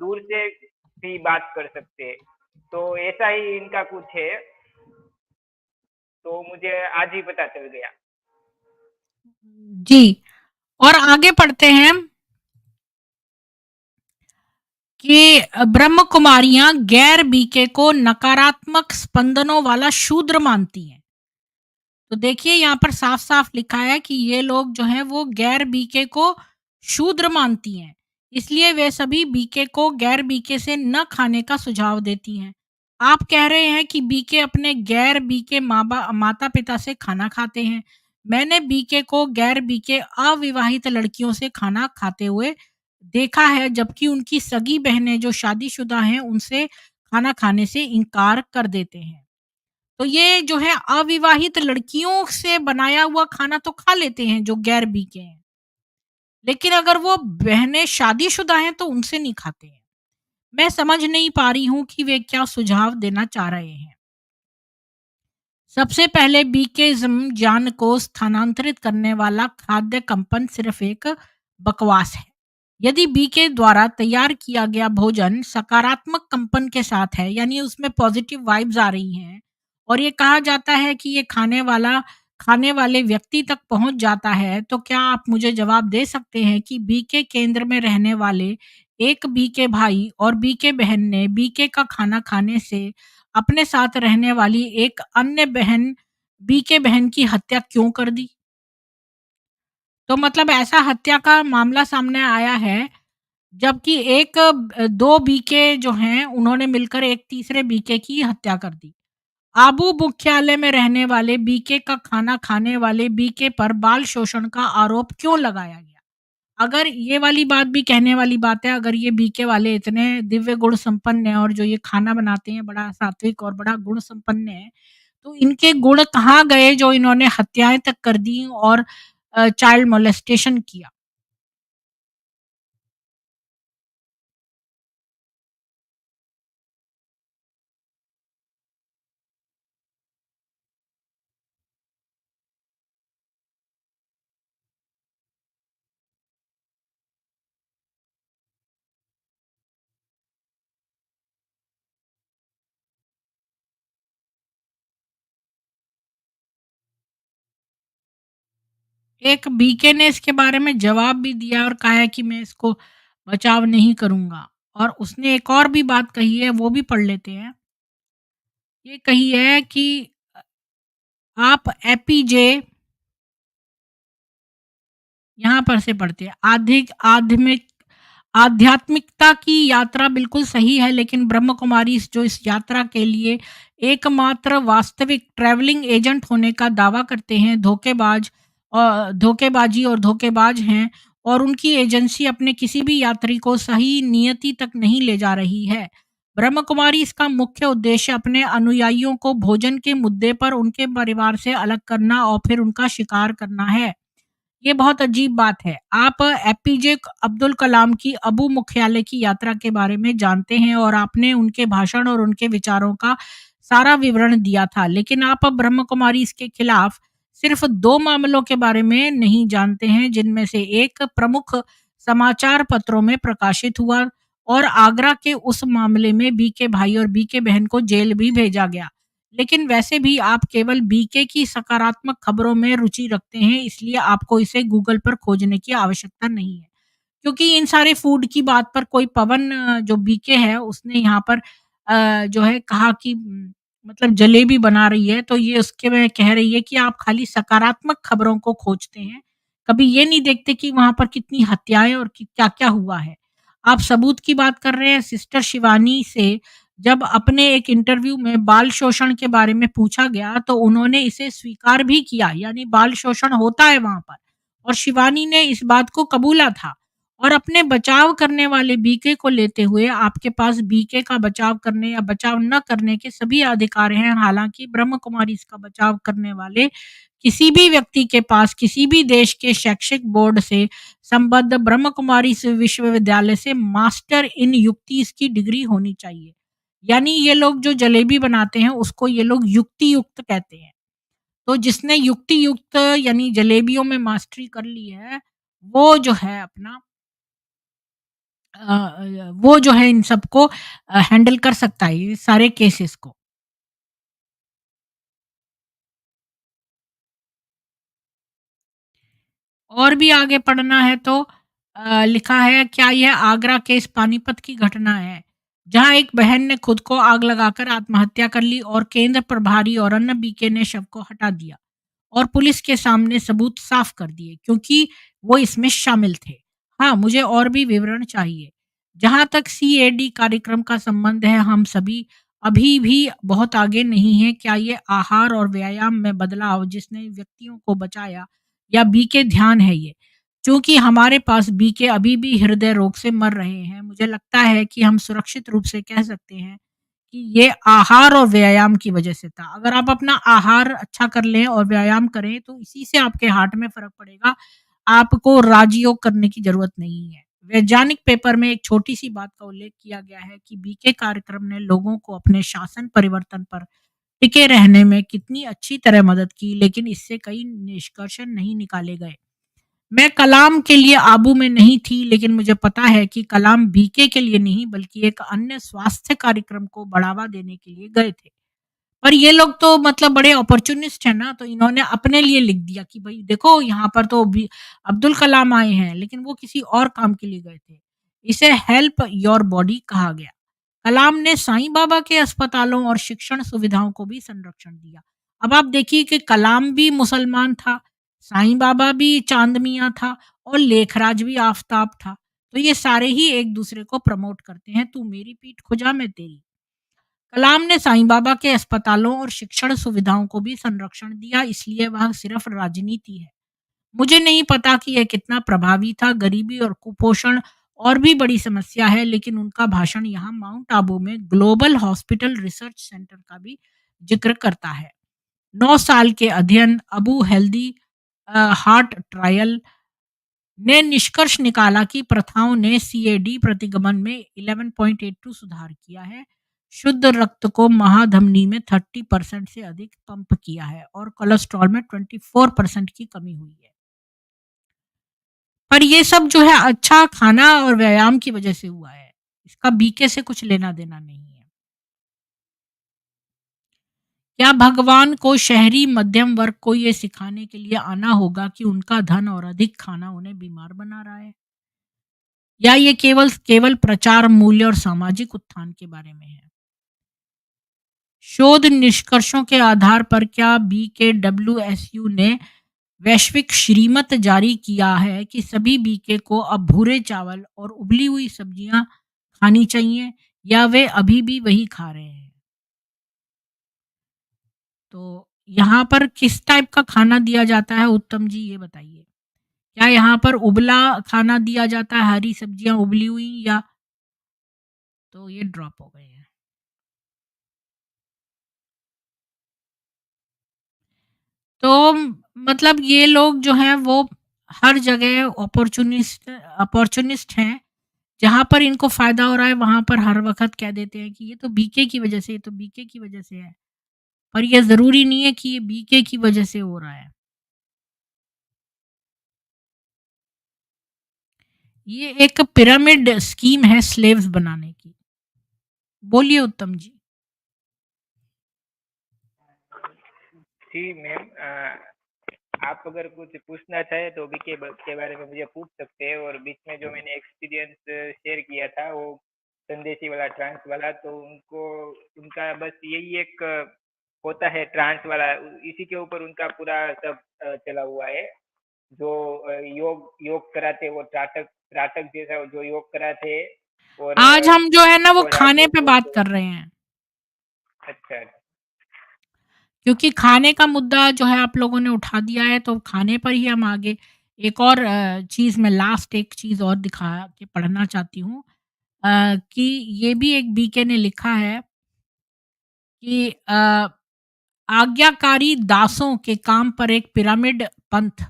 दूर से भी बात कर सकते हैं। तो ऐसा ही इनका कुछ है, तो मुझे आज ही पता चल गया।
जी, और आगे पढ़ते हैं कि ब्रह्म कुमारियां गैर बीके को नकारात्मक स्पंदनों वाला शूद्र मानती हैं। तो देखिए यहाँ पर साफ-साफ लिखा है कि ये लोग जो हैं वो गैर बीके को शूद्र मानती हैं। इसलिए वे सभी बीके को गैर बीके से न खाने का सुझाव देती हैं। आप कह रहे हैं कि बीके अपने गैर बीके माता-पिता से खाना खाते हैं। मैंने बीके को गैर बीके अविवाहित लड़कियों से खाना खाते हुए देखा है, जबकि उनकी सगी बहनें जो शादीशुदा हैं उनसे खाना खाने से इनकार कर देते हैं। तो ये जो है अविवाहित लड़कियों से बनाया हुआ खाना तो खा लेते हैं जो गैर बीके हैं, लेकिन अगर वो बहनें शादीशुदा हैं तो उनसे नहीं खाते हैं। मैं समझ नहीं पा रही हूँ कि वे क्या सुझाव देना चाह रहे हैं। सबसे पहले बीकेज़्म ज्ञान को स्थानांतरित करने वाला खाद्य कंपन सिर्फ एक बकवास है। यदि बीके द्वारा तैयार किया गया भोजन सकारात्मक कंपन के साथ है, यानी उसमें पॉजिटिव वाइब्स आ रही हैं और ये कहा जाता है कि ये खाने वाले व्यक्ति तक पहुंच जाता है, तो क्या आप मुझे जवाब दे सकते हैं कि बीके केंद्र में रहने वाले एक बीके भाई और बीके बहन ने बीके का खाना खाने से अपने साथ रहने वाली एक अन्य बहन बीके बहन की हत्या क्यों कर दी? तो मतलब ऐसा हत्या का मामला सामने आया है, जबकि 2 बीके जो हैं उन्होंने मिलकर एक तीसरे बीके की हत्या कर दी। आबू मुख्यालय में रहने वाले बीके का खाना खाने वाले बीके पर बाल शोषण का आरोप क्यों लगाया गया? अगर ये वाली बात भी कहने वाली बात है, अगर ये बीके वाले इतने दिव्य गुण संपन्न हैं और जो ये खाना बनाते हैं बड़ा सात्विक और बड़ा गुण संपन्न है, तो इनके गुण कहाँ गए जो इन्होंने हत्याएँ तक कर दी और चाइल्ड मोलेस्टेशन किया? एक बीके ने इसके बारे में जवाब भी दिया और कहा है कि मैं इसको बचाव नहीं करूँगा, और उसने एक और भी बात कही है, वो भी पढ़ लेते हैं। ये कही है कि आप एपीजे यहाँ पर से पढ़ते हैं, आधिक आधमिक आध्यात्मिकता की यात्रा बिल्कुल सही है, लेकिन ब्रह्म कुमारी जो इस यात्रा के लिए एकमात्र वास्तविक ट्रैवलिंग एजेंट होने का दावा करते हैं, धोखेबाजी और धोखेबाज हैं, और उनकी एजेंसी अपने किसी भी यात्री को सही नियति तक नहीं ले जा रही है। ब्रह्म कुमारी इसका मुख्य उद्देश्य अपने अनुयायियों को भोजन के मुद्दे पर उनके परिवार से अलग करना और फिर उनका शिकार करना है। ये बहुत अजीब बात है। आप एपीजे अब्दुल कलाम की अबू मुख्यालय की यात्रा के बारे में जानते हैं और आपने उनके भाषण और उनके विचारों का सारा विवरण दिया था, लेकिन आप अब ब्रह्म कुमारी इसके खिलाफ सिर्फ 2 मामलों के बारे में नहीं जानते हैं, जिनमें से एक प्रमुख समाचार पत्रों में प्रकाशित हुआ और आगरा के उस मामले में बीके भाई और बीके बहन को जेल भी भेजा गया। लेकिन वैसे भी आप केवल बीके की सकारात्मक खबरों में रुचि रखते हैं, इसलिए आपको इसे गूगल पर खोजने की आवश्यकता नहीं है। क्योंकि इन सारे फूड की बात पर कोई पवन जो बीके है उसने यहाँ पर जो है कहा कि मतलब जलेबी बना रही है, तो ये उसके में कह रही है कि आप खाली सकारात्मक खबरों को खोजते हैं। कभी ये नहीं देखते कि वहाँ पर कितनी हत्याएँ और कि क्या-क्या हुआ है। आप सबूत की बात कर रहे हैं। सिस्टर शिवानी से जब अपने एक इंटरव्यू में बाल शोषण के बारे में पूछा गया, तो उन्होंने इसे स्वीकार भी किया, यानी बाल शोषण होता है वहाँ पर, और शिवानी ने इस बात को कबूला था। और अपने बचाव करने वाले बीके को लेते हुए आपके पास बीके का बचाव करने या बचाव न करने के सभी अधिकार हैं। हालाँकि ब्रह्म कुमारी इसका बचाव करने वाले किसी भी व्यक्ति के पास किसी भी देश के शैक्षिक बोर्ड से संबद्ध ब्रह्म कुमारी विश्वविद्यालय से मास्टर इन युक्ति की डिग्री होनी चाहिए। यानी ये लोग जो जलेबी बनाते हैं उसको ये लोग युक्ति युक्त कहते हैं। तो जिसने युक्ति युक्त यानी जलेबियों में मास्टरी कर ली है, वो जो है अपना वो जो है इन सबको हैंडल कर सकता है, ये सारे केसेस को। और भी आगे पढ़ना है तो लिखा है, क्या यह आगरा केस पानीपत की घटना है, जहां एक बहन ने खुद को आग लगाकर आत्महत्या कर ली और केंद्र प्रभारी और अन्य बीके ने शव को हटा दिया और पुलिस के सामने सबूत साफ कर दिए क्योंकि वो इसमें शामिल थे। हाँ, मुझे और भी विवरण चाहिए। जहां तक सीएडी कार्यक्रम का संबंध है, हम सभी अभी भी बहुत आगे नहीं है। क्या ये आहार और व्यायाम में बदलाव जिसने व्यक्तियों को बचाया या बीके ध्यान है ये? चूंकि हमारे पास बीके अभी भी हृदय रोग से मर रहे हैं, मुझे लगता है कि हम सुरक्षित रूप से कह सकते हैं कि ये आहार और व्यायाम की वजह से था। अगर आप अपना आहार अच्छा कर लें और व्यायाम करें तो इसी से आपके हार्ट में फ़र्क पड़ेगा। आपको राजयोग करने की ज़रूरत नहीं है। वैज्ञानिक पेपर में एक छोटी-सी बात का उल्लेख किया गया है कि बीके कार्यक्रम ने लोगों को अपने शासन परिवर्तन पर टिके रहने में कितनी अच्छी तरह मदद की, लेकिन इससे कई निष्कर्ष नहीं निकाले गए। मैं कलाम के लिए आबू में नहीं थी, लेकिन मुझे पता है कि कलाम बीके के लिए नहीं बल्कि एक अन्य स्वास्थ्य कार्यक्रम को बढ़ावा देने के लिए गए थे। पर ये लोग तो मतलब बड़े अपॉर्चुनिस्ट हैं ना, तो इन्होंने अपने लिए लिख दिया कि भई देखो यहाँ पर तो भी अब्दुल कलाम आए हैं, लेकिन वो किसी और काम के लिए गए थे। इसे हेल्प योर बॉडी कहा गया। कलाम ने साईं बाबा के अस्पतालों और शिक्षण सुविधाओं को भी संरक्षण दिया। अब आप देखिए कि कलाम भी मुसलमान था, साईं बाबा भी चांद मियाँ था और लेखराज भी आफताब था। तो ये सारे ही एक दूसरे को प्रमोट करते हैं, तू मेरी पीठ खुजा मैं तेरी। कलाम ने साईं बाबा के अस्पतालों और शिक्षण सुविधाओं को भी संरक्षण दिया, इसलिए वह सिर्फ राजनीति है। मुझे नहीं पता कि यह कितना प्रभावी था। गरीबी और कुपोषण और भी बड़ी समस्या है, लेकिन उनका भाषण यहाँ माउंट आबू में ग्लोबल हॉस्पिटल रिसर्च सेंटर का भी जिक्र करता है। 9 साल के अध्ययन अबू हेल्दी हार्ट ट्रायल ने निष्कर्ष निकाला कि प्रथाओं ने सीएडी प्रतिगमन में 11.82 सुधार किया है, शुद्ध रक्त को महाधमनी में 30% से अधिक पंप किया है और कोलेस्ट्रॉल में 24% की कमी हुई है। पर ये सब जो है अच्छा खाना और व्यायाम की वजह से हुआ है। इसका बीके से कुछ लेना-देना नहीं है। क्या भगवान को शहरी मध्यम वर्ग को ये सिखाने के लिए आना होगा कि उनका धन और अधिक खाना उन्हें बीमार बना रहा है? या ये केवल केवल प्रचार, मूल्य और सामाजिक उत्थान के बारे में है? शोध निष्कर्षों के आधार पर क्या बीकेडब्ल्यूएसयू ने वैश्विक श्रीमत जारी किया है कि सभी बीके को अब भूरे चावल और उबली हुई सब्जियां खानी चाहिए, या वे अभी भी वही खा रहे हैं? तो यहाँ पर किस टाइप का खाना दिया जाता है उत्तम जी, ये बताइए? क्या यहाँ पर उबला खाना दिया जाता है, हरी सब्जियां उबली हुई, या तो ये ड्रॉप हो गए हैं। तो मतलब ये लोग जो हैं वो हर जगह अपॉर्चुनिस्ट हैं। जहाँ पर इनको फ़ायदा हो रहा है वहाँ पर हर वक़्त कह देते हैं कि ये तो बीके की वज़ह से, ये तो बीके की वज़ह से है। पर ये ज़रूरी नहीं है कि ये बीके की वज़ह से हो रहा है। ये एक पिरामिड स्कीम है स्लेव्स बनाने की। बोलिए उत्तम जी।
जी मैम, आप अगर कुछ पूछना चाहें तो भी के बारे में मुझे पूछ सकते हैं। और बीच में जो मैंने एक्सपीरियंस शेयर किया था वो संदेशी वाला ट्रांस वाला, तो उनको उनका बस यही एक होता है ट्रांस वाला, इसी के ऊपर उनका पूरा सब चला हुआ है। जो योग योग कराते वो त्राटक त्राटक जैसा जो योग कराते, और
आज हम जो है ना वो
और
खाने
आगे
पे
को
बात
तो
कर रहे हैं।
अच्छा।
क्योंकि खाने का मुद्दा जो है आप लोगों ने उठा दिया है, तो खाने पर ही हम आगे एक और चीज़, मैं लास्ट एक चीज़ और दिखा के पढ़ना चाहती हूँ, कि ये भी एक बीके ने लिखा है कि आज्ञाकारी दासों के काम पर एक पिरामिड पंथ,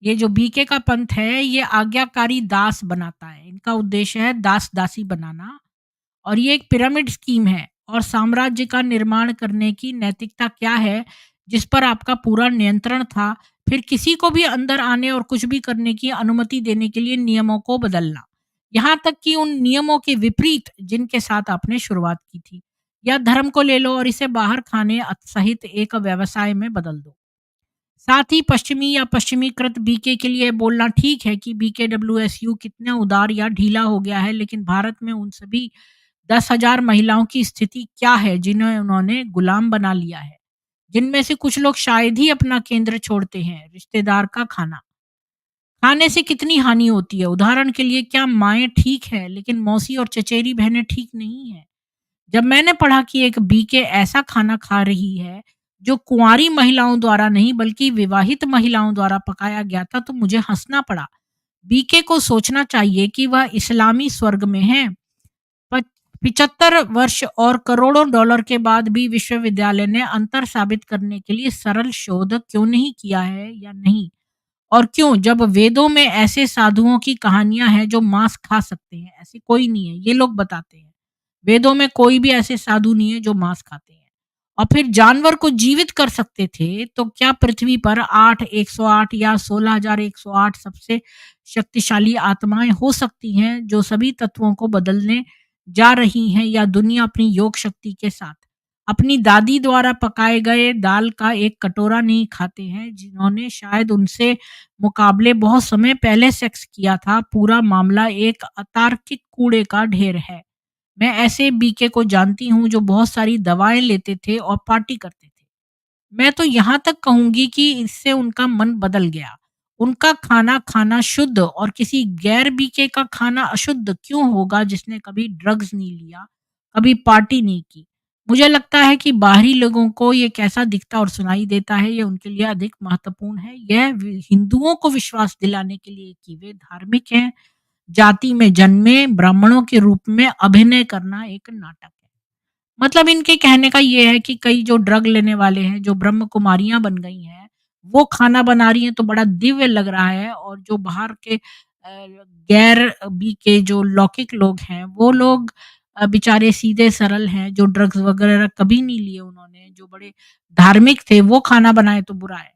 ये जो बीके का पंथ है ये आज्ञाकारी दास बनाता है। इनका उद्देश्य है दास दासी बनाना, और ये एक पिरामिड स्कीम है। और साम्राज्य का निर्माण करने की नैतिकता क्या है, जिस पर आपका पूरा नियंत्रण था, फिर किसी को भी अंदर आने और कुछ भी करने की अनुमति देने के लिए नियमों को बदलना, यहाँ तक कि उन नियमों के विपरीत जिनके साथ आपने शुरुआत की थी। या धर्म को ले लो और इसे बाहर खाने सहित एक व्यवसाय में बदल दो। साथ ही पश्चिमी या पश्चिमीकृत बीके के लिए बोलना ठीक है कि बीकेडब्ल्यूएसयू कितना उदार या ढीला हो गया है, लेकिन भारत में उन सभी 10,000 महिलाओं की स्थिति क्या है जिन्हें उन्होंने गुलाम बना लिया है, जिनमें से कुछ लोग शायद ही अपना केंद्र छोड़ते हैं। रिश्तेदार का खाना खाने से कितनी हानि होती है। उदाहरण के लिए, क्या माएँ ठीक है लेकिन मौसी और चचेरी बहनें ठीक नहीं है? जब मैंने पढ़ा कि एक बीके ऐसा खाना खा रही है जो कुंवारी महिलाओं द्वारा नहीं बल्कि विवाहित महिलाओं द्वारा पकाया गया था, तो मुझे हंसना पड़ा। बीके को सोचना चाहिए कि वह इस्लामी स्वर्ग में है। 75 वर्ष और करोड़ों डॉलर के बाद भी विश्वविद्यालय ने अंतर साबित करने के लिए सरल शोध क्यों नहीं किया है, या नहीं? और क्यों, जब वेदों में ऐसे साधुओं की कहानियां हैं जो मांस खा सकते हैं? ऐसे कोई नहीं है, ये लोग बताते हैं। वेदों में कोई भी ऐसे साधु नहीं है जो मांस खाते हैं। और फिर जानवर को जीवित कर सकते थे, तो क्या पृथ्वी पर 108 या 16,108 सबसे शक्तिशाली आत्माएं हो सकती हैं जो सभी तत्वों को बदलने जा रही हैं, या दुनिया अपनी योग शक्ति के साथ अपनी दादी द्वारा पकाए गए दाल का एक कटोरा नहीं खाते हैं, जिन्होंने शायद उनसे मुकाबले बहुत समय पहले सेक्स किया था? पूरा मामला एक अतार्किक कूड़े का ढेर है। मैं ऐसे बीके को जानती हूँ जो बहुत सारी दवाएं लेते थे और पार्टी करते थे। मैं तो यहाँ तक कहूँगी कि इससे उनका मन बदल गया। उनका खाना खाना शुद्ध, और किसी गैर बीके का खाना अशुद्ध क्यों होगा जिसने कभी ड्रग्स नहीं लिया, कभी पार्टी नहीं की? मुझे लगता है कि बाहरी लोगों को ये कैसा दिखता और सुनाई देता है, ये उनके लिए अधिक महत्वपूर्ण है। यह हिंदुओं को विश्वास दिलाने के लिए कि वे धार्मिक हैं, जाति में जन्मे ब्राह्मणों के रूप में अभिनय करना एक नाटक है। मतलब इनके कहने का ये है कि कई जो ड्रग लेने वाले हैं, जो ब्रह्म कुमारियाँ बन गई हैं, वो खाना बना रही हैं तो बड़ा दिव्य लग रहा है, और जो बाहर के गैर बी के जो लौकिक लोग हैं, वो लोग बेचारे सीधे सरल हैं, जो ड्रग्स वगैरह कभी नहीं लिए उन्होंने, जो बड़े धार्मिक थे, वो खाना बनाए तो बुरा है।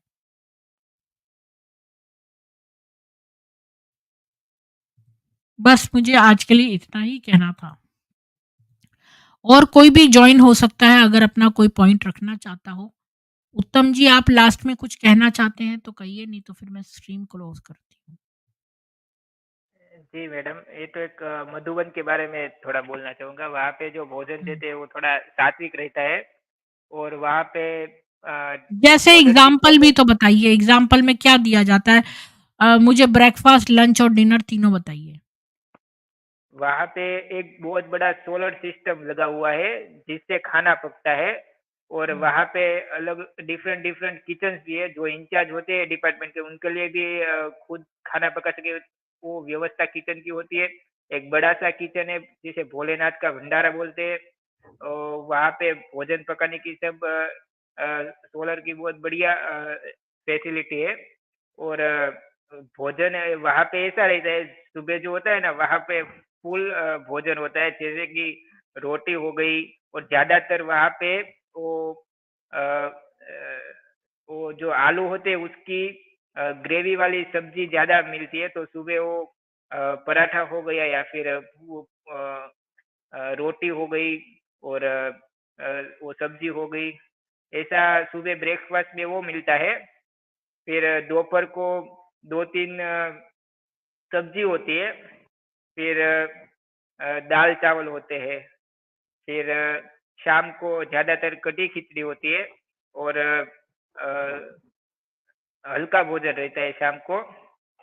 बस मुझे आज के लिए इतना ही कहना था। और कोई भी जॉइन हो सकता है अगर अपना कोई पॉइंट रखना चाहता हो। उत्तम जी, आप लास्ट में कुछ कहना चाहते हैं तो कहिए, नहीं तो फिर मैं स्ट्रीम क्लोज करती हूँ।
जी मैडम, ये तो एक मधुबन के बारे में थोड़ा बोलना चाहूँगा। वहाँ पे जो भोजन
हुँ।
देते हैं वो थोड़ा सात्विक रहता है, और वहाँ पे
जैसे
बहुत अच्छी
एग्ज़ाम्पल
जॉब
भी
है।
तो बताइए, एग्ज़ाम्पल में क्या दिया जाता है? मुझे ब्रेकफ़ास्ट, लंच और डिनर तीनों बताइए।
वहाँ पे एक बहुत बड़ा सोलर सिस्टम लगा हुआ है जिससे खाना पकता है, और
हुँ।
वहाँ पे अलग डिफरेंट डिफरेंट किचन्स भी है, जो इंचार्ज होते हैं डिपार्टमेंट के उनके लिए भी खुद खाना पका सके वो व्यवस्था किचन की होती है। एक बड़ा सा किचन है जिसे भोलेनाथ का भंडारा बोलते हैं। वहाँ पे भोजन पकाने की सब सोलर की बहुत बढ़िया फैसिलिटी है। और भोजन वहाँ पे ऐसा रहता है, सुबह जो होता है ना वहाँ पे फुल भोजन होता है, जैसे कि रोटी हो गई, और ज़्यादातर वहाँ पे वो वो जो आलू होते हैं उसकी ग्रेवी वाली सब्जी ज़्यादा मिलती है, तो सुबह वो पराठा हो गया या फिर वो रोटी हो गई, और वो सब्जी हो गई, ऐसा सुबह ब्रेकफास्ट में वो मिलता है। फिर दोपहर को 2-3 सब्जी होती है, फिर दाल-चावल होते हैं, फिर शाम को ज़्यादातर कढ़ी-खिचड़ी होती है, और हल्का भोजन रहता है शाम को,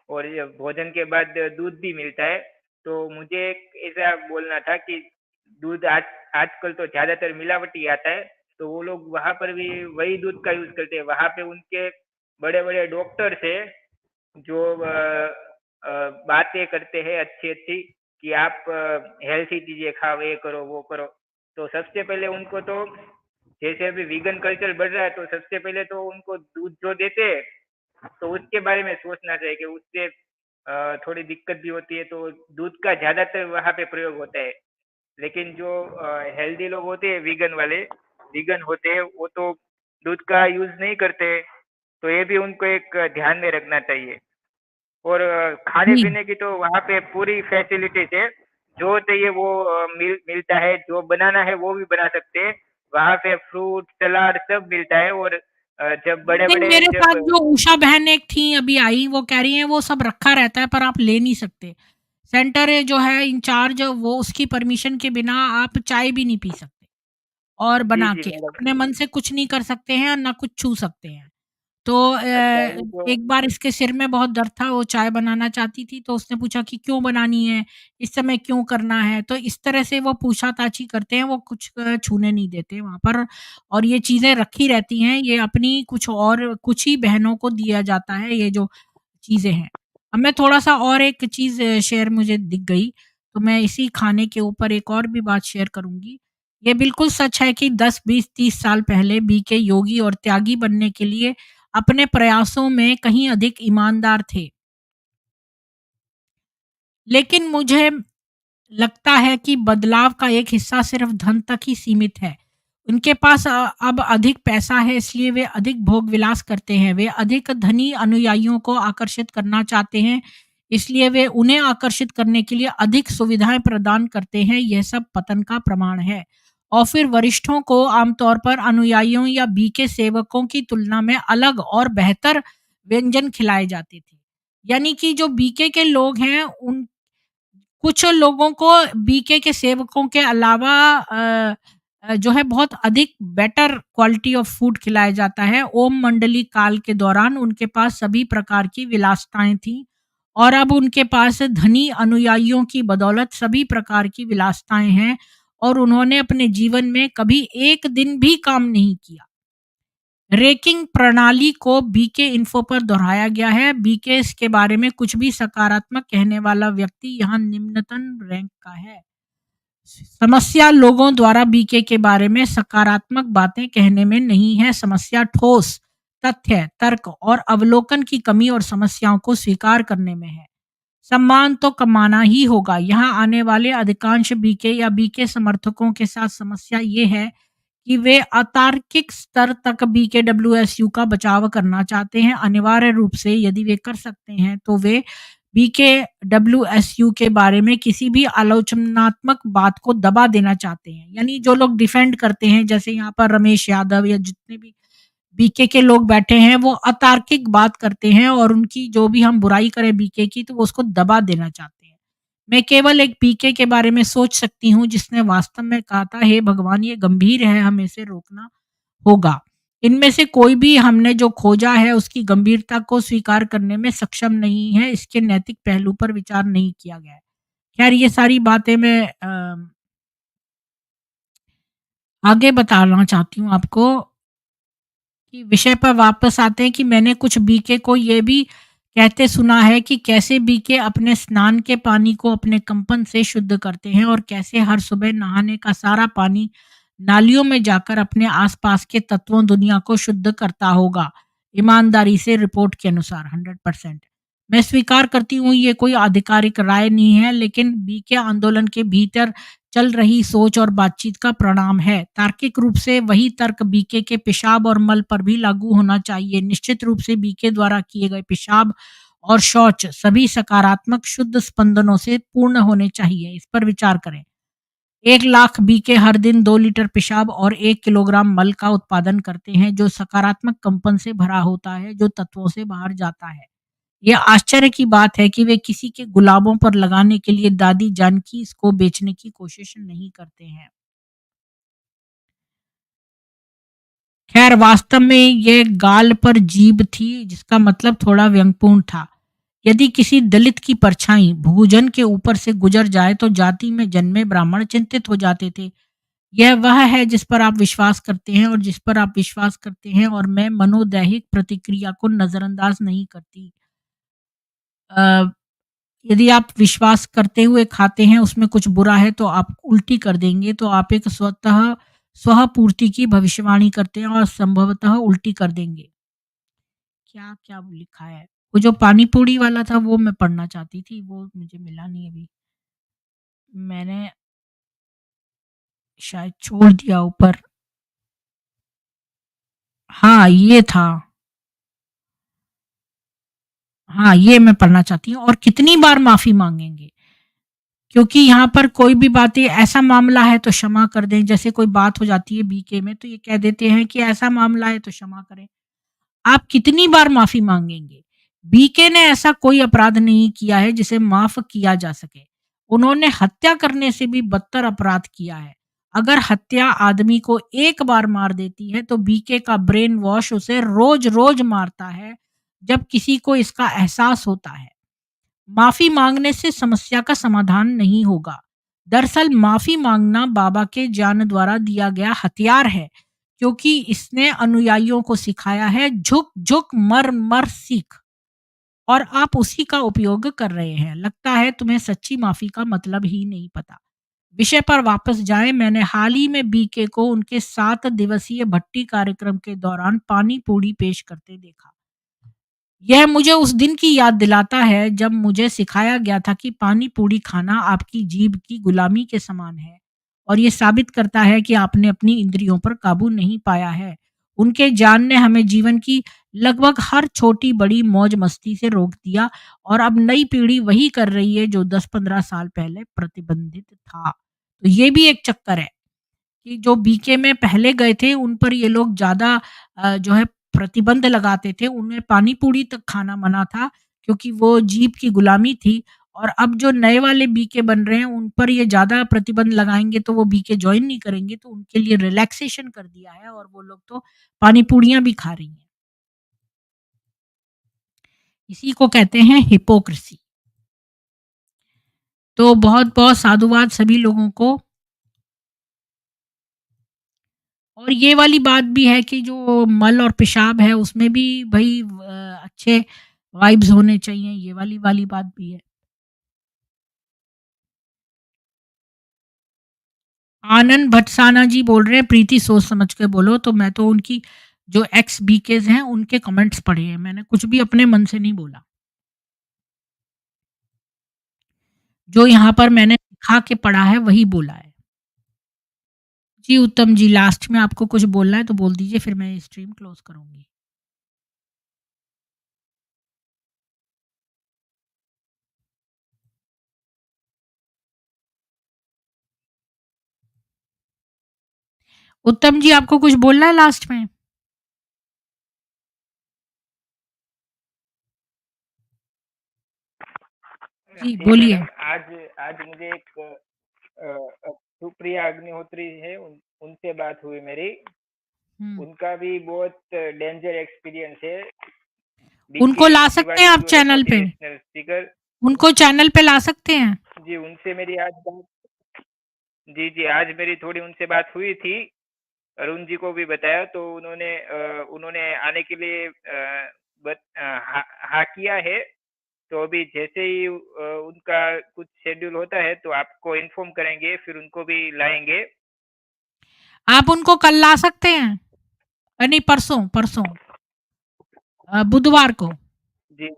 और ये भोजन के बाद दूध भी मिलता है। तो मुझे एक ऐसा बोलना था कि दूध आजकल तो ज़्यादातर मिलावटी आता है, तो वो लोग वहाँ पर भी वही दूध का यूज़ करते हैं। वहाँ पे उनके बड़े-बड़े डॉक्टर्स हैं जो बातें करते हैं अच्छी-अच्छी कि आप हेल्थी चीज़ें खाओ, ये करो, वो करो। तो सबसे पहले उनको तो जैसे अभी वीगन कल्चर बढ़ रहा है, तो सबसे पहले तो उनको दूध जो देते हैं, तो उसके बारे में सोचना चाहिए कि उससे थोड़ी दिक्कत भी होती है, तो दूध का ज़्यादातर वहाँ पे प्रयोग होता है। लेकिन जो हेल्दी लोग होते हैं वीगन होते हैं, वो तो दूध का यूज़ नहीं करते हैं, तो ये भी उनको एक ध्यान में रखना चाहिए। और
जी।
खाने-पीने की तो वहाँ पे पूरी फैसिलिटीज़ है, जो चाहिए वो मिलता है, जो बनाना है वो भी बना सकते हैं। वहाँ पे फ्रूट, सलाद सब मिलता है, और जब
लेकिन
बड़े-बड़े
मेरे साथ
जब
जो उषा बहन एक थी अभी आई, वो कह रही हैं वो सब रखा रहता है पर आप ले नहीं सकते। सेंटर जो है इंचार्ज वो उसकी परमिशन के बिना आप चाय भी नहीं पी सकते और
जी,
बना
जी
के।
मैडम।
अपने मन से कुछ नहीं कर सकते हैं और ना कुछ छू सकते हैं। तो
अच्छा, वो तो
एक बार इसके सिर में बहुत दर्द था, वो चाय बनाना चाहती थी, तो उसने पूछा कि क्यों बनानी है? इस समय क्यों करना है? तो इस तरह से वो पूछा-ताछी करते हैं, वो कुछ छूने नहीं देते वहाँ पर और ये चीज़ें रखी रहती हैं, ये अपनी कुछ ही बहनों को दिया जाता है, ये जो चीज़ें हैं। अब मैं थोड़ा-सा और एक चीज़ शेयर मुझे दिख गई, तो मैं इसी खाने के ऊपर एक और भी बात शेयर करूँगी। ये बिल्कुल सच है कि 10, 20, 30 साल पहले बीके योगी और त्यागी बनने के लिए अपने प्रयासों में कहीं अधिक ईमानदार थे। लेकिन मुझे लगता है कि बदलाव का एक हिस्सा सिर्फ धन तक ही सीमित है। उनके पास अब अधिक पैसा है इसलिए वे अधिक भोग-विलास करते हैं। वे अधिक धनी अनुयायियों को आकर्षित करना चाहते हैं, इसलिए वे उन्हें आकर्षित करने के लिए अधिक सुविधाएँ प्रदान करते हैं। यह सब पतन का प्रमाण है। और फिर वरिष्ठों को आमतौर पर अनुयायियों या बीके सेवकों की तुलना में अलग और बेहतर व्यंजन खिलाए जाते थे। यानी कि जो बीके के लोग हैं उन कुछ लोगों को बीके के सेवकों के अलावा जो है बहुत अधिक बेटर क्वालिटी ऑफ फूड खिलाया जाता है। ओम मंडली काल के दौरान उनके पास सभी प्रकार की विलासिताएँ थीं और अब उनके पास धनी अनुयायियों की बदौलत सभी प्रकार की विलासिताएँ हैं और उन्होंने अपने जीवन में कभी एक दिन भी काम नहीं किया। रैंकिंग प्रणाली को बीके इन्फो पर दोहराया गया है। बीके के बारे में कुछ भी सकारात्मक कहने वाला व्यक्ति यहाँ निम्नतम रैंक का है। समस्या लोगों द्वारा बीके के बारे में सकारात्मक बातें कहने में नहीं है, समस्या ठोस तथ्य, तर्क और अवलोकन की कमी और समस्याओं को स्वीकार करने में है। सम्मान तो कमाना ही होगा। यहाँ आने वाले अधिकांश बीके या बीके समर्थकों के साथ समस्या ये है कि वे अतार्किक स्तर तक बीकेडब्ल्यूएसयू का बचाव करना चाहते हैं। अनिवार्य रूप से यदि वे कर सकते हैं तो वे बीकेडब्ल्यूएसयू के बारे में किसी भी आलोचनात्मक बात को दबा देना चाहते हैं। यानी जो लोग डिफेंड करते हैं जैसे यहाँ पर रमेश यादव या जितने भी बीके के लोग बैठे हैं वो अतार्किक बात करते हैं और उनकी जो भी हम बुराई करें बीके की तो वो उसको दबा देना चाहते हैं। मैं केवल एक बीके के बारे में सोच सकती हूँ जिसने वास्तव में कहा था हे भगवान ये गंभीर है हमें इसे रोकना होगा। इनमें से कोई भी हमने जो खोजा है उसकी गंभीरता को स्वीकार करने में सक्षम नहीं है, इसके नैतिक पहलू पर विचार नहीं किया गया है। खैर ये सारी बातें मैं आगे बताना चाहती हूँ आपको कि विषय पर वापस आते हैं कि मैंने कुछ बीके को ये भी कहते सुना है कि कैसे बीके अपने स्नान के पानी को अपने कंपन से शुद्ध करते हैं और कैसे हर सुबह नहाने का सारा पानी नालियों में जाकर अपने आसपास के तत्वों दुनिया को शुद्ध करता होगा। ईमानदारी से रिपोर्ट के अनुसार 100%। मैं स्वीकार करती हूँ ये कोई आधिकारिक राय नहीं है, लेकिन बीके आंदोलन के भीतर चल रही सोच और बातचीत का परिणाम है। तार्किक रूप से वही तर्क बीके के पेशाब और मल पर भी लागू होना चाहिए। निश्चित रूप से बीके द्वारा किए गए पेशाब और शौच सभी सकारात्मक शुद्ध स्पंदनों से पूर्ण होने चाहिए। इस पर विचार करें। 1 लाख बीके हर दिन 2 लीटर पेशाब और 1 किलोग्राम मल का उत्पादन करते हैं, जो सकारात्मक कंपन से भरा होता है, जो तत्वों से बाहर जाता है। यह आश्चर्य की बात है कि वे किसी के गुलाबों पर लगाने के लिए दादी जानकी इसको बेचने की कोशिश नहीं करते हैं। खैर वास्तव में यह गाल पर जीभ थी, जिसका मतलब थोड़ा व्यंग्यपूर्ण था। यदि किसी दलित की परछाई भूजन के ऊपर से गुजर जाए तो जाति में जन्मे ब्राह्मण चिंतित हो जाते थे। यह वह है जिस पर आप विश्वास करते हैं और जिस पर आप विश्वास करते हैं, और मैं मनोदैहिक प्रतिक्रिया को नजरअंदाज नहीं करती। अ, यदि आप विश्वास करते हुए खाते हैं उसमें कुछ बुरा है तो आप उल्टी कर देंगे, तो आप एक स्वपूर्ति की भविष्यवाणी करते हैं और संभवतः उल्टी कर देंगे। क्या क्या लिखा है? वो जो पानी पूरी वाला था वो मैं पढ़ना चाहती थी, वो मुझे मिला नहीं अभी। मैंने शायद छोड़ दिया ऊपर। हाँ, ये था। हाँ, ये मैं पढ़ना चाहती हूँ। और कितनी बार माफ़ी माँगेंगे? क्योंकि यहाँ पर कोई भी बातें ऐसा मामला है तो क्षमा कर दें, जैसे कोई बात हो जाती है बीके में तो ये कह देते हैं कि ऐसा मामला है तो क्षमा करें। आप कितनी बार माफ़ी माँगेंगे? बीके ने ऐसा कोई अपराध नहीं किया है जिसे माफ़ किया जा सके। उन्होंने हत्या करने से भी बदतर अपराध किया है। अगर हत्या आदमी को एक बार मार देती है तो बीके का ब्रेन वॉश उसे रोज-रोज मारता है, जब किसी को इसका एहसास होता है। माफ़ी माँगने से समस्या का समाधान नहीं होगा। दरअसल माफ़ी माँगना बाबा के ज्ञान द्वारा दिया गया हथियार है, क्योंकि इसने अनुयायियों को सिखाया है झुक-झुक मर-मर सीख, और आप उसी का उपयोग कर रहे हैं। लगता है तुम्हें सच्ची माफ़ी का मतलब ही नहीं पता। विषय पर वापस जाएँ, मैंने हाल ही में बीके को उनके 7 दिवसीय भट्टी कार्यक्रम के दौरान पानी पूड़ी पेश करते देखा। यह मुझे उस दिन की याद दिलाता है जब मुझे सिखाया गया था कि पानी पूड़ी खाना आपकी जीभ की गुलामी के समान है, और ये साबित करता है कि आपने अपनी इंद्रियों पर काबू नहीं पाया है। उनके ज्ञान ने हमें जीवन की लगभग हर छोटी बड़ी मौज मस्ती से रोक दिया, और अब नई पीढ़ी वही कर रही है जो 10-15 साल पहले प्रतिबंधित था। तो ये भी एक चक्कर है कि जो बीके में पहले गए थे उन पर ये लोग ज़्यादा जो है प्रतिबंध लगाते थे, उनमें पानी-पूरी तक खाना मना था, क्योंकि वो जीभ की गुलामी थी। और अब जो नए वाले बीके बन रहे हैं उन पर ये ज़्यादा प्रतिबंध लगाएँगे तो वो बीके जॉइन नहीं करेंगे, तो उनके लिए रिलैक्सेशन कर दिया है और वो लोग तो पानी-पूरियाँ भी खा रही हैं। इसी को कहते हैं हिपोक्रेसी। तो बहुत-बहुत साधुवाद सभी लोगों को। और ये वाली बात भी है कि जो मल और पेशाब है उसमें भी भई अच्छे वाइब्स होने चाहिए, ये वाली बात भी है। आनंद भटसाना जी बोल रहे हैं प्रीति सोच समझ के बोलो, तो मैं तो उनकी जो एक्स बीकेज़ हैं उनके कमेंट्स पढ़े हैं, मैंने कुछ भी अपने मन से नहीं बोला। जो यहाँ पर मैंने लिखा के पढ़ा है वही बोला है। जी उत्तम जी, लास्ट में आपको कुछ बोलना है तो बोल दीजिए, फिर मैं स्ट्रीम क्लोज़ करूँगी। उत्तम जी, आपको कुछ बोलना है लास्ट में? जी,
जी
बोलिए।
मैडम, आज आज मुझे एक सुप्रिया अग्निहोत्री है, उनसे बात हुई मेरी। उनका भी बहुत डेंजर एक्सपीरियंस है।
उनको
बीके
ला सकते हैं
तिवारी
आप
जो है
चैनल पे?
मोटिवेशनल स्पीकर,
उनको चैनल पे ला सकते हैं?
जी उनसे मेरी आज मेरी थोड़ी उनसे बात हुई थी। अरुण जी को भी बताया तो उन्होंने आने के लिए हाँ किया है। तो अभी जैसे ही उनका कुछ शेड्यूल होता है तो आपको इन्फॉर्म करेंगे, फिर उनको भी लाएंगे।
आप उनको कल ला सकते हैं? नहीं, परसों बुधवार को।
जी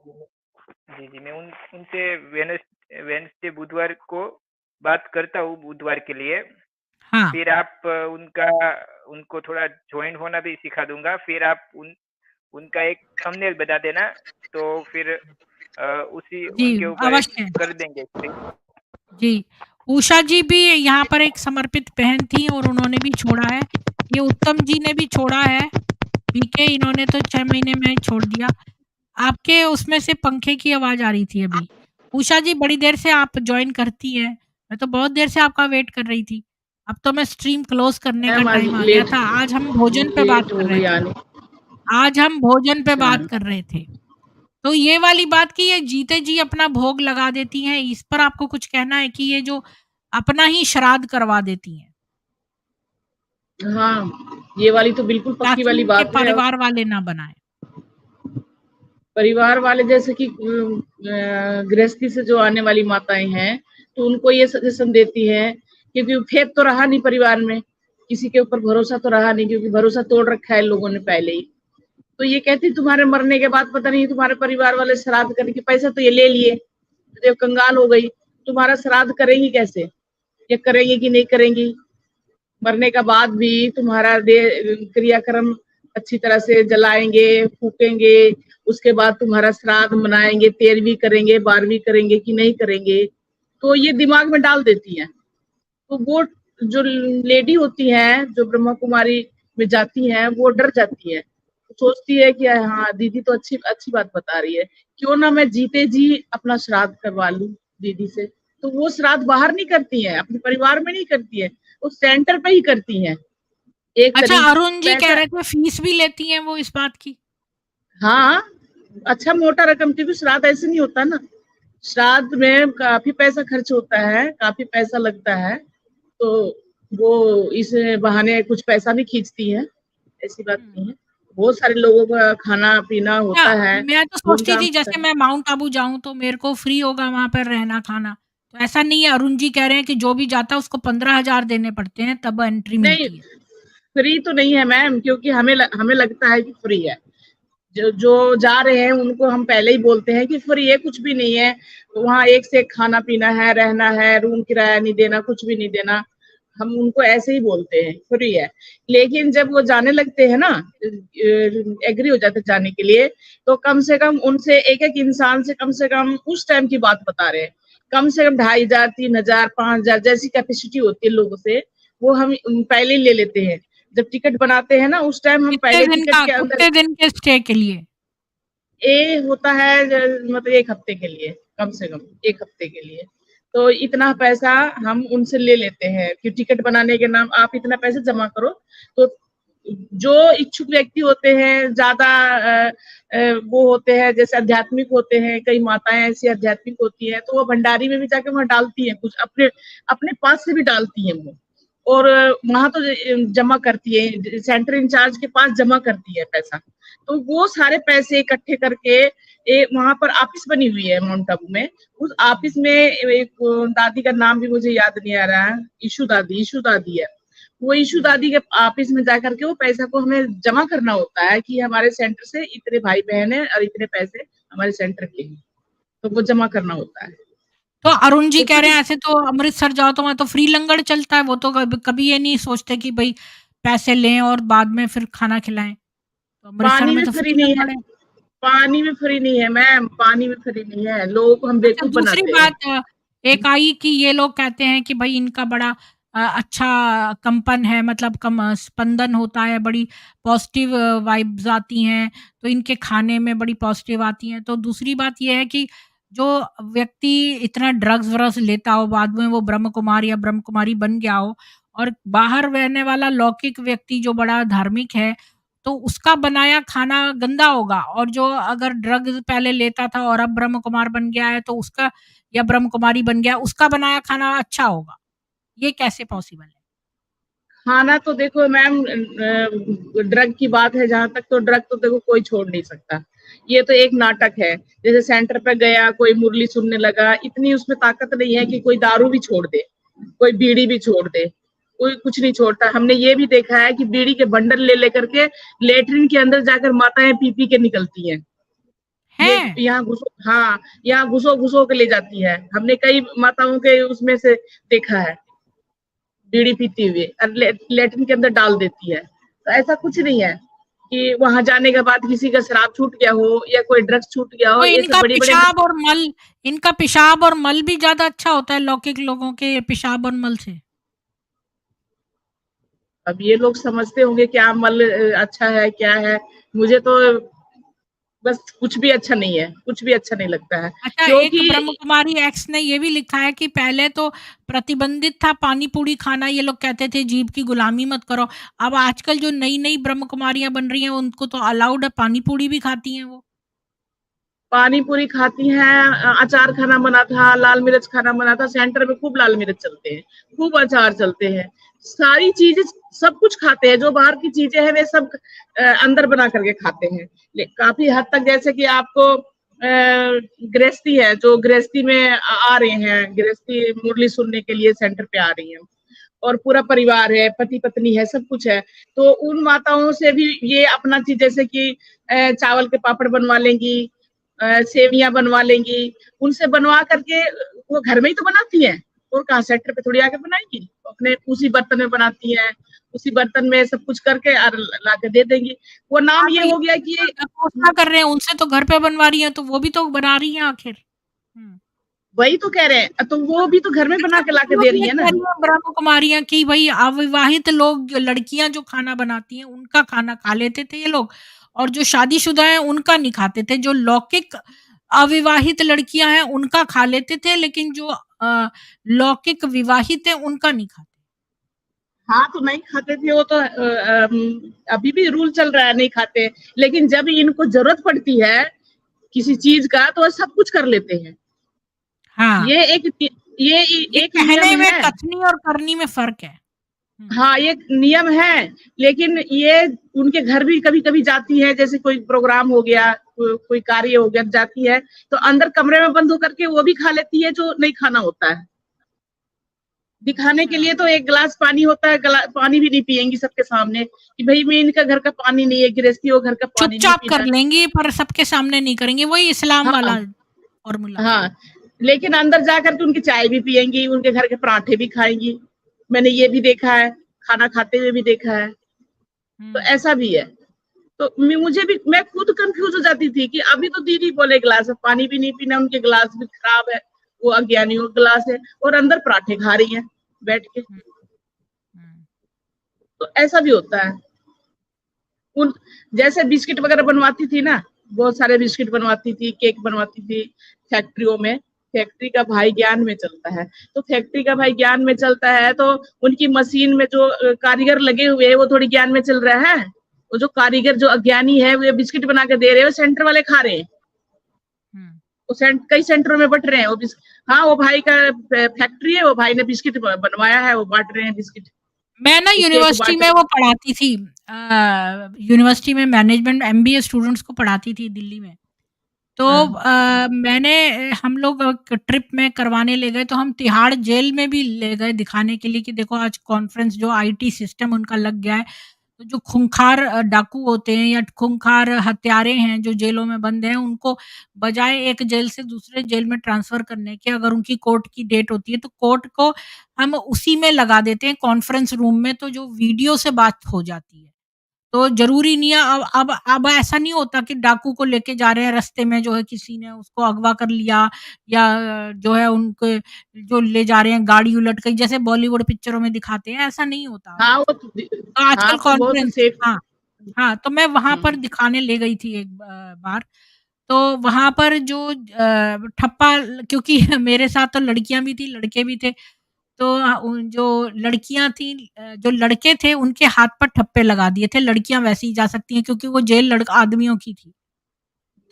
मैं उनसे वेनसडे बुधवार को बात करता हूँ, बुधवार के लिए।
हाँ।
फिर आप उनको थोड़ा ज्वाइन होना भी सिखा दूंगा। फिर आप उनका एक थंबनेल बता देना, तो फिर उसी
जी,
उनके ऊपर एक
अवश्य।
कर देंगे स्ट्रीम।
जी, उषा जी भी यहाँ पर एक समर्पित बहन थी और उन्होंने भी छोड़ा है। ये उत्तम जी ने भी छोड़ा है। बीके इन्होंने तो 6 महीने में ही छोड़ दिया। आपके उसमें से पंखे की आवाज़ आ रही थी अभी। उषा जी बड़ी देर से आप जॉइन करती हैं। मैं तो बहुत देर से आपका वेट कर रही थी। अब तो मैं स्ट्रीम क्लोज़ करने का
मैम आज
टाइम आ गया
लेट
था। आज हम भोजन पे बात
लेट
कर
हो
रहे
गई
थे।
आने।
आज हम भोजन पे
अच्छा,
बात कर रहे थे। तो ये वाली बात कि ये जीते जी अपना भोग लगा देती हैं, इस पर आपको कुछ कहना है कि ये जो अपना ही श्राद्ध करवा देती हैं,
हाँ, ये वाली तो बिल्कुल पक्की
ताकि
वाली
उनके
बात है। और
परिवार वाले ना बनाएँ?
परिवार वाले जैसे कि गृहस्थी से जो आने वाली माताएं हैं, तो उनको ये सजेशन देती हैं, क्योंकि फेथ तो रहा नहीं परिवार में, किसी के ऊपर भरोसा तो रहा नहीं, क्योंकि भरोसा तोड़ रखा है लोगों ने पहले ही। तो ये कहती तुम्हारे मरने के बाद पता नहीं तुम्हारे परिवार वाले श्राद्ध करने के पैसा तो ये ले लिए, तो जब कंगाल हो गई, तुम्हारा श्राद्ध करेंगी कैसे? ये करेंगी कि नहीं करेंगी? मरने का बाद भी तुम्हारा क्रियाक्रम अच्छी तरह से जलाएंगे, फूकेंगे, उसके बाद तुम्हारा श्राद्ध मनाएंगे, 13वीं करेंगे, 12वीं करेंगे कि नहीं करेंगे, तो ये दिमाग में डाल देती हैं। तो वो जो लेडी होती हैं, जो ब्रह्मा कुमारी में जाती हैं, वो डर जाती है, सोचती है कि हाँ दीदी तो अच्छी अच्छी बात बता रही है, क्यों ना मैं जीते जी अपना श्राद्ध करवा लूं दीदी से। तो वो श्राद्ध बाहर नहीं करती है, अपने परिवार में नहीं करती है, वो सेंटर पे ही करती हैं। एक
अच्छा,
तरीके
अरुण जी कह
पैसा,
रहे थे फीस भी लेती हैं वो इस बात की?
हाँ, अच्छा मोटा रकम, क्योंकि श्राद्ध ऐसे नहीं होता ना, श्राद्ध में काफी पैसा खर्च होता है, काफी पैसा लगता है, तो वो इस बहाने कुछ पैसा भी खींचती है, ऐसी बात नहीं है। बहुत सारे लोगों का खाना पीना होता
अच्छा,
है,
मैं तो सोचती
धूमधाम
थी
से।
जैसे मैं माउंट आबू जाऊँ तो मेरे को फ्री होगा वहाँ पर रहना-खाना। तो ऐसा नहीं है, अरुण जी कह रहे हैं कि जो भी जाता है उसको 15,000 देने पड़ते हैं तब एंट्री
नहीं,
मिलती है।
फ्री तो नहीं है मैम, क्योंकि हमें लगता है कि फ्री है। जो जा रहे हैं उनको हम पहले ही बोलते हैं कि फ्री है, कुछ भी नहीं है। वहाँ एक से एक खाना पीना है, रहना है, रूम किराया नहीं देना, कुछ भी नहीं देना। हम उनको ऐसे ही बोलते हैं फ्री है। लेकिन जब वो जाने लगते हैं ना, एग्री हो जाते जाने के लिए, तो कम से कम उनसे एक इंसान से कम उस टाइम की बात बता रहे हैं, कम से कम 2,500, 3,000, 5,000 जैसी कैपेसिटी होती है लोगों से, वो हम पहले ही ले लेते हैं। जब टिकट बनाते हैं ना, उस टाइम हम पहले टिकट के अंदर,
कितने दिन के स्टे के लिए?
ये होता है मतलब 1 हफ्ते के लिए, कम से कम 1 हफ्ते के लिए। तो इतना पैसा हम उनसे ले लेते हैं कि टिकट बनाने के नाम आप इतना पैसा जमा करो। तो जो इच्छुक व्यक्ति होते हैं, ज्यादा वो होते हैं, जैसे आध्यात्मिक होते हैं, कई माताएं ऐसी आध्यात्मिक होती हैं, तो वो भंडारी में भी जाके वहां डालती हैं, कुछ अपने अपने पास से भी डालती हैं वो, और वहां तो जमा करती है, सेंटर इंचार्ज के पास जमा करती है पैसा। तो वो सारे पैसे इकट्ठे करके वहां पर ऑफिस बनी हुई है माउंट आबू में। उस ऑफिस में एक दादी का नाम भी मुझे याद नहीं आ रहा है, ईशू दादी है। वो ईशू दादी के ऑफिस में जाकर के वो पैसा को हमें जमा करना होता है कि हमारे सेंटर से इतने भाई बहन है और इतने पैसे हमारे सेंटर के हैं, तो वो जमा करना होता है।
तो अरुण जी
तो
कह रहे
फिर
हैं ऐसे तो अमृतसर जाओ तो वहाँ तो फ्री लंगर चलता है, वो तो कभी ये नहीं सोचते कि भई पैसे लें और बाद में फिर खाना खिलाएँ। तो अमृतसर
पानी
में
में
तो
फ्री
फ्री
नहीं है,
लंगर है।
पानी में फ्री नहीं है मैम, पानी में फ्री नहीं है, लोगों को हम
अच्छा,
बेवकूफ
दूसरी
बनाते हैं।
बात एक आई कि ये लोग कहते हैं कि भई इनका बड़ा अच्छा कंपन है, मतलब स्पंदन होता है, बड़ी पॉज़िटिव वाइब्स आती हैं, तो इनके खाने में बड़ी पॉज़िटिव आती हैं। तो दूसरी बात ये है कि जो व्यक्ति इतना ड्रग्स-व्रग्स लेता हो, बाद में वो ब्रह्म कुमार या ब्रह्म कुमारी बन गया हो और बाहर रहने वाला लौकिक व्यक्ति जो बड़ा धार्मिक है, तो उसका बनाया खाना गंदा होगा, और जो अगर ड्रग्स पहले लेता था और अब ब्रह्म कुमार बन गया है, तो उसका, या ब्रह्म कुमारी बन गया, उसका बनाया खाना अच्छा होगा। ये कैसे पॉसिबल है?
खाना तो देखो मैम, ड्रग की बात है जहां तक, तो ड्रग तो देखो कोई छोड़ नहीं सकता। ये तो एक नाटक है। जैसे सेंटर पे गया, कोई मुरली सुनने लगा, इतनी उसमें ताकत नहीं है कि कोई दारू भी छोड़ दे, कोई बीड़ी भी छोड़ दे, कोई कुछ नहीं छोड़ता। हमने ये भी देखा है कि बीड़ी के बंडल ले लेकर के लेटरिन के अंदर जाकर माताएं पी पी के निकलती हैं। ये
हैं?
यहाँ घुसो, हाँ, यहाँ घुसो घुसो के ले जाती है। हमने कई माताओं के उसमें से देखा है, बीड़ी पीते हुए और लेटरिन के अंदर डाल देती है। तो ऐसा कुछ नहीं है कि वहां जाने के बाद किसी का शराब छूट गया हो या कोई ड्रग्स छूट गया
तो
हो। ये सब बड़े बड़े,
इनका पेशाब और मल भी ज़्यादा अच्छा होता है लौकिक लोगों के पेशाब और मल से?
अब ये लोग समझते होंगे क्या मल अच्छा है क्या है। मुझे तो बस कुछ भी अच्छा नहीं है, कुछ भी अच्छा नहीं लगता है,
अच्छा, एक
क्योंकि
ब्रह्म कुमारी एक्स ने ये भी लिखा है कि पहले तो प्रतिबंधित था पानी पूरी खाना, ये लोग कहते थे जीभ की गुलामी मत करो। अब आजकल जो नई-नई ब्रह्म कुमारियाँ बन रही हैं, उनको तो अलाउड है, पानी पूरी भी खाती हैं वो।
पानी पूरी खाती हैं, अचार खाना बना था, लाल मिर्च खाना बना था। सेंटर में खूब लाल मिर्च चलते हैं, खूब अचार चलते हैं, सारी चीजें सब कुछ खाते हैं। जो बाहर की चीजें हैं वे सब अंदर बना करके खाते हैं। काफी हद तक, जैसे कि आपको गृहस्थी है, जो गृहस्थी में आ रहे हैं, गृहस्थी मुरली सुनने के लिए सेंटर पे आ रही हैं, और पूरा परिवार है, पति पत्नी है, सब कुछ है। तो उन माताओं से भी ये अपना चीज, जैसे कि चावल के पापड़ बनवा लेंगी, सेवियां बनवा लेंगी, उनसे बनवा करके वो घर में ही तो बनाती हैं, और कहाँ सेंटर पे थोड़ी आके बनाएंगी। अपने उसी बर्तन में बनाती हैं, उसी बर्तन में सब कुछ करके और ला के दे देंगी। वो नाम
हाँ,
ये
तो ये
हो गया कि
कोसा कर रहे हैं, उनसे तो घर पे बनवा रही हैं, तो वो भी तो बना रही हैं आखिर। हुँ।
वही तो कह रहे हैं, तो वो भी तो घर में बना
अच्छा,
के ला
कुछ
के
लोग
दे रही
ये
है
कह
ना।
रही हैं ब्रह्म कुमारियाँ कि भई अविवाहित लोग, लड़कियाँ जो खाना बनाती हैं, उनका खाना खा लेते थे ये लोग, और जो शादीशुदा हैं उनका नहीं खाते थे। जो लौकिक अविवाहित लड़कियाँ हैं उनका खा लेते थे, लेकिन जो लौकिक विवाहित हैं उनका नहीं खाते।
हाँ, तो नहीं खाते थे वो तो, अभी भी रूल चल रहा है, नहीं खाते। लेकिन जब इनको जरूरत पड़ती है किसी
हुँ।
चीज का, तो वो सब कुछ कर लेते हैं।
हाँ,
ये एक ये
ये
एक नियम
कहने में,
है।
कथनी और करनी में फ़र्क है। हुँ।
हाँ, ये नियम है, लेकिन ये उनके घर भी कभी-कभी जाती है, जैसे कोई प्रोग्राम हो गया, कोई कार्य हो गया, जाती है, तो अंदर कमरे में बंद होकर के वो भी खा लेती है जो नहीं खाना होता है। दिखाने के
अच्छा।
लिए तो एक गिलास पानी होता है, पानी भी नहीं पिएंगी सबके सामने कि भाई मैं इनका घर का पानी नहीं है, गृहस्थी हो घर का पानी नहीं
चुपचाप कर
पीना।
लेंगी, पर सबके सामने नहीं करेंगी, वही इस्लाम
हाँ,
वाला फ़ॉर्मूला।
हाँ, लेकिन अंदर जाकर के उनकी चाय भी पिएंगी, उनके घर के पराठे भी खाएंगी। मैंने ये भी देखा है, खाना खाते हुए भी देखा है। तो
हुँ।
ऐसा भी है। तो मुझे भी, मैं खुद कंफ्यूज हो जाती थी कि अभी तो दीदी बोले गिलास में पानी भी नहीं पीना, उनके गिलास भी खराब है, वो अज्ञानियों का गिलास है, और अंदर पराठे खा रही हैं बैठ के।
हुँ, हुँ।
तो ऐसा भी होता है। उन जैसे बिस्किट वगैरह बनवाती थी ना, बहुत सारे बिस्किट बनवाती थी, केक बनवाती थी फैक्ट्रियों में। फैक्ट्री का भाई ज्ञान में चलता है, तो फैक्ट्री का भाई ज्ञान में चलता है, तो उनकी मशीन में जो कारीगर लगे हुए हैं वो थोड़ी ज्ञान में चल रहा है। वो जो कारीगर जो अज्ञानी है वो बिस्किट बना के दे रहे हैं, वो सेंटर वाले खा रहे हैं।
हुँ।
वो कई सेंटरों में बट रहे हैं वो हाँ, वो भाई का फैक्ट्री है, वो भाई ने बिस्किट बनवाया है, वो बांट रहे हैं बिस्किट,
मैं ना
वो केक
यूनिवर्सिटी
बांट
में
रहे
वो पढ़ाती थी, यूनिवर्सिटी में मैनेजमेंट एमबीए स्टूडेंट्स को पढ़ाती थी दिल्ली में। तो
हैं।
हम लोग ट्रिप में करवाने ले गए, तो हम तिहाड़ जेल में भी ले गए दिखाने के लिए कि देखो आज कॉन्फ्रेंस, जो आईटी सिस्टम उनका लग गया है। तो जो खूंखार डाकू होते हैं या खूंखार हत्यारे हैं जो जेलों में बंद हैं, उनको बजाय एक जेल से दूसरे जेल में ट्रांसफ़र करने के, अगर उनकी कोर्ट की डेट होती है तो कोर्ट को हम उसी में लगा देते हैं कॉन्फ्रेंस रूम में, तो जो वीडियो से बात हो जाती है। तो ज़रूरी नहीं है, अब ऐसा नहीं होता कि डाकू को लेके जा रहे हैं, रास्ते में जो है किसी ने उसको अगवा कर लिया, या जो है उनके जो ले जा रहे हैं गाड़ी उलट गई, जैसे बॉलीवुड पिक्चरों में दिखाते हैं, ऐसा नहीं होता अब।
हाँ, वो
तो
हाँ,
आजकल
तो बहुत
कॉन्फ्रेंस,
सेफ।
हाँ, हाँ, तो मैं वहाँ पर
हुँ।
दिखाने ले गई थी एक बार। तो वहाँ पर जो ठप्पा, क्योंकि मेरे साथ तो लड़कियाँ भी थी, लड़के भी थे। तो उन जो लड़कियाँ थी जो लड़के थे उनके हाथ पर ठप्पे लगा दिए थे, लड़कियाँ वैसे ही जा सकती हैं क्योंकि वो जेल लड़का आदमियों की थी।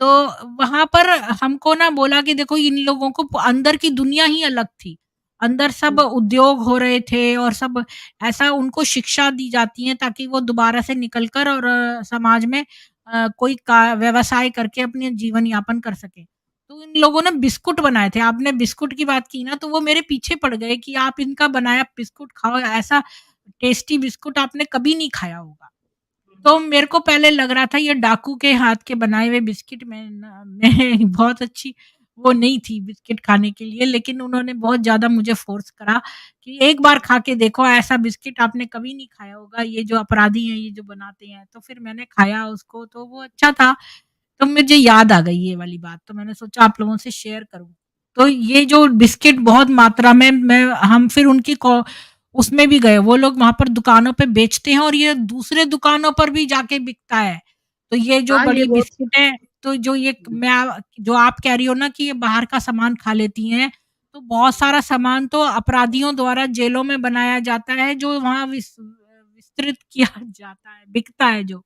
तो वहाँ पर हमको ना बोला कि देखो इन लोगों को अंदर की दुनिया ही अलग थी। अंदर सब उद्योग हो रहे थे और सब ऐसा उनको शिक्षा दी जाती है ताकि वो दोबारा से निकल कर और समाज में कोई का व्यवसाय करके अपने जीवन यापन कर सकें। तो इन लोगों ने बिस्कुट बनाए थे, आपने बिस्कुट की बात की ना तो वो मेरे पीछे पड़ गए कि आप इनका बनाया बिस्कुट खाओ, ऐसा टेस्टी बिस्कुट आपने कभी नहीं खाया होगा। तो मेरे को पहले लग रहा था ये डाकू के हाथ के बनाए हुए बिस्किट में ना में बहुत अच्छी वो नहीं थी बिस्किट खाने के लिए, लेकिन उन्होंने बहुत ज़्यादा मुझे फ़ोर्स करा कि एक बार खा के देखो, ऐसा बिस्किट आपने कभी नहीं खाया होगा, ये जो अपराधी हैं, ये जो बनाते हैं। तो फिर मैंने खाया उसको तो वो अच्छा था, तो मुझे याद आ गई ये वाली बात, तो मैंने सोचा आप लोगों से शेयर करूँ। तो ये जो बिस्किट बहुत मात्रा में मैं हम फिर उनकी कौ उसमें भी गए, वो लोग वहाँ पर दुकानों पे बेचते हैं और ये दूसरे दुकानों पर भी जाके बिकता है। तो ये जो
हाँ, ये
बड़ी
बहुत
बिस्किटें तो जो ये जो आप कह रही हो ना कि ये बाहर का सामान खा लेती हैं, तो बहुत सारा सामान तो अपराधियों द्वारा जेलों में बनाया जाता है, जो वहाँ विस्तृत किया जाता है, बिकता है जो।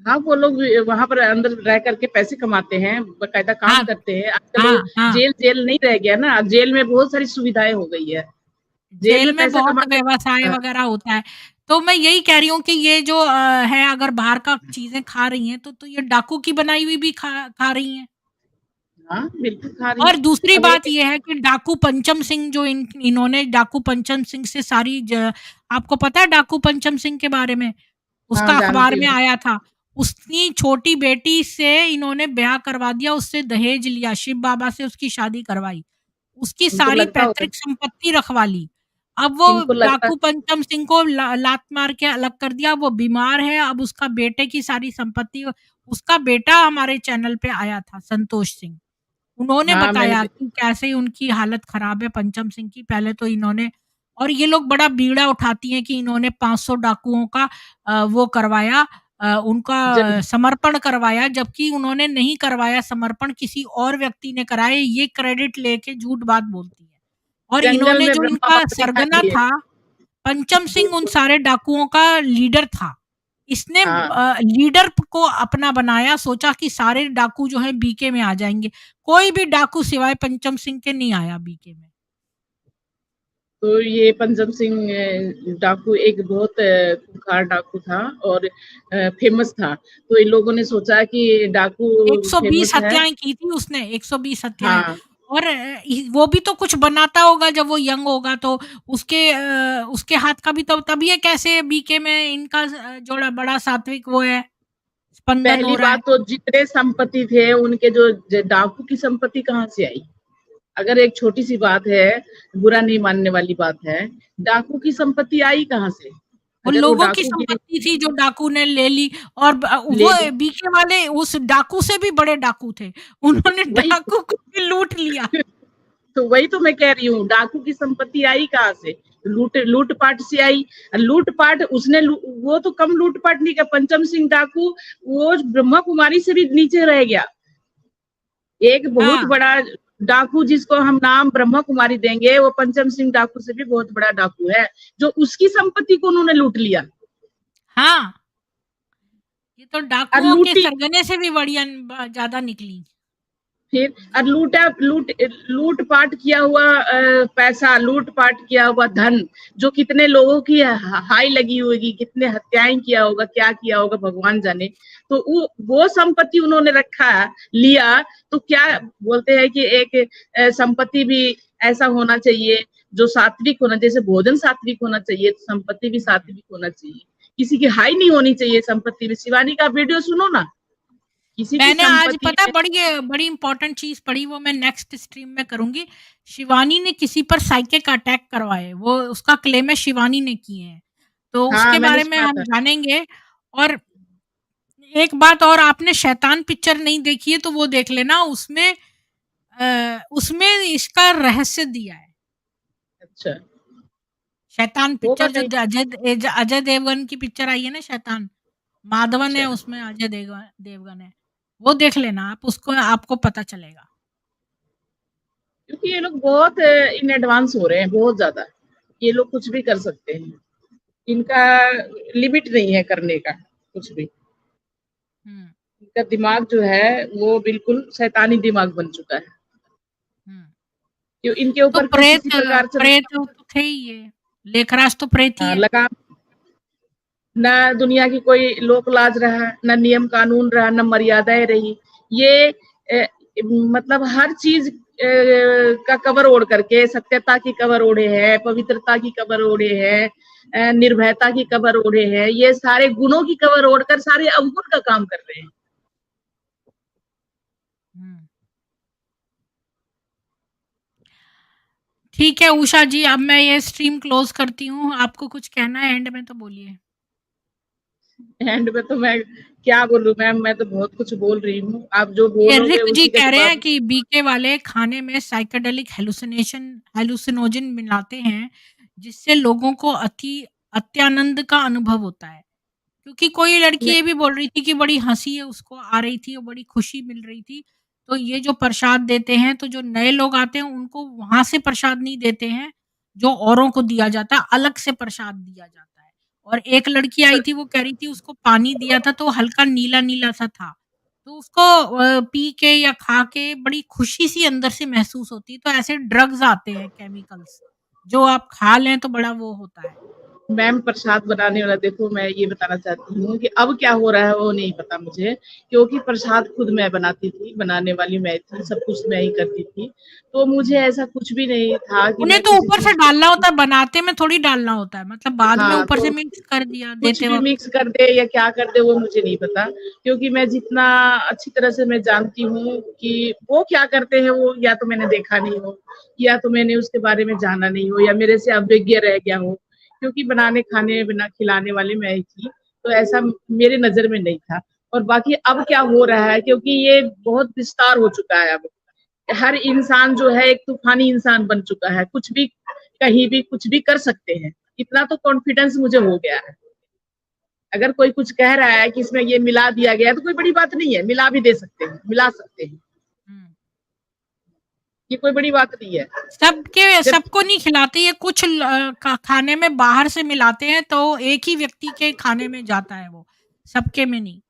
हाँ, वो लोग वहाँ पर अंदर रह करके पैसे कमाते हैं, बाकायदा काम
हाँ,
करते हैं। आजकल वो
हाँ, हाँ।
जेल नहीं रह गया ना, अब जेल में बहुत सारी सुविधाएँ हो गई है। जेल
जेल
में
में
पैसा
बहुत
कमा के
व्यवसाय
हाँ,
वगैरह होता है। तो मैं यही कह रही हूँ कि ये जो है अगर बाहर का चीज़ें खा रही हैं तो ये डाकू की बनाई हुई भी खा रही हैं।
हाँ, बिल्कुल खा रही
और
हैं।
दूसरी
अब
बात
एक
ये है कि डाकू पंचम सिंह जो इन्होंने डाकू पंचम सिंह से सारी आपको पता है डाकू पंचम सिंह के बारे में?
हाँ,
उसका अखबार
जानती
में
हूँ।
आया था। उसकी छोटी बेटी से इन्होंने ब्याह करवा दिया, उससे दहेज लिया, शिव बाबा से उसकी शादी करवाई। उसकी
इनको
सारी
लगता होगा
पैतृक संपत्ति रखवा ली। अब वो
इनको लगता
डाकू पंचम सिंह को लात मार के अलग कर दिया, वो बीमार है, अब उसका बेटे की सारी संपत्ति उसका बेटा हमारे चैनल पे आया था, संतोष सिंह। उन्होंने
हाँ, मैंने
बताया
दे
कि कैसे उनकी हालत खराब है पंचम सिंह की। पहले तो इन्होंने और ये लोग बड़ा बीड़ा उठाती हैं कि इन्होंने 500 डाकुओं का वो करवाया उनका
जन
समर्पण करवाया, जबकि उन्होंने नहीं करवाया समर्पण, किसी और व्यक्ति ने कराया, ये क्रेडिट लेके झूठ बात बोलती है। और
जंगल
इन्होंने
में
जो
ब्रह्मा
इनका
बाबा दिखाई
सरगना
दिए।
था, पंचम सिंह उन सारे डाकुओं का लीडर था। इसने
हाँ,
लीडर को अपना बनाया, सोचा कि सारे डाकू जो हैं बीके में आ जाएँगे। कोई भी डाकू सिवाय पंचम सिंह के नहीं आया बीके में।
तो ये पंचम सिंह डाकू एक बहुत खूंखार डाकू था और फेमस था। तो इन लोगों ने सोचा कि डाकू
120
फेमस है
हत्याएँ की थी उसने, 120 हत्याएँ।
हाँ,
और वो भी तो कुछ बनाता होगा जब वो यंग होगा तो उसके हाथ का भी तो तभी है कैसे बीके में इनका जो बड़ा सात्विक वो है, स्पंदन हो
पहली
रहा है।
बात तो जितने संपत्ति थे उनके जो डाकू की संपत्ति कहाँ से आई? अगर एक छोटी-सी बात है, बुरा नहीं मानने वाली बात है, डाकू की संपत्ति आई कहाँ से?
वो
अगर वो
लोगों की
डाकूगिरी
संपत्ति थी जो डाकू ने ले ली और वो
ले ली
बीके वाले उस डाकू से भी बड़े डाकू थे। उन्होंने
वही
डाकू को भी लूट लिया।
तो वही तो मैं कह रही हूँ, डाकू की संपत्ति आई कहाँ से? लूट-पाट से आई। लूट-पाट वो तो कम लूट-पाट नहीं किया, पंचम सिंह डाकू वो ब्रह्मा कुमारी से भी नीचे रह गया। एक बहुत
हाँ,
बड़ा डाकू जिसको हम नाम ब्रह्मा कुमारी देंगे, वो पंचम सिंह डाकू से भी बहुत बड़ा डाकू है, जो उसकी संपत्ति को उन्होंने लूट लिया।
हाँ, ये तो
और
डाकुओं के
लूटी
सरगने से भी बढ़िया ज़्यादा निकली।
फिर और लूट-पाट किया हुआ पैसा, लूट-पाट किया हुआ धन, जो कितने लोगों की हाय लगी होगी, कितने हत्याएँ किया होगा, क्या किया होगा भगवान जाने। तो वो संपत्ति उन्होंने रखा, लिया, तो क्या बोलते हैं कि एक संपत्ति भी ऐसा होना चाहिए, जो सात्विक होना जैसे भोजन सात्विक होना चाहिए, तो संपत्ति भी सात्विक होना चाहिए। किसी की हाय नहीं होनी चाहिए संपत्ति में। शिवानी का वीडियो सुनो ना, किसी की
मैंने आज
संपत्ति
पता
में
बड़ी इम्पोर्टेंट चीज़ पढ़ी, वो मैं नेक्स्ट स्ट्रीम में करूँगी। शिवानी ने किसी पर साइकिक अटैक करवाए, वो उसका क्लेम है शिवानी ने किए हैं। तो
हाँ,
उसके
मैंने
बारे में
सुना
हम
था।
जानेंगे। और एक बात और, आपने शैतान पिक्चर नहीं देखी है तो वो देख लेना, उसमें इसका रहस्य दिया है।
अच्छा,
शैतान
होगा
पिक्चर जो
कहीं
अजय देवगन की पिक्चर आई है ना शैतान, माधवन
अच्छा,
है उसमें, अजय देवगन है। वो देख लेना आप, उसको आपको पता चलेगा।
क्योंकि ये लोग बहुत इन एडवांस हो रहे हैं, बहुत ज़्यादा। ये लोग कुछ भी कर सकते हैं। इनका लिमिट नहीं है करने का कुछ भी।
हुँ,
इनका दिमाग जो है वो बिल्कुल शैतानी दिमाग बन चुका है।
हुँ।
क्यों इनके
तो
ऊपर किसी प्रकार से
प्रेत तो थे ही ये, लेखराज तो प्रेत ही है।
लगाम ना दुनिया की कोई लोक लाज रहा, ना नियम कानून रहा, ना मर्यादाएं रही। ये मतलब हर चीज का कवर ओढ़ करके सत्यता की कवर ओढ़े है, पवित्रता की कवर ओढ़े है, निर्भयता की कवर ओढ़े है। ये सारे गुणों की कवर ओढ़कर सारे अवगुण का काम कर रहे हैं।
हुँ। ठीक है उषा जी, अब मैं ये स्ट्रीम क्लोज़ करती हूँ। आपको कुछ कहना है एंड में तो बोलिए।
एंड में तो मैं क्या बोलूं मैम, मैं तो बहुत कुछ बोल रही हूँ। आप जो
ये
बोलोगे
रिक जी
उसी का
कह रहे हैं
जवाब।
कि बीके वाले खाने में साइकेडेलिक हैलुसिनोजन मिलाते हैं, जिससे लोगों को अत्यानंद का अनुभव होता है। क्योंकि कोई लड़की ये भी बोल रही थी कि बड़ी हँसी है उसको आ रही थी और बड़ी खुशी मिल रही थी। तो ये जो प्रसाद देते हैं, तो जो नए लोग आते हैं उनको वहाँ से प्रसाद नहीं देते हैं, जो औरों को दिया जाता है, अलग से प्रसाद दिया जाता है। और एक लड़की आई थी वो कह रही थी उसको पानी दिया था तो हल्का नीला-नीला सा था। तो उसको पी के या खा के बड़ी खुशी सी अंदर से महसूस होती है। तो ऐसे ड्रग्स आते हैं केमिकल्स, जो आप खा लें तो बड़ा वो होता है।
मैम प्रसाद बनाने वाला देखो, मैं ये बताना चाहती हूँ कि अब क्या हो रहा है वो नहीं पता मुझे, क्योंकि प्रसाद खुद मैं बनाती थी, बनाने वाली मैं थी, सब कुछ मैं ही करती थी। तो मुझे
हुँ।
ऐसा कुछ भी नहीं था कि
उन्हें
मैं
तो
किसी
ऊपर से
चीज़
डालना
को।
होता है, बनाते में थोड़ी डालना होता है, मतलब बाद में
हाँ,
ऊपर से
तो
मिक्स कर दिया
कुछ
देते
भी
वक़्त।
मिक्स कर दे या क्या कर दे वो मुझे नहीं पता, क्योंकि मैं जितना अच्छी तरह से मैं जानती हूँ कि वो क्या करते हैं, वो या तो मैंने देखा नहीं हो, या तो मैंने उसके बारे में जाना नहीं हो, या मेरे से अवज्ञ रह गया हो। क्योंकि बनाने खाने बिना खिलाने वाली मैं ही थी, तो ऐसा मेरे नज़र में नहीं था। और बाकी अब क्या हो रहा है, क्योंकि ये बहुत विस्तार हो चुका है अब। हर इंसान जो है एक तूफ़ानी इंसान बन चुका है, कुछ भी, कहीं भी कुछ भी कर सकते हैं। इतना तो कॉन्फिडेंस मुझे हो गया है। अगर कोई कुछ कह रहा है कि इसमें ये मिला दिया गया है, तो कोई बड़ी बात नहीं है, मिला भी दे सकते हैं, मिला सकते हैं।
हुँ।
ये कोई बड़ी बात नहीं है। जब
सबको नहीं खिलाते, ये कुछ खाने में बाहर से मिलाते हैं तो एक ही व्यक्ति के खाने में जाता है वो, सबके में नहीं।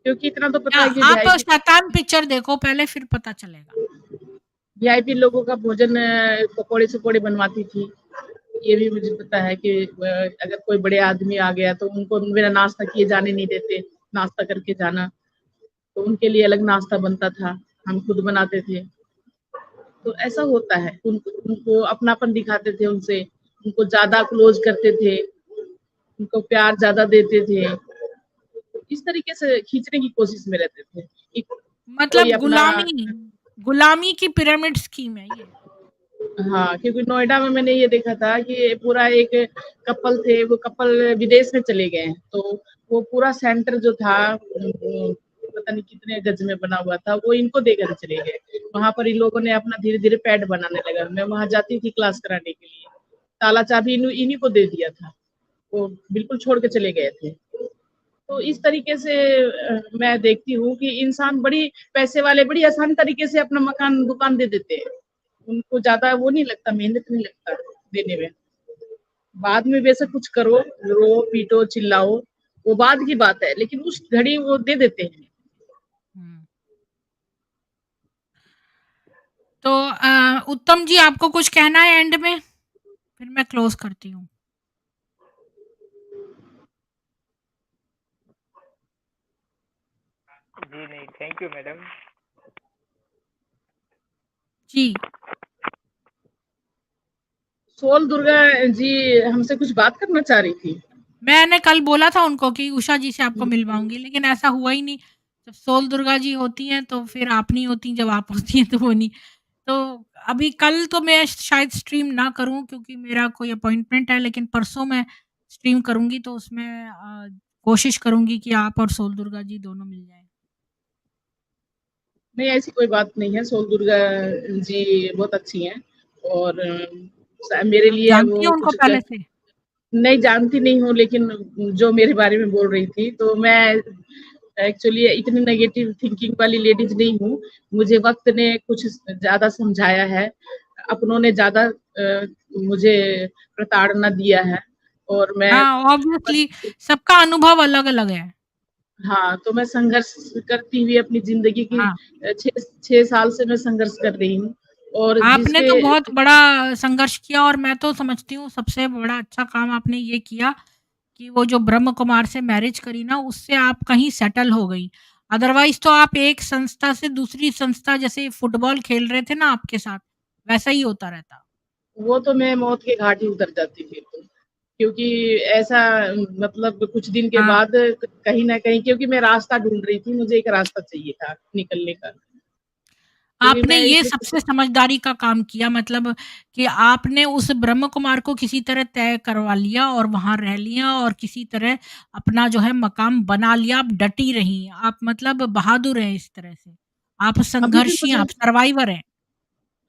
क्योंकि इतना तो
या
पता है कि
आप शैतान पिक्चर देखो पहले फिर पता चलेगा।
वीआईपी लोगों का भोजन पकौड़े-सकौड़े बनवाती थी। ये भी मुझे पता है कि अगर कोई बड़े आदमी आ गया तो उनको बिना नाश्ता किए जाने नहीं देते, नाश्ता करके जाना। तो उनके लिए अलग नाश्ता बनता था, हम खुद बनाते थे। तो ऐसा होता है, उनको अपनापन दिखाते थे उनसे, उनको ज़्यादा क्लोज़ करते थे, उनको प्यार ज़्यादा देते थे। इस तरीके से खींचने की कोशिश में रहते थे कि कोई
मतलब
अपना।
गुलामी की पिरामिड स्कीम है ये।
हाँ, क्योंकि नोएडा में मैंने ये देखा था कि पूरा एक कपल थे, वो कपल विदेश में चले गए हैं, तो वो पूरा सेंटर जो था पता नहीं कितने गज में बना हुआ था, वो इनको देकर चले गए। वहाँ पर इन लोगों ने अपना धीरे-धीरे पैड बनाने लगा। मैं वहाँ जाती थी क्लास कराने के लिए, ताला चाबी इन्हीं को दे दिया था, वो बिल्कुल छोड़ के चले गए थे। तो इस तरीके से मैं देखती हूँ कि इंसान बड़ी पैसे वाले बड़ी आसान तरीके से अपना मकान दुकान दे देते हैं। उनको ज़्यादा वो नहीं लगता, मेहनत नहीं लगता देने में। बाद में बेशक कुछ करो, रो, पीटो, चिल्लाओ, वो बाद की बात है, लेकिन उस घड़ी वो दे देते हैं।
हुँ। तो उत्तम जी आपको कुछ कहना है एंड में? फिर मैं क्लोज़ करती हूँ।
जी नहीं, थैंक यू मैडम।
जी।
सोल दुर्गा जी हमसे कुछ बात करना चाह रही थी।
मैंने कल बोला था उनको कि उषा जी से आपको मिलवाऊँगी, लेकिन ऐसा हुआ ही नहीं। जब सोल दुर्गा जी होती हैं, तो फिर आप नहीं होती, जब आप होती हैं, तो वो नहीं। तो अभी कल तो मैं शायद स्ट्रीम ना करूँ क्योंकि मेरा कोई अपॉइंटमेंट है, लेकिन परसों मैं स्ट्रीम करूँगी, तो उसमें कोशिश करूँगी कि आप और सोल दुर्गा जी दोनों मिल जाएँ।
नहीं, ऐसी कोई बात नहीं है, सोल दुर्गा जी बहुत अच्छी हैं और मेरे
आप
लिए
जानती हैं
वो
उनको
कुछ
पहले से?
नहीं जानती नहीं हूँ, लेकिन जो मेरे बारे में बोल रही थी, तो मैं एक्चुअली इतनी नेगेटिव थिंकिंग वाली लेडीज नहीं हूँ। मुझे वक्त ने कुछ ज्यादा समझाया है, अपनों ने ज्यादा मुझे प्रताड़ना दिया है और मैं
हाँ, ऑब्वियसली सबका अनुभव अलग-अलग है।
हाँ, तो मैं संघर्ष करती हुई अपनी जिंदगी की
हाँ,
6 साल से मैं संघर्ष कर रही हूँ और
आपने
जिसके
तो बहुत बड़ा संघर्ष किया और मैं तो समझती हूँ सबसे बड़ा अच्छा काम आपने ये किया कि वो जो ब्रह्म कुमार से मैरिज करी ना, उससे आप कहीं सेटल हो गई। अदरवाइज़ तो आप एक संस्था से दूसरी संस्था जैसे फुटबॉल खेल रहे थे ना आपके साथ, वैसा ही होता रहता।
वो तो मैं मौत के घाट ही उतर जाती फिर तो। क्योंकि ऐसा मतलब कुछ दिन के
हाँ,
बाद कहीं न कहीं क्योंकि मैं रास्ता ढूँढ रही थी, मुझे एक रास्ता चाहिए था निकलने का। क्योंकि
आपने
मैं
ये
इतनी
सबसे समझदारी का काम किया मतलब कि आपने उस ब्रह्म कुमार को किसी तरह तय करवा लिया और वहाँ रह लिया और किसी तरह अपना जो है मकाम बना लिया, आप डटी रहीं, आप मतलब बहादुर हैं इस तरह से। आप
अभी भी
संघर्षी हैं,
मुझे
आप सर्वाइवर हैं।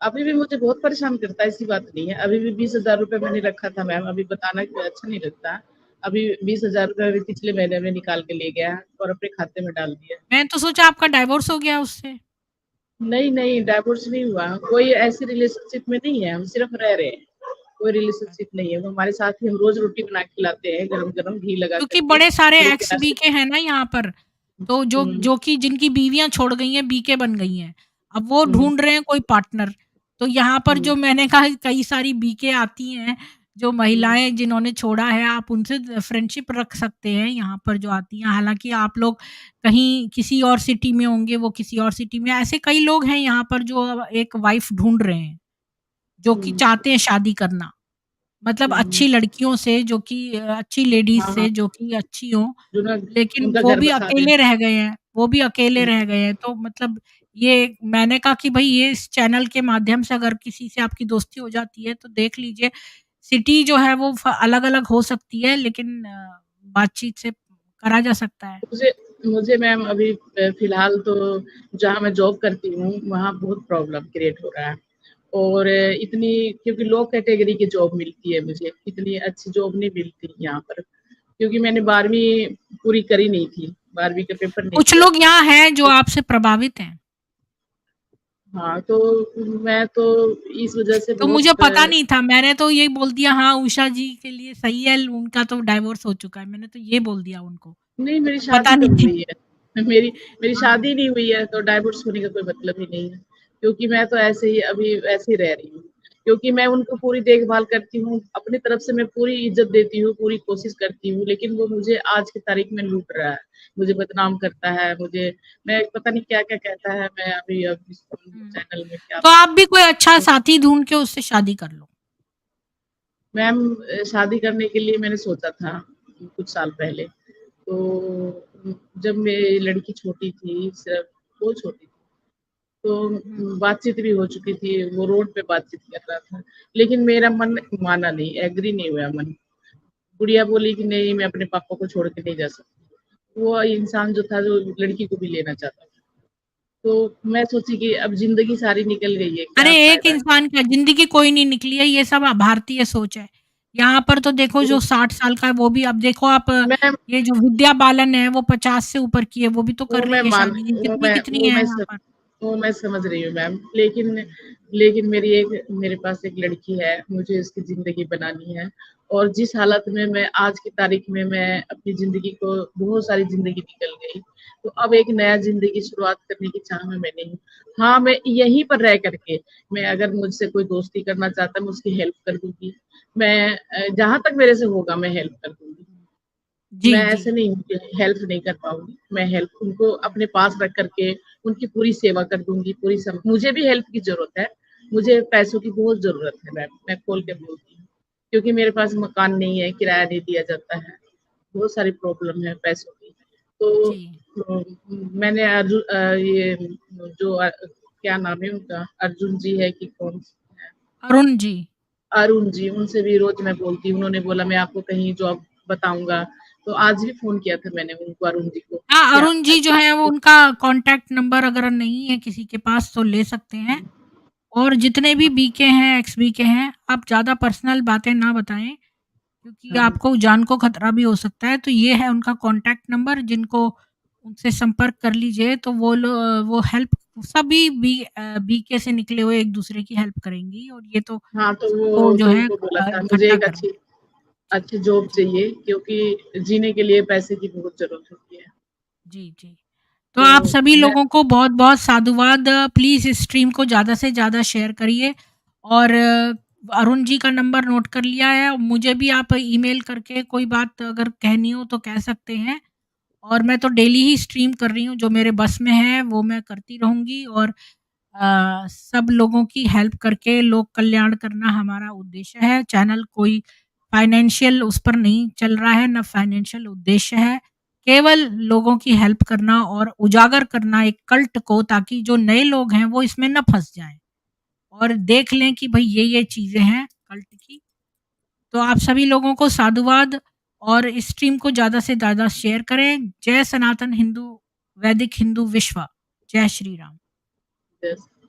अभी भी मुझे बहुत परेशान करता है, ऐसी बात नहीं है। अभी भी 20,000 रुपए मैंने रखा था मैम, अभी बताना अच्छा नहीं लगता। अभी 20,000 रुपए अभी पिछले महीने में निकाल के ले गया और अपने खाते में डाल दिया।
मैंने तो सोचा आपका डाइवोर्स हो गया उससे।
नहीं, नहीं डाइवोर्स नहीं हुआ। कोई ऐसी रिलेशनशिप में नहीं है, हम सिर्फ रह रहे हैं। कोई रिलेशनशिप नहीं है। वो हमारे साथ ही हम रोज़ रोटी बना के खिलाते हैं, गरम-गरम घी लगा
क्योंकि
करके।
बड़े सारे
मेरे
एक्स
प्यार से
बीके हैं ना यहाँ पर, तो जो
हुँ,
जो कि जिनकी बीवियाँ छोड़ गई हैं, बीके बन गई हैं। अब वो
हुँ,
ढूँढ रहे हैं कोई पार्टनर। तो यहाँ पर
हुँ,
जो मैंने कहा कई सारी बीके आती हैं, जो
हुँ,
महिलाएँ जिन्होंने छोड़ा है, आप उनसे फ्रेंडशिप रख सकते हैं यहाँ पर जो आती हैं। हालाँकि आप लोग कहीं किसी और सिटी में होंगे, वो किसी और सिटी में ऐसे कई लोग हैं यहाँ पर जो एक वाइफ़ ढूँढ रहे हैं, जो कि
हुँ,
चाहते हैं शादी करना। मतलब
हुँ।
अच्छी लड़कियों से जो कि अच्छी लेडीज़
हाँ, हाँ,
से जो कि अच्छी हों,
जो ना
लेकिन
उनका
वो
घर
भी
बसा दें।
अकेले रह गए हैं वो भी अकेले
हुँ,
रह गए हैं। तो मतलब ये मैंने कहा कि भई ये इस चैनल के माध्यम से अगर किसी से आपकी दोस्ती हो जाती है तो देख लीजिए, सिटी जो है वो अलग-अलग हो सकती है लेकिन बातचीत से करा जा सकता है।
मुझे मुझे मैम अभी फ़िलहाल तो जहाँ मैं जॉब करती हूँ, वहाँ बहुत प्रॉब्लम क्रिएट हो रहा है और इतनी क्योंकि लो कैटेगरी की जॉब मिलती है मुझे, इतनी अच्छी जॉब नहीं मिलती यहाँ पर क्योंकि मैंने 12वीं पूरी करी नहीं थी, 12वीं का पेपर नहीं
कुछ
दिया
लोग
था।
यहाँ हैं जो
तो
आपसे प्रभावित हैं।
हाँ, तो मैं तो इस वज़ह से
तो
बहुत
मुझे पता नहीं था, मैंने तो ये बोल दिया हाँ, उषा जी के लिए सही है, उनका तो डाइवोर्स हो चुका है, मैंने तो ये बोल दिया उनको।
नहीं मेरी
मुझे पता
शादी
नहीं
कब
थी।
हुई है? मेरी मेरी
हाँ,
शादी नहीं हुई है तो डाइवोर्स होने का कोई मतलब ही नहीं है। क्योंकि मैं तो ऐसे ही अभी वैसे ही रह रही हूँ। क्योंकि मैं उनको पूरी देखभाल करती हूँ, अपनी तरफ से मैं पूरी इज़्ज़त देती हूँ, पूरी कोशिश करती हूँ, लेकिन वो मुझे आज की तारीख में लूट रहा है। मुझे बदनाम करता है, मुझे मैं पता नहीं क्या-क्या कहता है, मैं अभी अब इस
हुँ।
चैनल में क्या
तो आप भी कोई अच्छा
तो
साथी ढूँढ के उससे शादी कर लो।
मैम शादी करने के लिए मैंने सोचा था कुछ साल पहले। तो जब मेरी लड़की छोटी थी, सिर्फ़ बहुत छोटी थी,
हुँ।
तो बातचीत भी हो चुकी थी, वो रोड पे बातचीत कर रहा था। लेकिन मेरा मन माना नहीं, एग्री नहीं हुआ मन। गुड़िया बोली कि नहीं मैं अपने पापा को छोड़ के नहीं जा सकती। वो इंसान जो था जो लड़की को भी लेना चाहता था। तो मैं सोची कि अब ज़िंदगी सारी निकल गई है,
अरे
क्या
एक
फ़ायदा है?
इंसान क्या ज़िंदगी कोई नहीं निकली है, ये सब भारतीय सोच है। यहाँ पर तो देखो जो
तो
60 साल का है वो भी अब देखो आप
मैं
ये जो विद्या बालन है वो 50 से ऊपर की है, वो भी तो कर
वो मैं
रही है
मान
शादी,
वो
कितनी-कितनी है
मैं
यहाँ
सब
पर।
वो मैं समझ रही हूँ मैम। लेकिन मेरे पास एक लड़की है, मुझे उसकी ज़िंदगी बनानी है और जिस हालत में मैं आज की तारीख में मैं अपनी ज़िंदगी को बहुत सारी ज़िंदगी निकल गई, तो अब एक नया ज़िंदगी शुरुआत करने की चाह में मैं नहीं हूँ। हाँ, मैं यहीं पर रह कर के मैं अगर मुझसे कोई दोस्ती करना चाहता है, मैं उसकी हेल्प कर दूँगी। मैं जहाँ तक मेरे से होगा मैं हेल्प कर दूँगी।
जी,
मैं
जी।
ऐसे नहीं हूँ कि हेल्प नहीं कर पाऊँगी, मैं हेल्प उनको अपने पास रख कर के उनकी पूरी सेवा कर दूँगी, पूरी सम मुझे भी हेल्प की ज़रूरत है, मुझे पैसों की बहुत ज़रूरत है मैम, मैं खोल के बोलती हूँ। क्योंकि मेरे पास मकान नहीं है, किराया नहीं दिया जाता है, बहुत सारी प्रॉब्लम है पैसों की। तो
जी।
मैंने ये जो क्या नाम है उनका? अर्जुन जी है कि कौन है?
अरुण जी।
अरुण जी, उनसे भी रोज़ मैं बोलती हूँ, उन्होंने बोला मैं आपको कहीं जॉब बताऊँगा, तो आज भी फ़ोन किया था मैंने उनको अरुण जी को
हाँ,
कि आप
अरुण जी जो है वो उनका कॉन्टैक्ट नंबर अगर नहीं है किसी के पास तो ले सकते हैं और जितने भी
हाँ,
बीके हैं, एक्स बीके हैं, आप ज़्यादा पर्सनल बातें ना बताएँ क्योंकि
हाँ,
आपको जान को खतरा भी हो सकता है। तो ये है उनका कॉन्टैक्ट नंबर जिनको उनसे संपर्क कर लीजिए, तो वो हेल्प सभी बीके से निकले हुए एक-दूसरे की हेल्प करेंगी और ये तो
हाँ, तो
सबको
वो
जो
तो
है
उनको बोला था मुझे
इकट्ठा
एक
करना।
अच्छी जॉब
जी,
चाहिए क्योंकि जीने के लिए पैसे की बहुत ज़रूरत होती है।
जी, जी। तो आप
तो
सभी
मैं
लोगों को बहुत-बहुत साधुवाद। प्लीज़ इस स्ट्रीम को ज़्यादा से ज़्यादा शेयर करिए और अरुण जी का नंबर नोट कर लिया है। मुझे भी आप ईमेल करके कोई बात अगर कहनी हो तो कह सकते हैं और मैं तो डेली ही स्ट्रीम कर रही हूँ, जो मेरे बस में है वो मैं करती रहूँगी और सब लोगों की हेल्प करके लोक कल्याण करना हमारा उद्देश्य है। चैनल कोई फाइनेंशियल उस पर नहीं चल रहा है, ना फाइनेंशियल उद्देश्य है। केवल लोगों की हेल्प करना और उजागर करना एक कल्ट को, ताकि जो नए लोग हैं वो इसमें ना फँस जाएँ और देख लें कि भई ये चीज़ें हैं कल्ट की। तो आप सभी लोगों को साधुवाद और इस स्ट्रीम को ज़्यादा से ज़्यादा शेयर करें। जय सनातन हिंदू, वैदिक हिंदू विश्व। जय श्री राम।
यस।